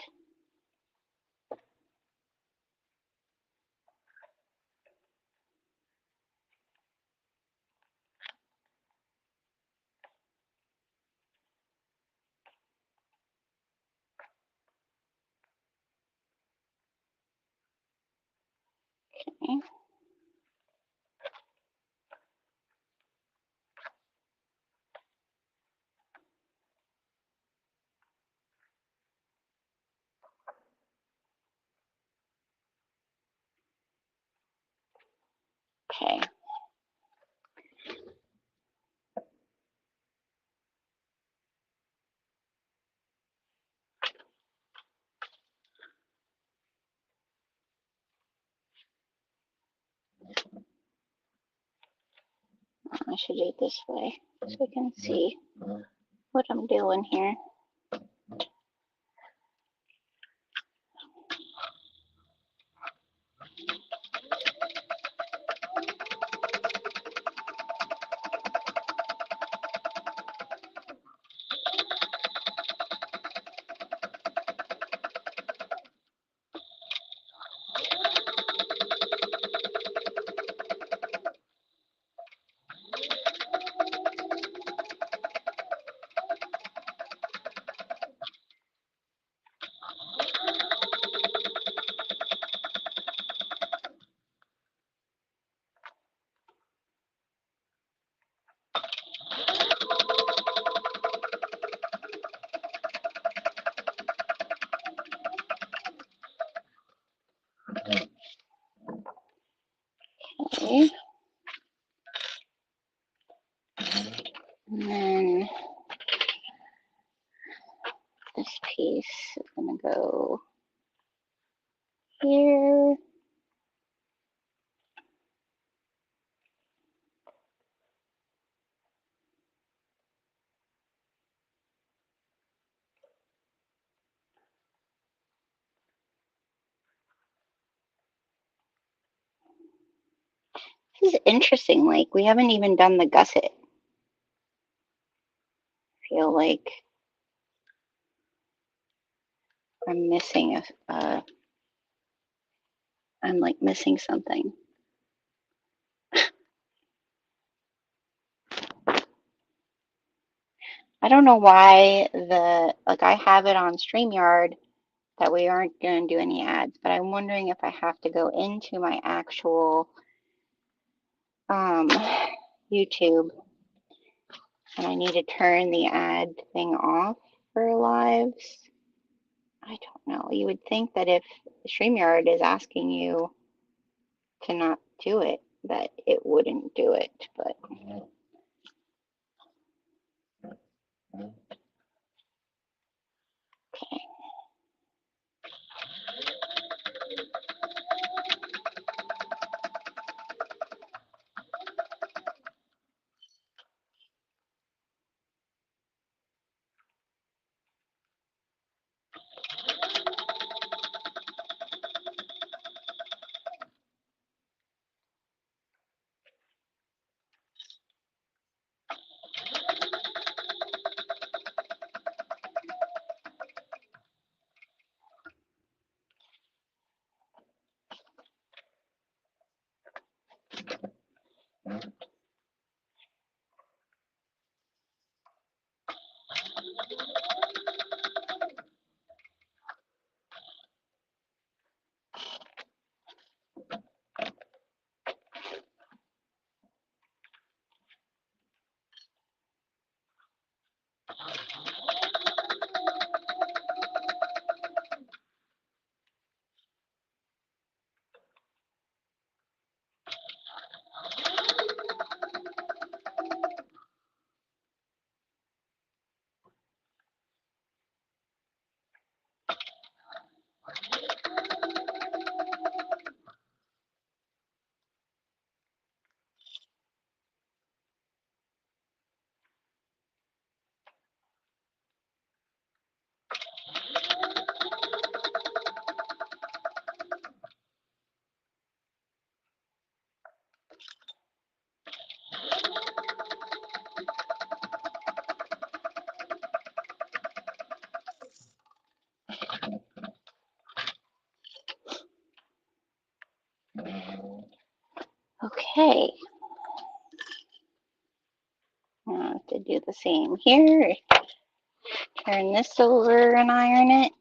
Okay. Okay. I should do it this way so we can see what I'm doing here. go here. This is interesting. Like, we haven't even done the gusset. I feel like I'm missing I'm like missing something. I don't know why I have it on StreamYard that we aren't going to do any ads, but I'm wondering if I have to go into my actual YouTube and I need to turn the ad thing off for lives. I don't know. You would think that if StreamYard is asking you to not do it, that it wouldn't do it, but okay. Okay. I have to do the same here. Turn this over and iron it.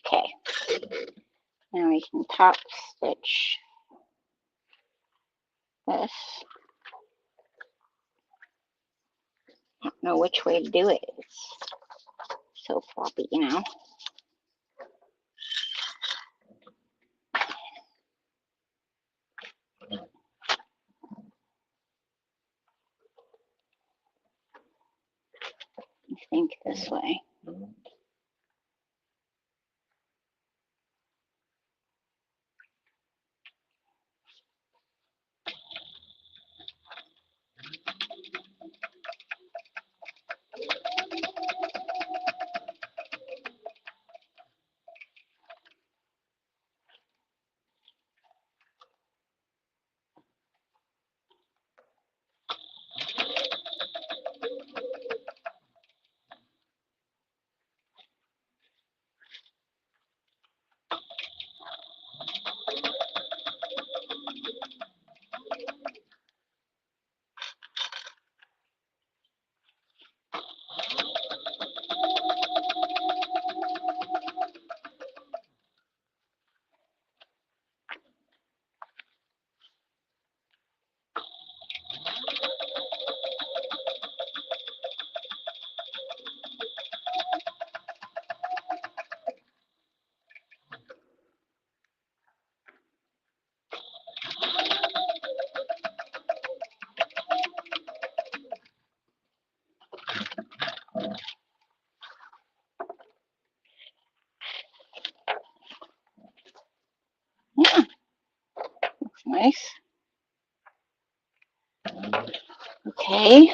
Okay. Now we can top stitch this. I don't know which way to do it. It's so floppy, you know. I think this way. Nice. Okay.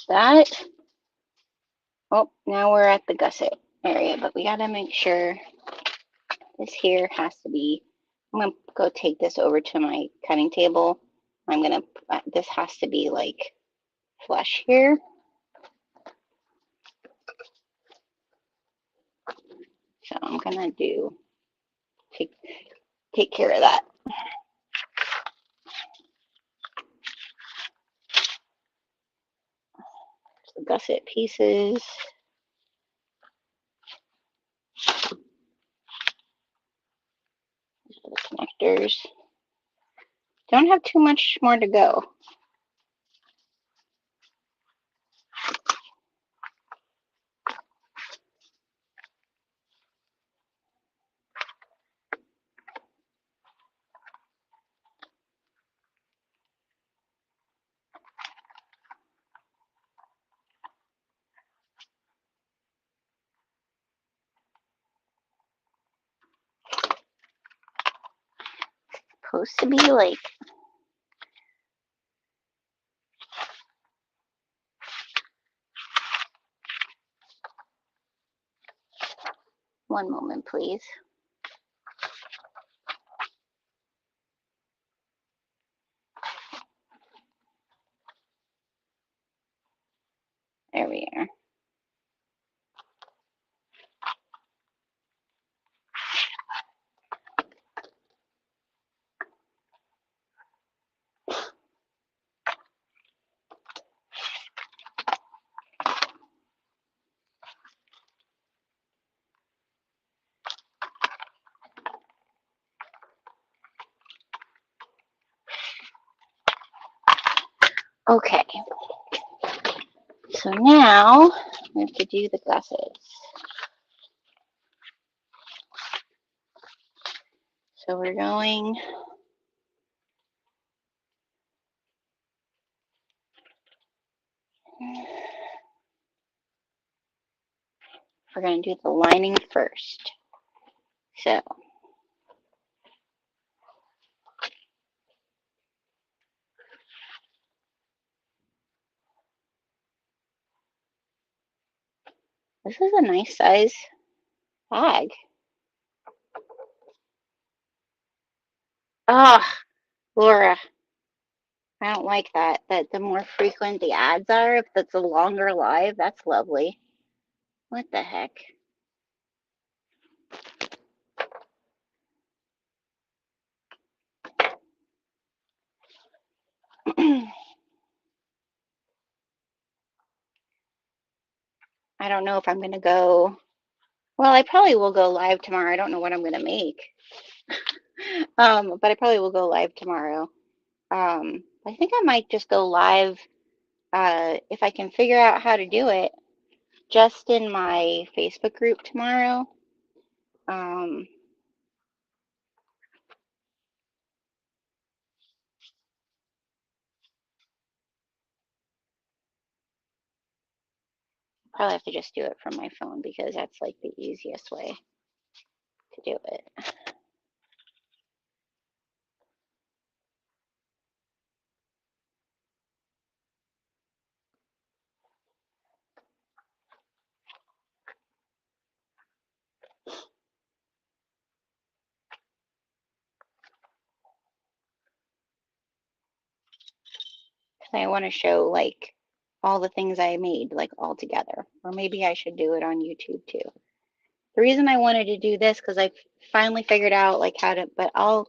That. Oh, now we're at the gusset area, but we gotta make sure this here has to be. I'm gonna go take this over to my cutting table. I'm gonna. This has to be like flush here. So I'm gonna take care of that. The gusset pieces. These are the connectors. Don't have too much more to go. Supposed to be like one moment, please. There we are. Okay. So now we have to do the gussets. So we're going. We're going to do the lining first. So this is a nice size bag. Ah, oh, Laura, I don't like that. That the more frequent the ads are, if that's a longer live, that's lovely. What the heck? I don't know if I'm going to go. Well, I probably will go live tomorrow. I don't know what I'm going to make. But I probably will go live tomorrow. I think I might just go live if I can figure out how to do it just in my Facebook group tomorrow. Probably have to just do it from my phone because that's like the easiest way to do it. I want to show like all the things I made like all together, or maybe I should do it on YouTube too. The reason I wanted to do this because I finally figured out like how to, but I'll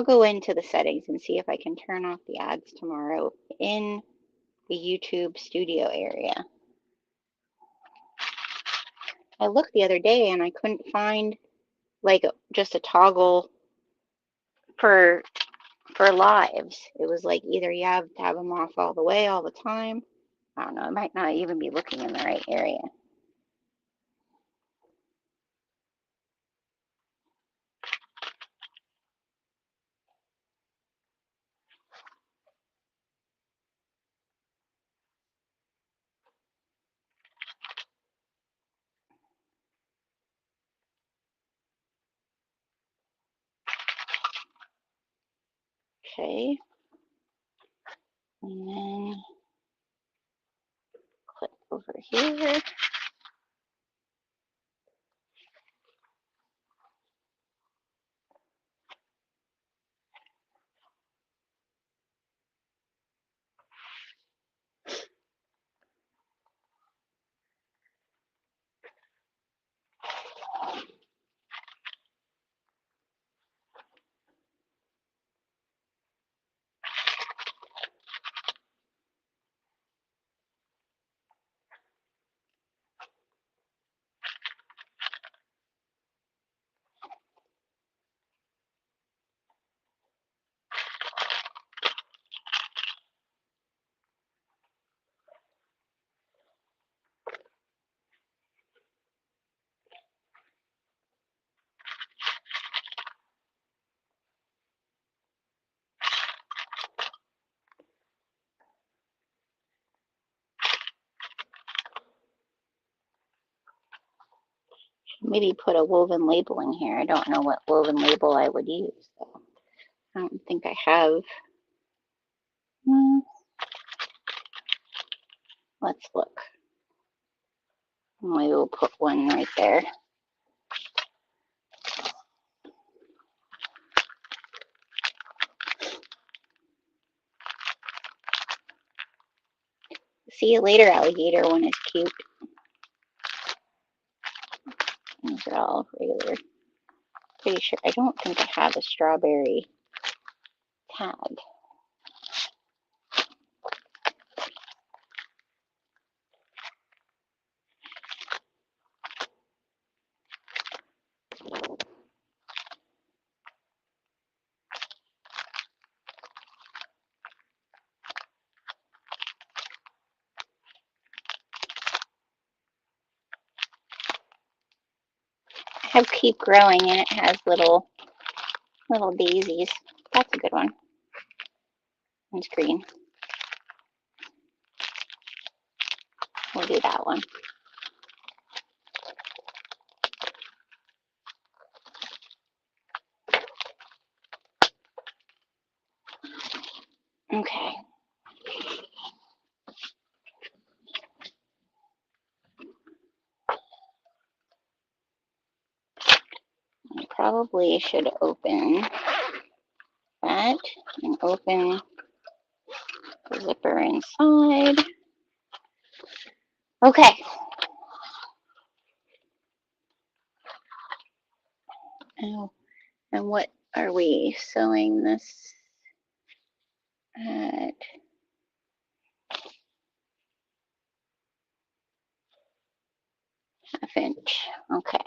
go into the settings and see if I can turn off the ads tomorrow in the YouTube studio area. I looked the other day and I couldn't find like just a toggle for lives. It was like either you have to have them off all the way all the time. I don't know. I might not even be looking in the right area. Okay. And then click over here. Maybe put a woven label in here. I don't know what woven label I would use, so I don't think I have. Let's look. Maybe we'll put one right there. See you later, alligator. One is cute. These are all regular. Pretty sure. I don't think I have a strawberry tag. I have Keep Growing, and it has little daisies. That's a good one. It's green. We'll do that one. Okay. I probably should open that and open the zipper inside. Okay. Oh, and what are we sewing this at? Half inch. Okay.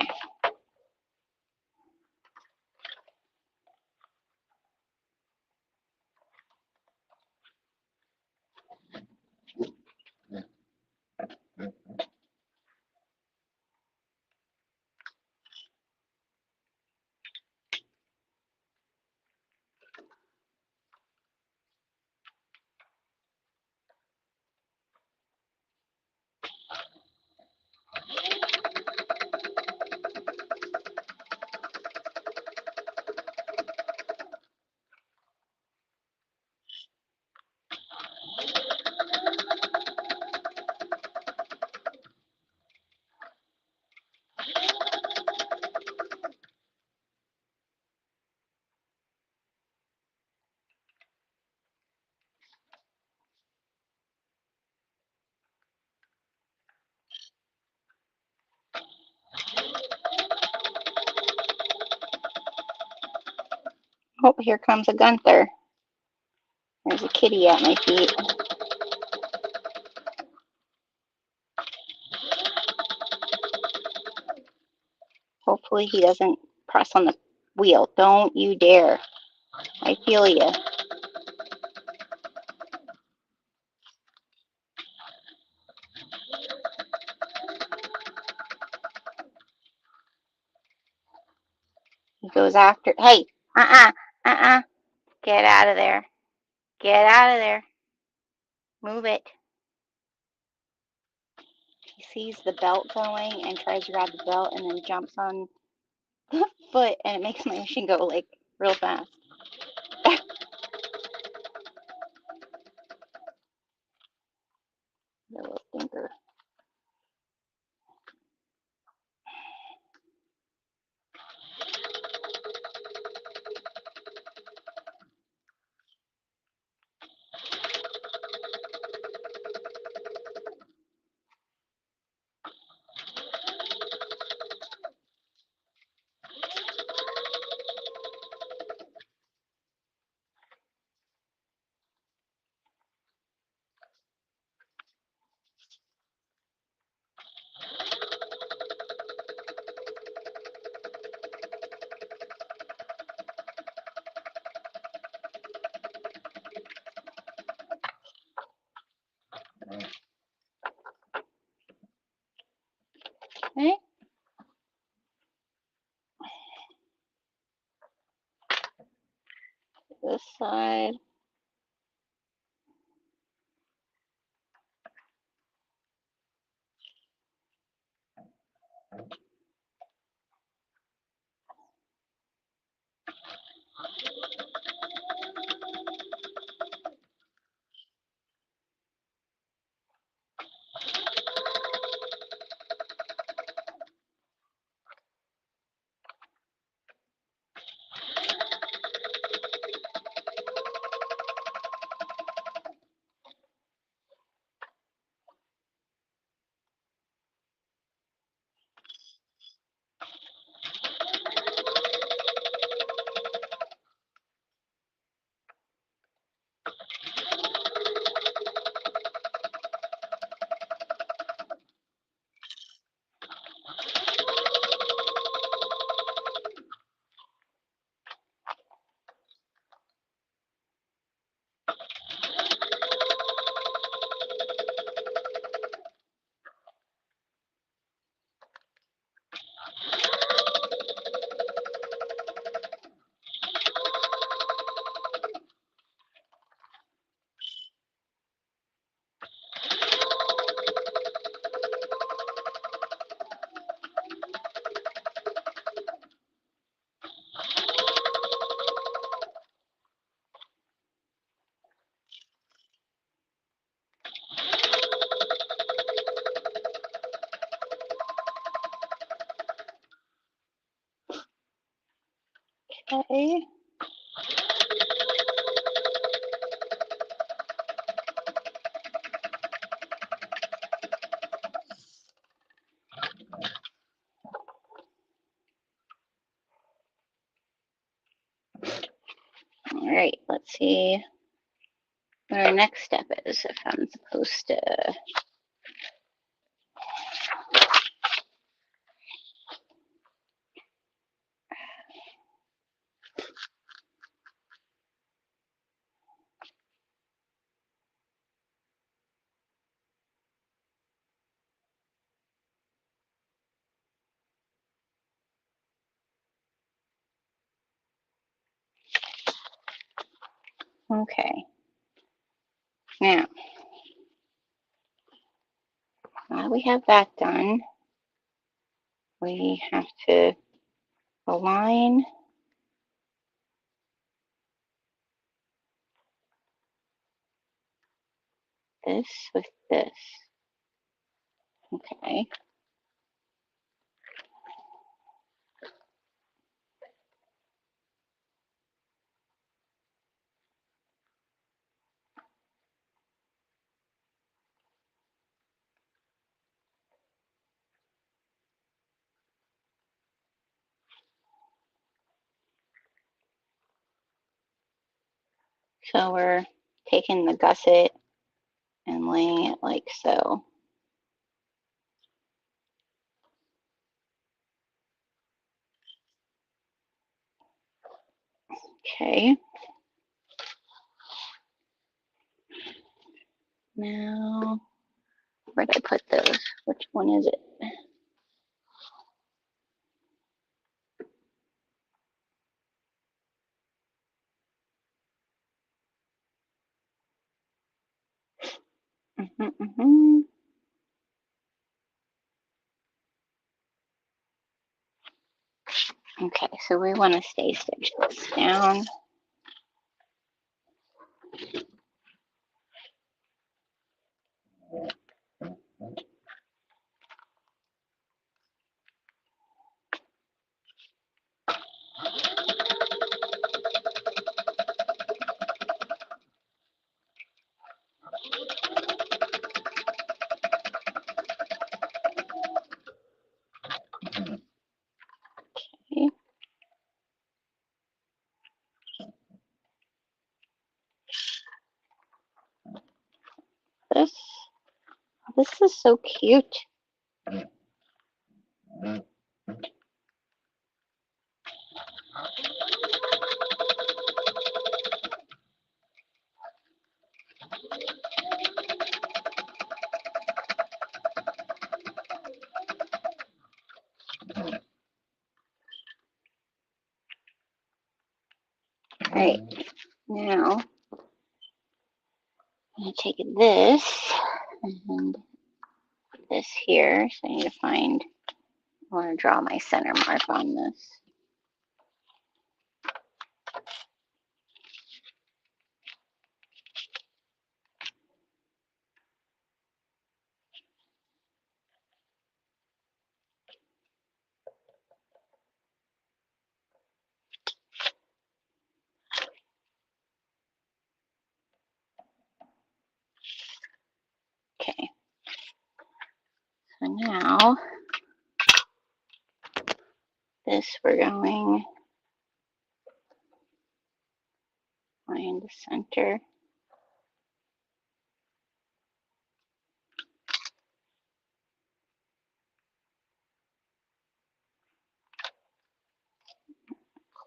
Oh, here comes a Gunther. There's a kitty at my feet. Hopefully he doesn't press on the wheel. Don't you dare. I feel you. He goes after. Hey, Get out of there. Get out of there. Move it. He sees the belt going and tries to grab the belt and then jumps on the foot, and it makes my machine go like real fast. Little thinker. Okay. This side. Okay. All right, let's see what our next step is if I'm supposed to. Okay. Now we have that done, we have to align this with this. Okay. So we're taking the gusset and laying it like so. Okay. Now, where did I put those? Which one is it? Okay, so we want to stay stitch this down. This is so cute. All right, now I'm going to take this and this here. So I need to find, I want to draw my center mark on this. Okay, so now this we're going find the center.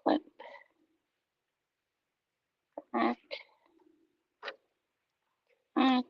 Clip that, that.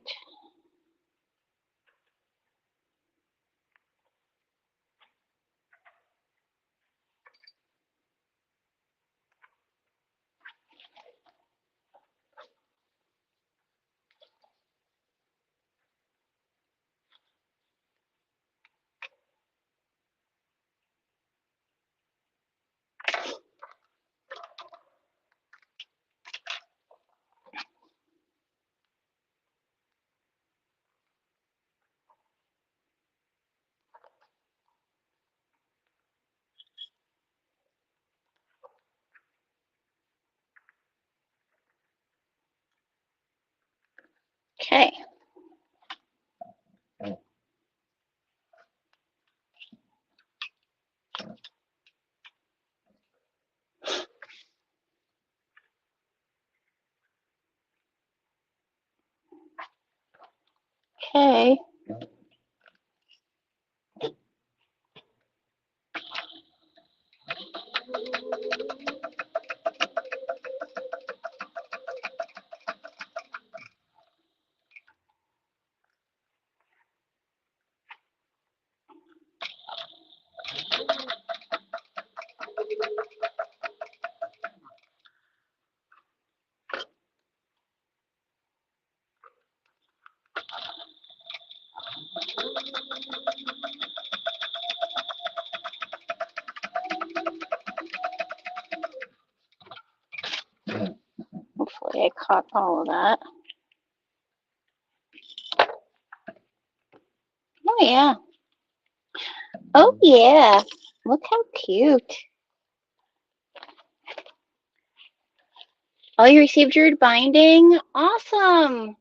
Okay. Okay. Hopefully I caught all of that. Oh yeah. Oh yeah. Look how cute. Oh, you received your binding? Awesome.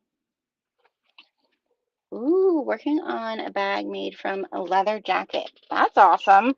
Ooh, working on a bag made from a leather jacket. That's awesome.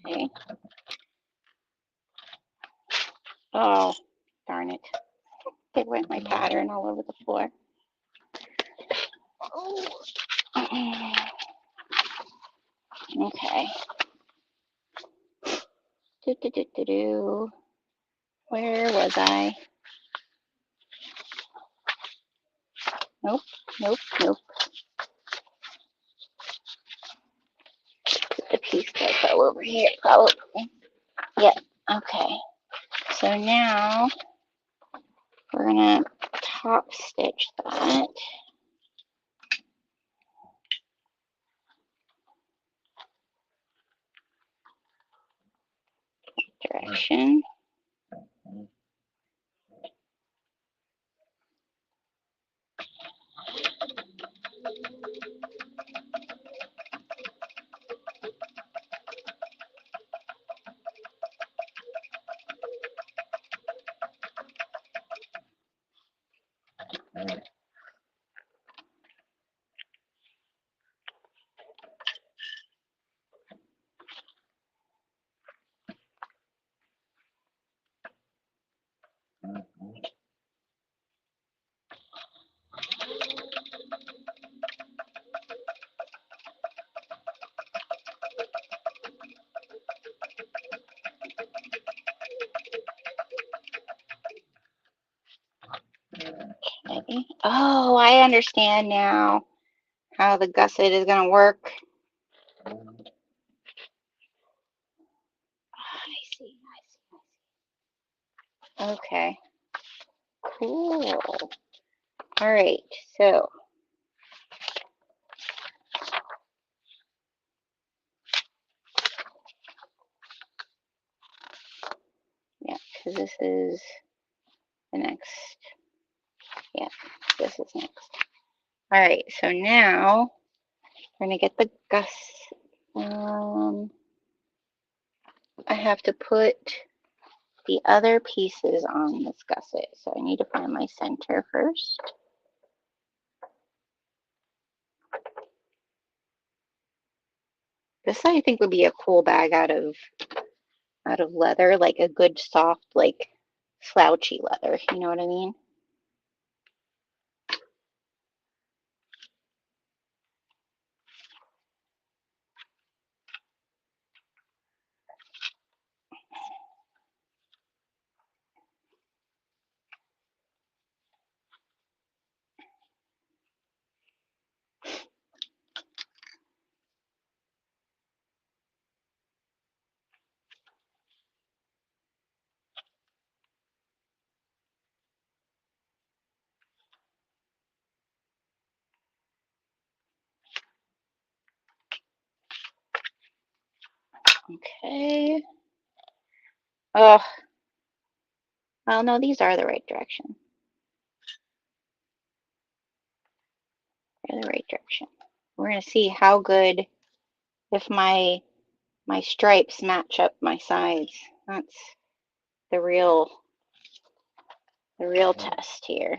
Okay. Oh, darn it. They went my pattern all over the floor. Oh. Okay. Do. Where was I? Nope, nope, nope. Put the piece that fell over here, probably. Yep, okay. So now we're gonna top stitch that. Direction. Okay. Oh, I understand now how the gusset is going to work. I see. Okay. Cool. All right. So, yeah, because this is the next. Yeah, this is next. All right. So now we're going to get the I have to put the other pieces on this gusset. So I need to find my center first. This I think would be a cool bag out of leather, like a good soft, like slouchy leather. You know what I mean? Okay. Oh, well, no, these are the right direction. They're the right direction. We're gonna see how good if my stripes match up my sides. That's the real test here.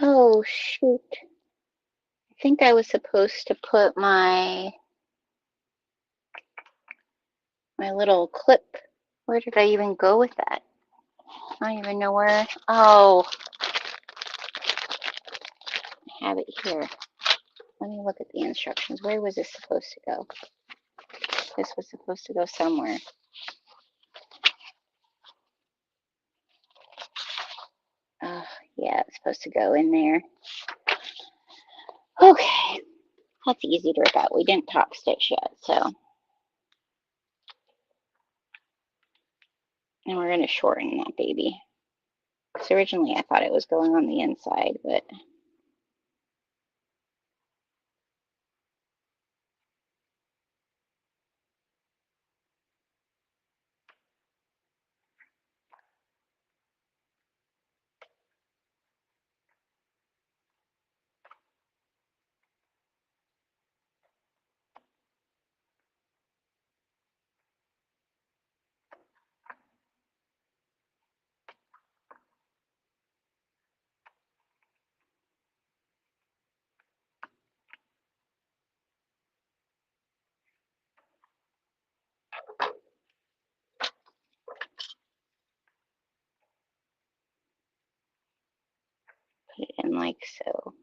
Oh shoot. I think I was supposed to put my little clip. Where did I even go with that? I don't even know where. Oh, I have it here. Let me look at the instructions. Where was this supposed to go? This was supposed to go somewhere. Yeah, it's supposed to go in there. Okay, that's easy to rip out. We didn't top stitch yet, so. And we're going to shorten that baby. Because originally I thought it was going on the inside, but. Put it in like so.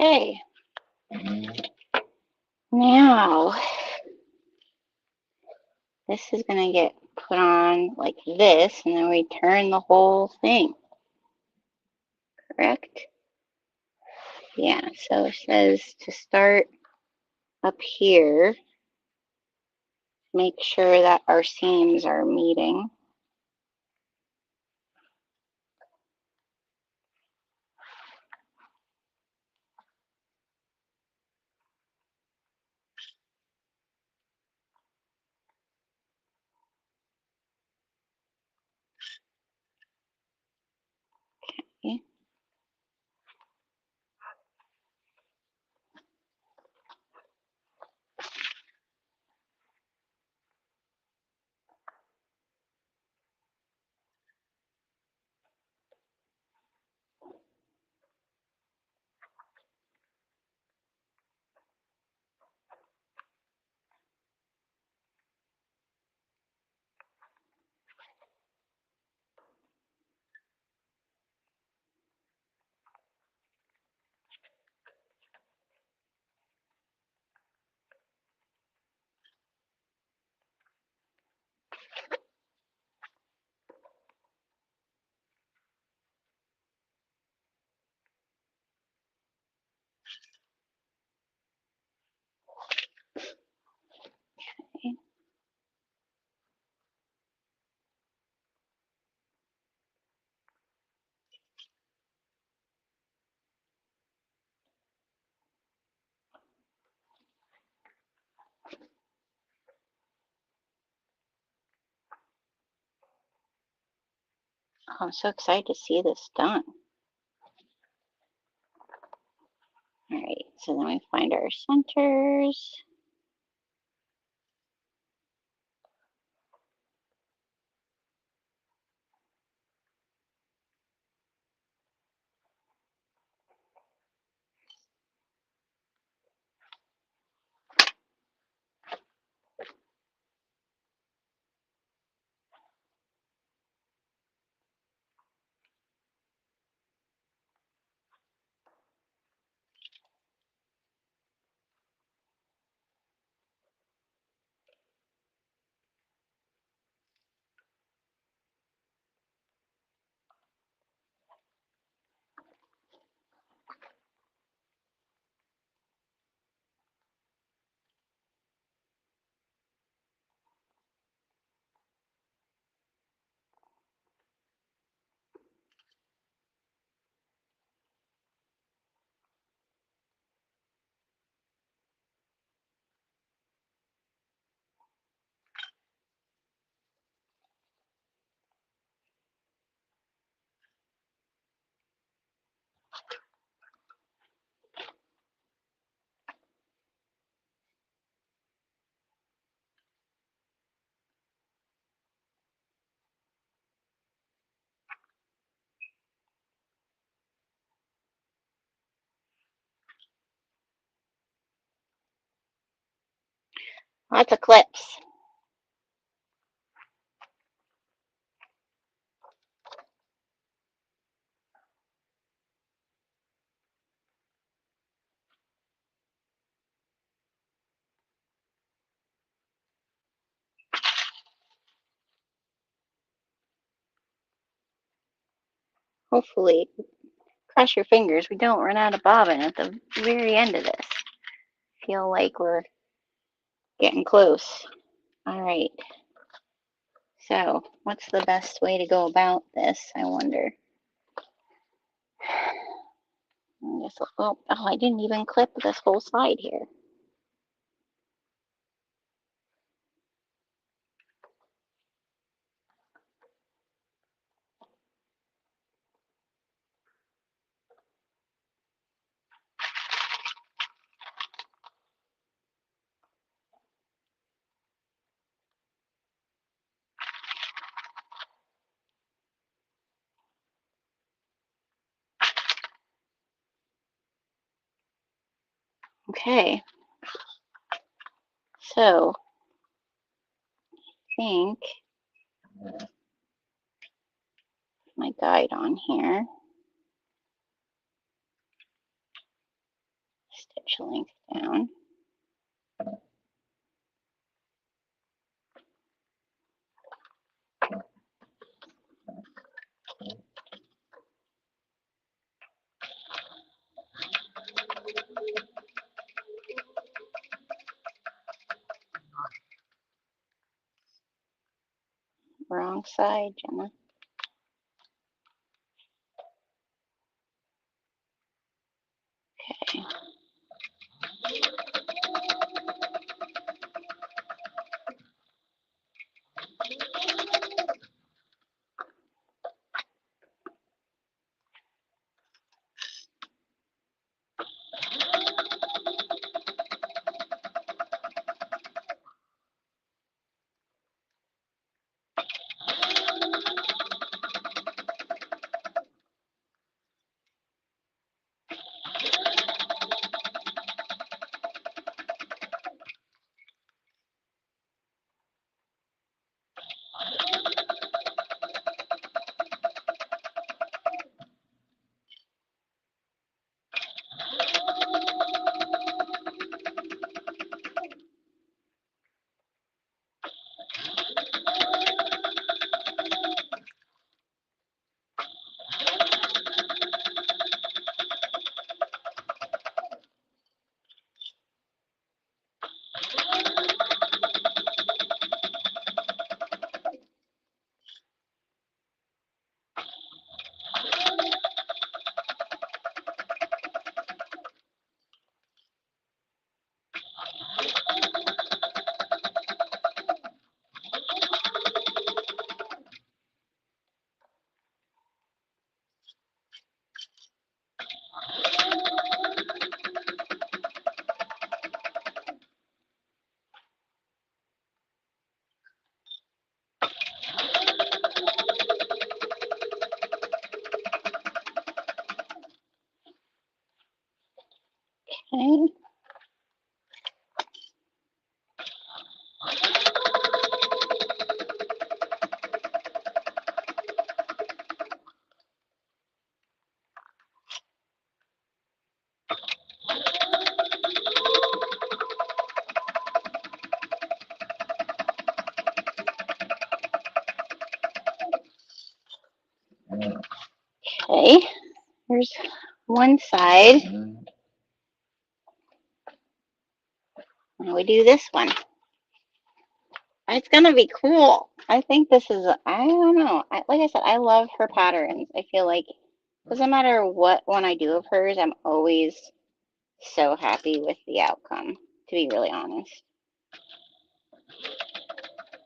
Okay. Now, this is going to get put on like this, and then we turn the whole thing. Correct? Yeah, so it says to start up here, make sure that our seams are meeting. Okay. Oh, I'm so excited to see this done. All right, so then we find our centers. Lots of clips. Hopefully, cross your fingers, we don't run out of bobbin at the very end of this. Feel like we're getting close. All right. So, what's the best way to go about this, I wonder? I guess, oh, I didn't even clip this whole side here. Okay. So, I think my guide on here. stitch length down. Wrong side, Jenna. Okay. Okay. Okay, here's one side. Now we do this one. It's gonna be cool. I think this is, I don't know. Like I said, I love her patterns. I feel like doesn't matter what one I do of hers, I'm always so happy with the outcome, to be really honest.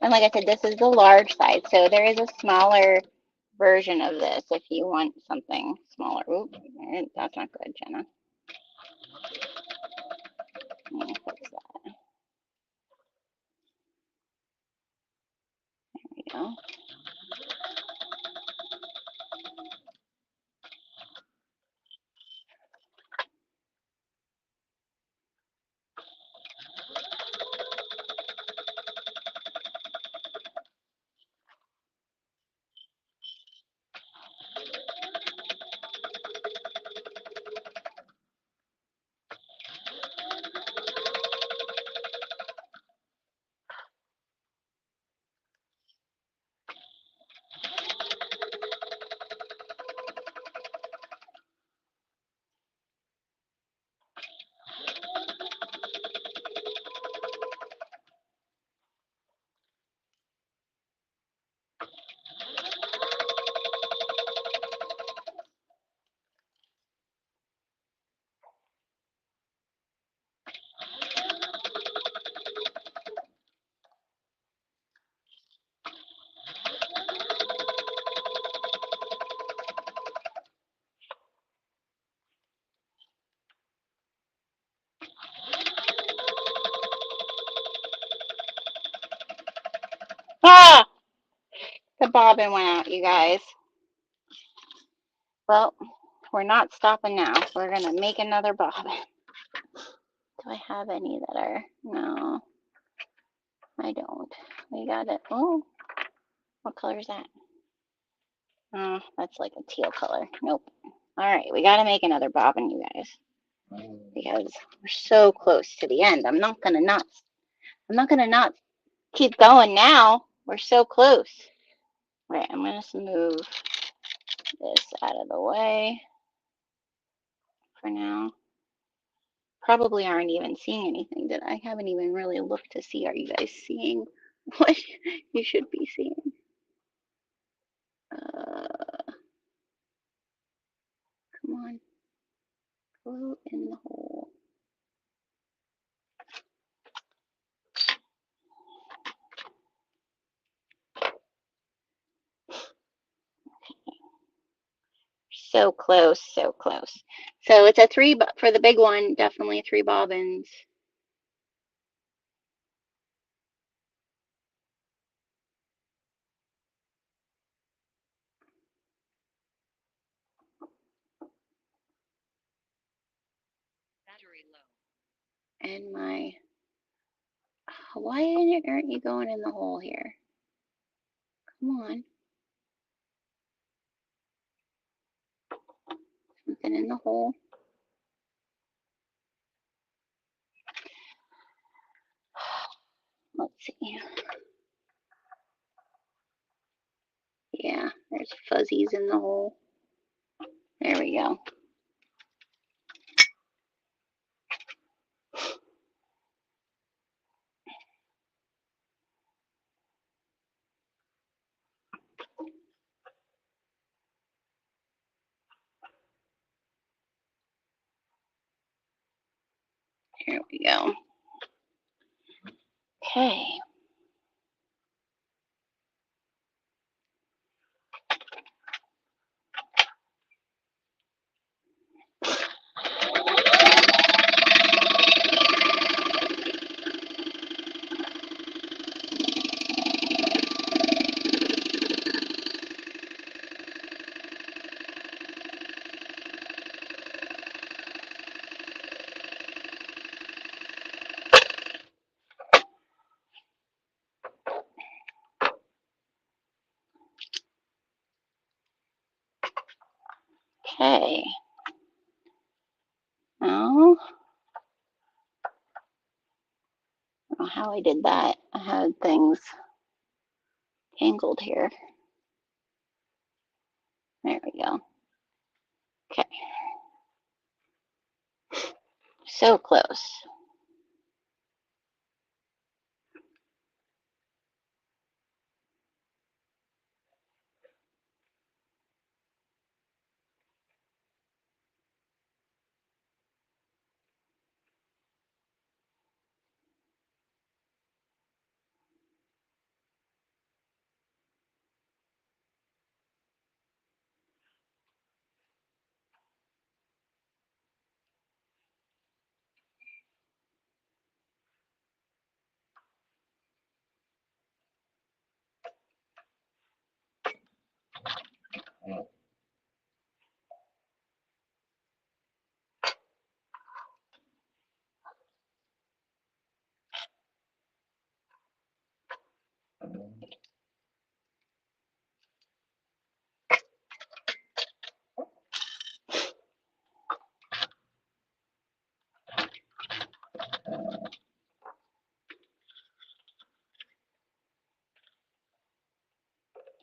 And like I said, this is the large size, so there is a smaller version of this if you want something smaller. Oop, that's not good, Jenna. Let me fix that. There we go. Ah! The bobbin went out, you guys. Well, we're not stopping now. We're going to make another bobbin. Do I have any that are? No, I don't. We got it. Oh, what color is that? Oh, that's like a teal color. Nope. All right, we got to make another bobbin, you guys. because we're so close to the end. I'm not gonna not keep going now. We're so close. Right, I'm gonna just move this out of the way for now. Probably aren't even seeing anything that I haven't even really looked to see. Are you guys seeing what you should be seeing? Come on, go in the hole. So close, so close. So it's a 3 for the big one, definitely 3 bobbins. And why aren't you going in the hole here? Come on. Something in the hole. Let's see. Yeah, there's fuzzies in the hole. There we go. Here we go. Okay. Okay. Now, I don't know how I did that. I had things tangled here. There we go. Okay. So close.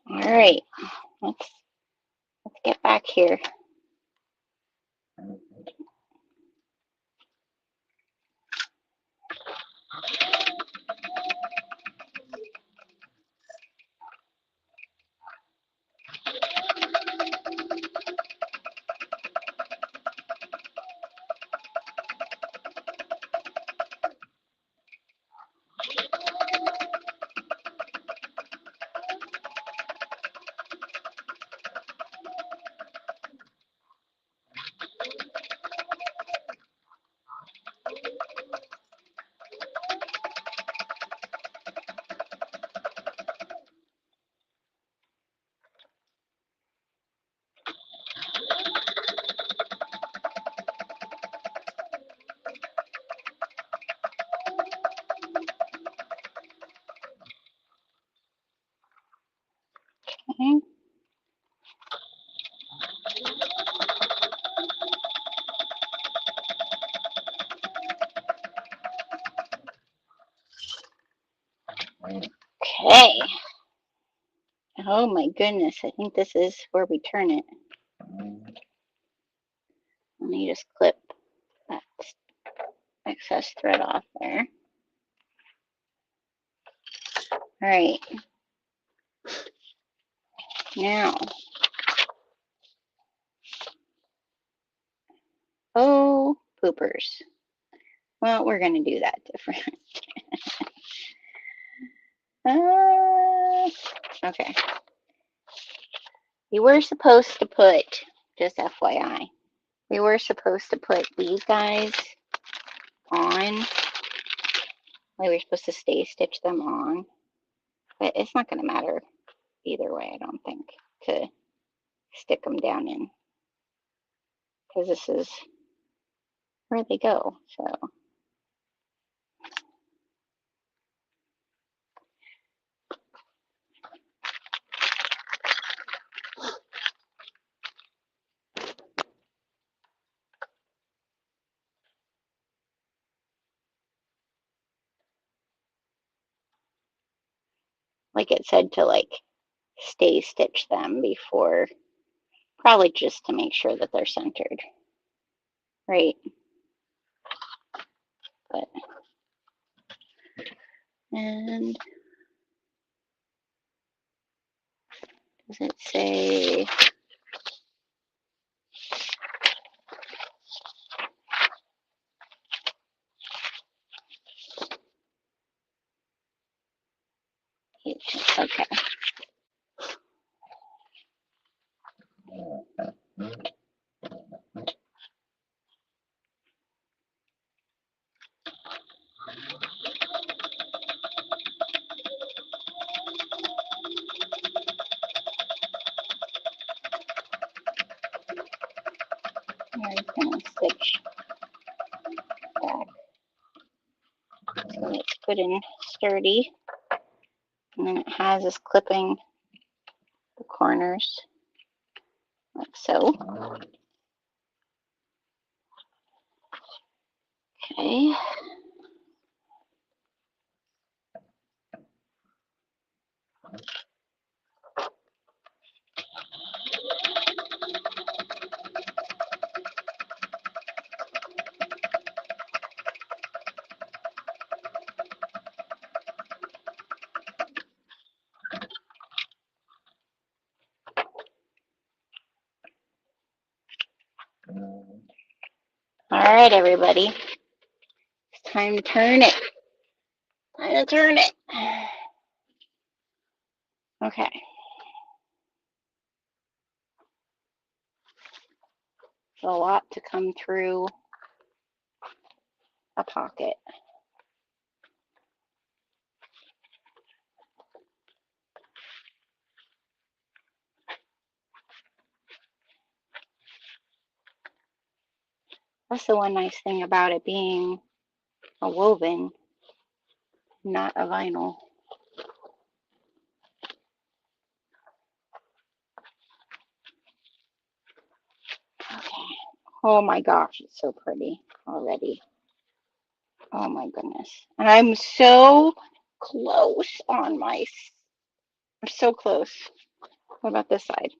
All right. Let's get back here. Okay. Okay. Oh my goodness, I think this is where we turn it. Let me just clip that excess thread off there. All right. Now, oh, poopers. Well, we're going to do that different. Okay. You were supposed to put, just FYI, we were supposed to put these guys on. We were supposed to stay stitch them on, but it's not going to matter either way, I don't think, to stick them down in, because this is where they go. So like it said to like stay stitch them before, probably just to make sure that they're centered, right? But, and does it say, okay. I'm going to stitch back so it's good and sturdy. And then it has us clipping the corners like so. Okay. All right, everybody. It's time to turn it. Time to turn it. Okay. A lot to come through a pocket. That's the one nice thing about it being a woven, not a vinyl. Okay. Oh my gosh, it's so pretty already. Oh my goodness. And I'm so close on my, I'm so close. What about this side?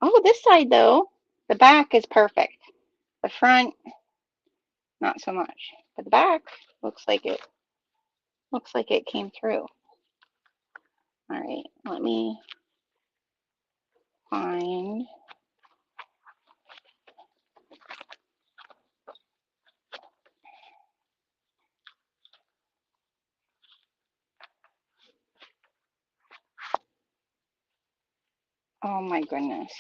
Oh, this side though, the back is perfect. The front, not so much. But the back looks like it came through. All right, let me find. Oh my goodness.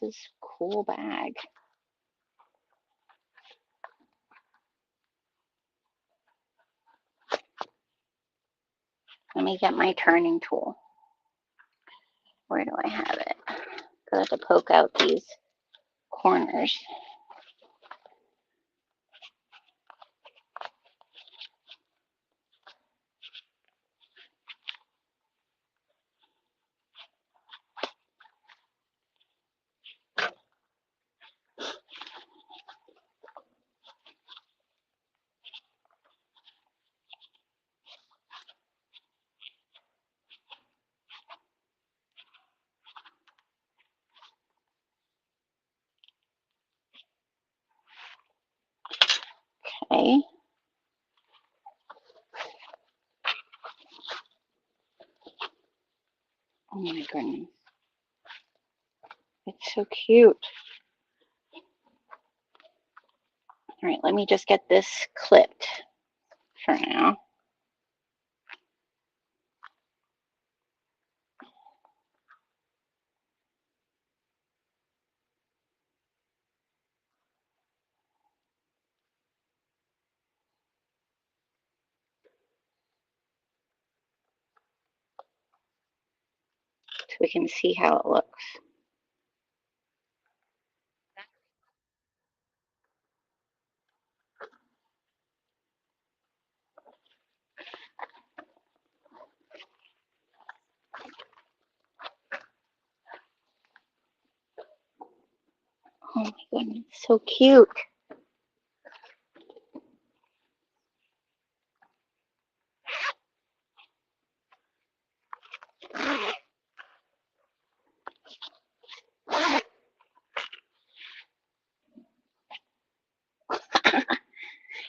This is a cool bag. Let me get my turning tool. Where do I have it? I have to poke out these corners. Okay. Oh my goodness. It's so cute. All right, let me just get this clipped for now. So we can see how it looks. Oh my goodness, so cute.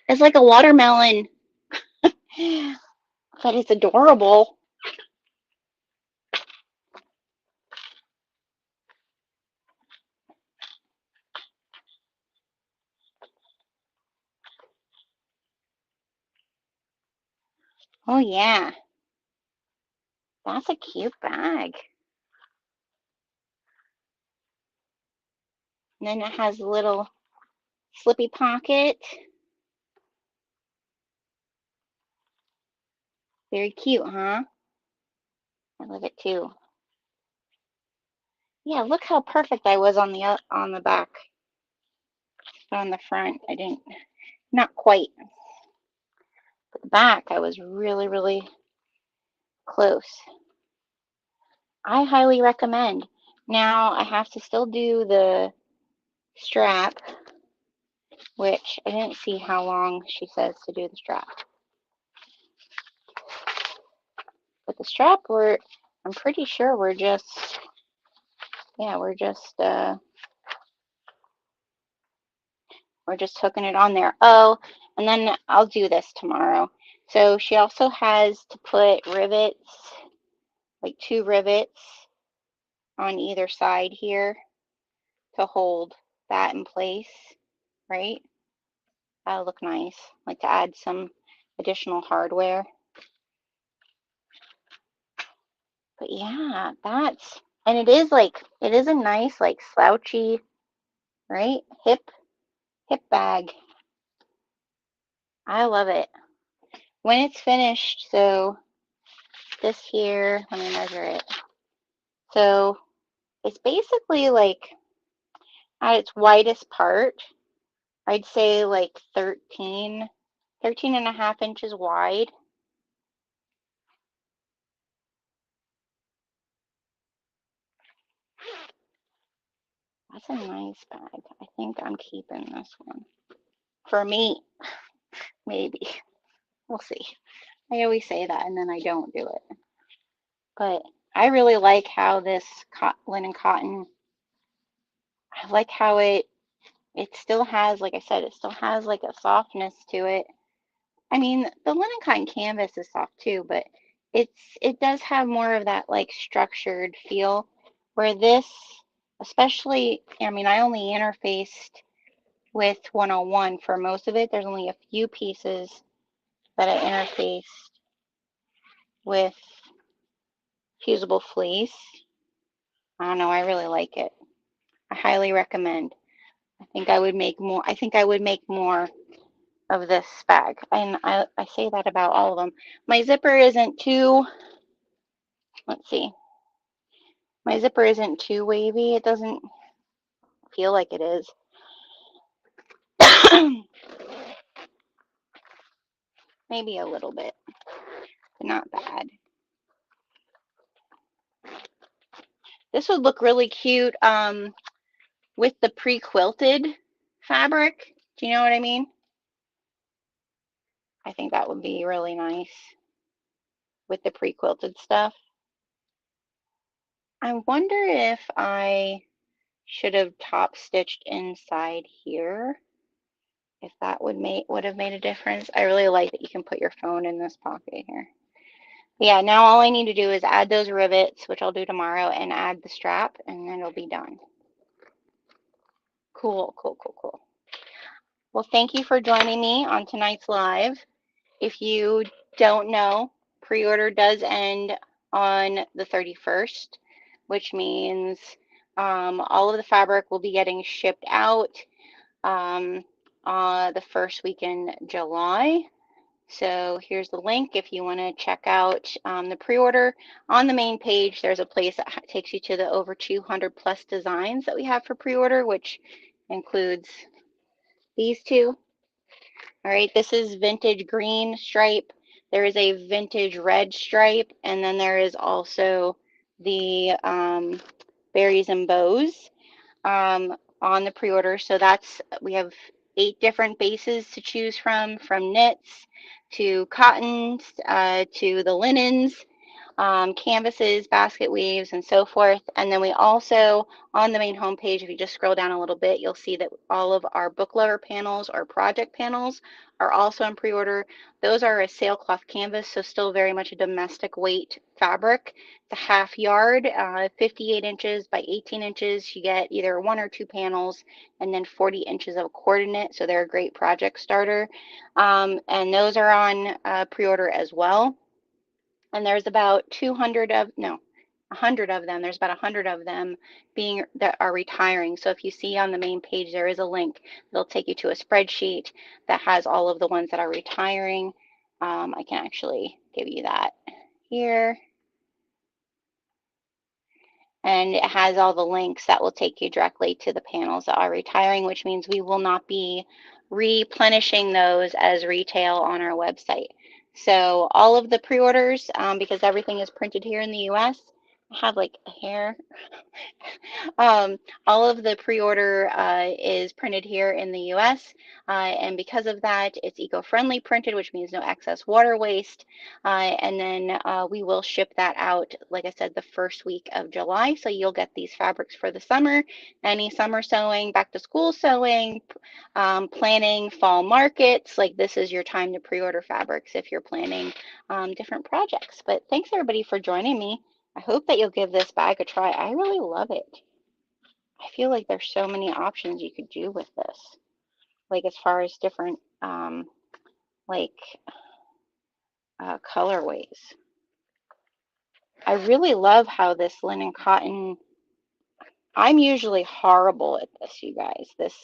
It's like a watermelon, but it's adorable. Oh yeah, that's a cute bag. And then it has a little slippy pocket. Very cute, huh? I love it too. Yeah, look how perfect I was on the back, on the front. I didn't, not quite. But the back, I was really, really close. I highly recommend. Now I have to still do the strap, which I didn't see how long she says to do the strap. But the strap, I'm pretty sure we're just hooking it on there. Oh, and then I'll do this tomorrow. So she also has to put rivets, like 2 rivets on either side here to hold that in place, right? That'll look nice, like to add some additional hardware. But yeah, and it is a nice, like slouchy, right? Hip bag. I love it. When it's finished, so this here, let me measure it. So it's basically like at its widest part, I'd say like 13 and a half inches wide. That's a nice bag. I think I'm keeping this one. For me, maybe. We'll see. I always say that and then I don't do it. But I really like how this linen cotton, I like how it still has, like I said, it still has like a softness to it. I mean, the linen cotton canvas is soft too, but it does have more of that like structured feel, where this, especially, I mean, I only interfaced with 101 for most of it. There's only a few pieces that I interfaced with Fusible Fleece. I don't know, I really like it. I highly recommend. I think I would make more. I think I would make more of this bag. And I say that about all of them. My zipper isn't too, let's see, my zipper isn't too wavy. It doesn't feel like it is. Maybe a little bit, but not bad. This would look really cute with the pre-quilted fabric. Do you know what I mean? I think that would be really nice with the pre-quilted stuff. I wonder if I should have top stitched inside here, if that would have made a difference. I really like that you can put your phone in this pocket here. Yeah, now all I need to do is add those rivets, which I'll do tomorrow, and add the strap, and then it'll be done. Cool, cool, cool, cool. Well, thank you for joining me on tonight's live. If you don't know, pre-order does end on the 31st, which means all of the fabric will be getting shipped out the first week in July. So here's the link if you want to check out the pre-order. On the main page, there's a place that takes you to the over 200 plus designs that we have for pre-order, which includes these two. All right, this is vintage green stripe. There is a vintage red stripe, and then there is also the berries and bows on the pre-order. So we have 8 different bases to choose from knits to cottons to the linens, canvases, basket weaves, and so forth. And then we also, on the main homepage, if you just scroll down a little bit, you'll see that all of our book lover panels or project panels are also in pre-order. Those are a sailcloth canvas, so still very much a domestic weight fabric. It's a half yard, 58 inches by 18 inches. You get either 1 or 2 panels and then 40 inches of coordinate, so they're a great project starter. And those are on pre-order as well. And there's about 100 of them. There's about 100 of them that are retiring. So if you see on the main page, there is a link that'll take you to a spreadsheet that has all of the ones that are retiring. I can actually give you that here. And it has all the links that will take you directly to the panels that are retiring, which means we will not be replenishing those as retail on our website. So all of the pre-orders, because everything is printed here in the US, I have like a hair. All of the pre-order is printed here in the US, and because of that, it's eco-friendly printed, which means no excess water waste. And then we will ship that out, like I said, the first week of July. So you'll get these fabrics for the summer, any summer sewing, back to school sewing, planning fall markets. Like this is your time to pre-order fabrics if you're planning different projects. But thanks everybody for joining me. I hope that you'll give this bag a try. I really love it. I feel like there's so many options you could do with this, like as far as different colorways. I really love how this linen cotton, I'm usually horrible at this, you guys, this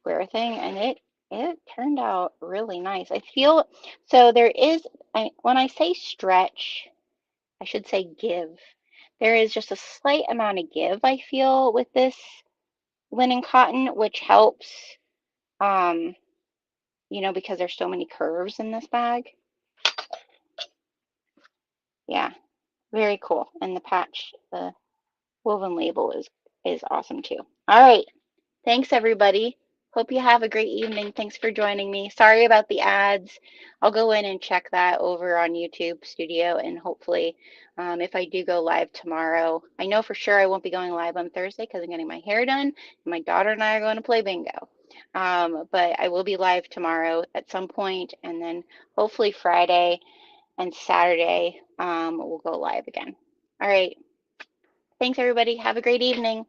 square thing, and it turned out really nice. I feel, so there is, when I say stretch, I should say give. There is just a slight amount of give, I feel, with this linen cotton, which helps, because there's so many curves in this bag. Yeah, very cool. And the patch, the woven label is awesome too. All right. Thanks, everybody. Hope you have a great evening. Thanks for joining me. Sorry about the ads. I'll go in and check that over on YouTube Studio, and hopefully, if I do go live tomorrow, I know for sure I won't be going live on Thursday because I'm getting my hair done, and my daughter and I are going to play bingo. But I will be live tomorrow at some point, and then hopefully Friday and Saturday we'll go live again. All right. Thanks, everybody. Have a great evening.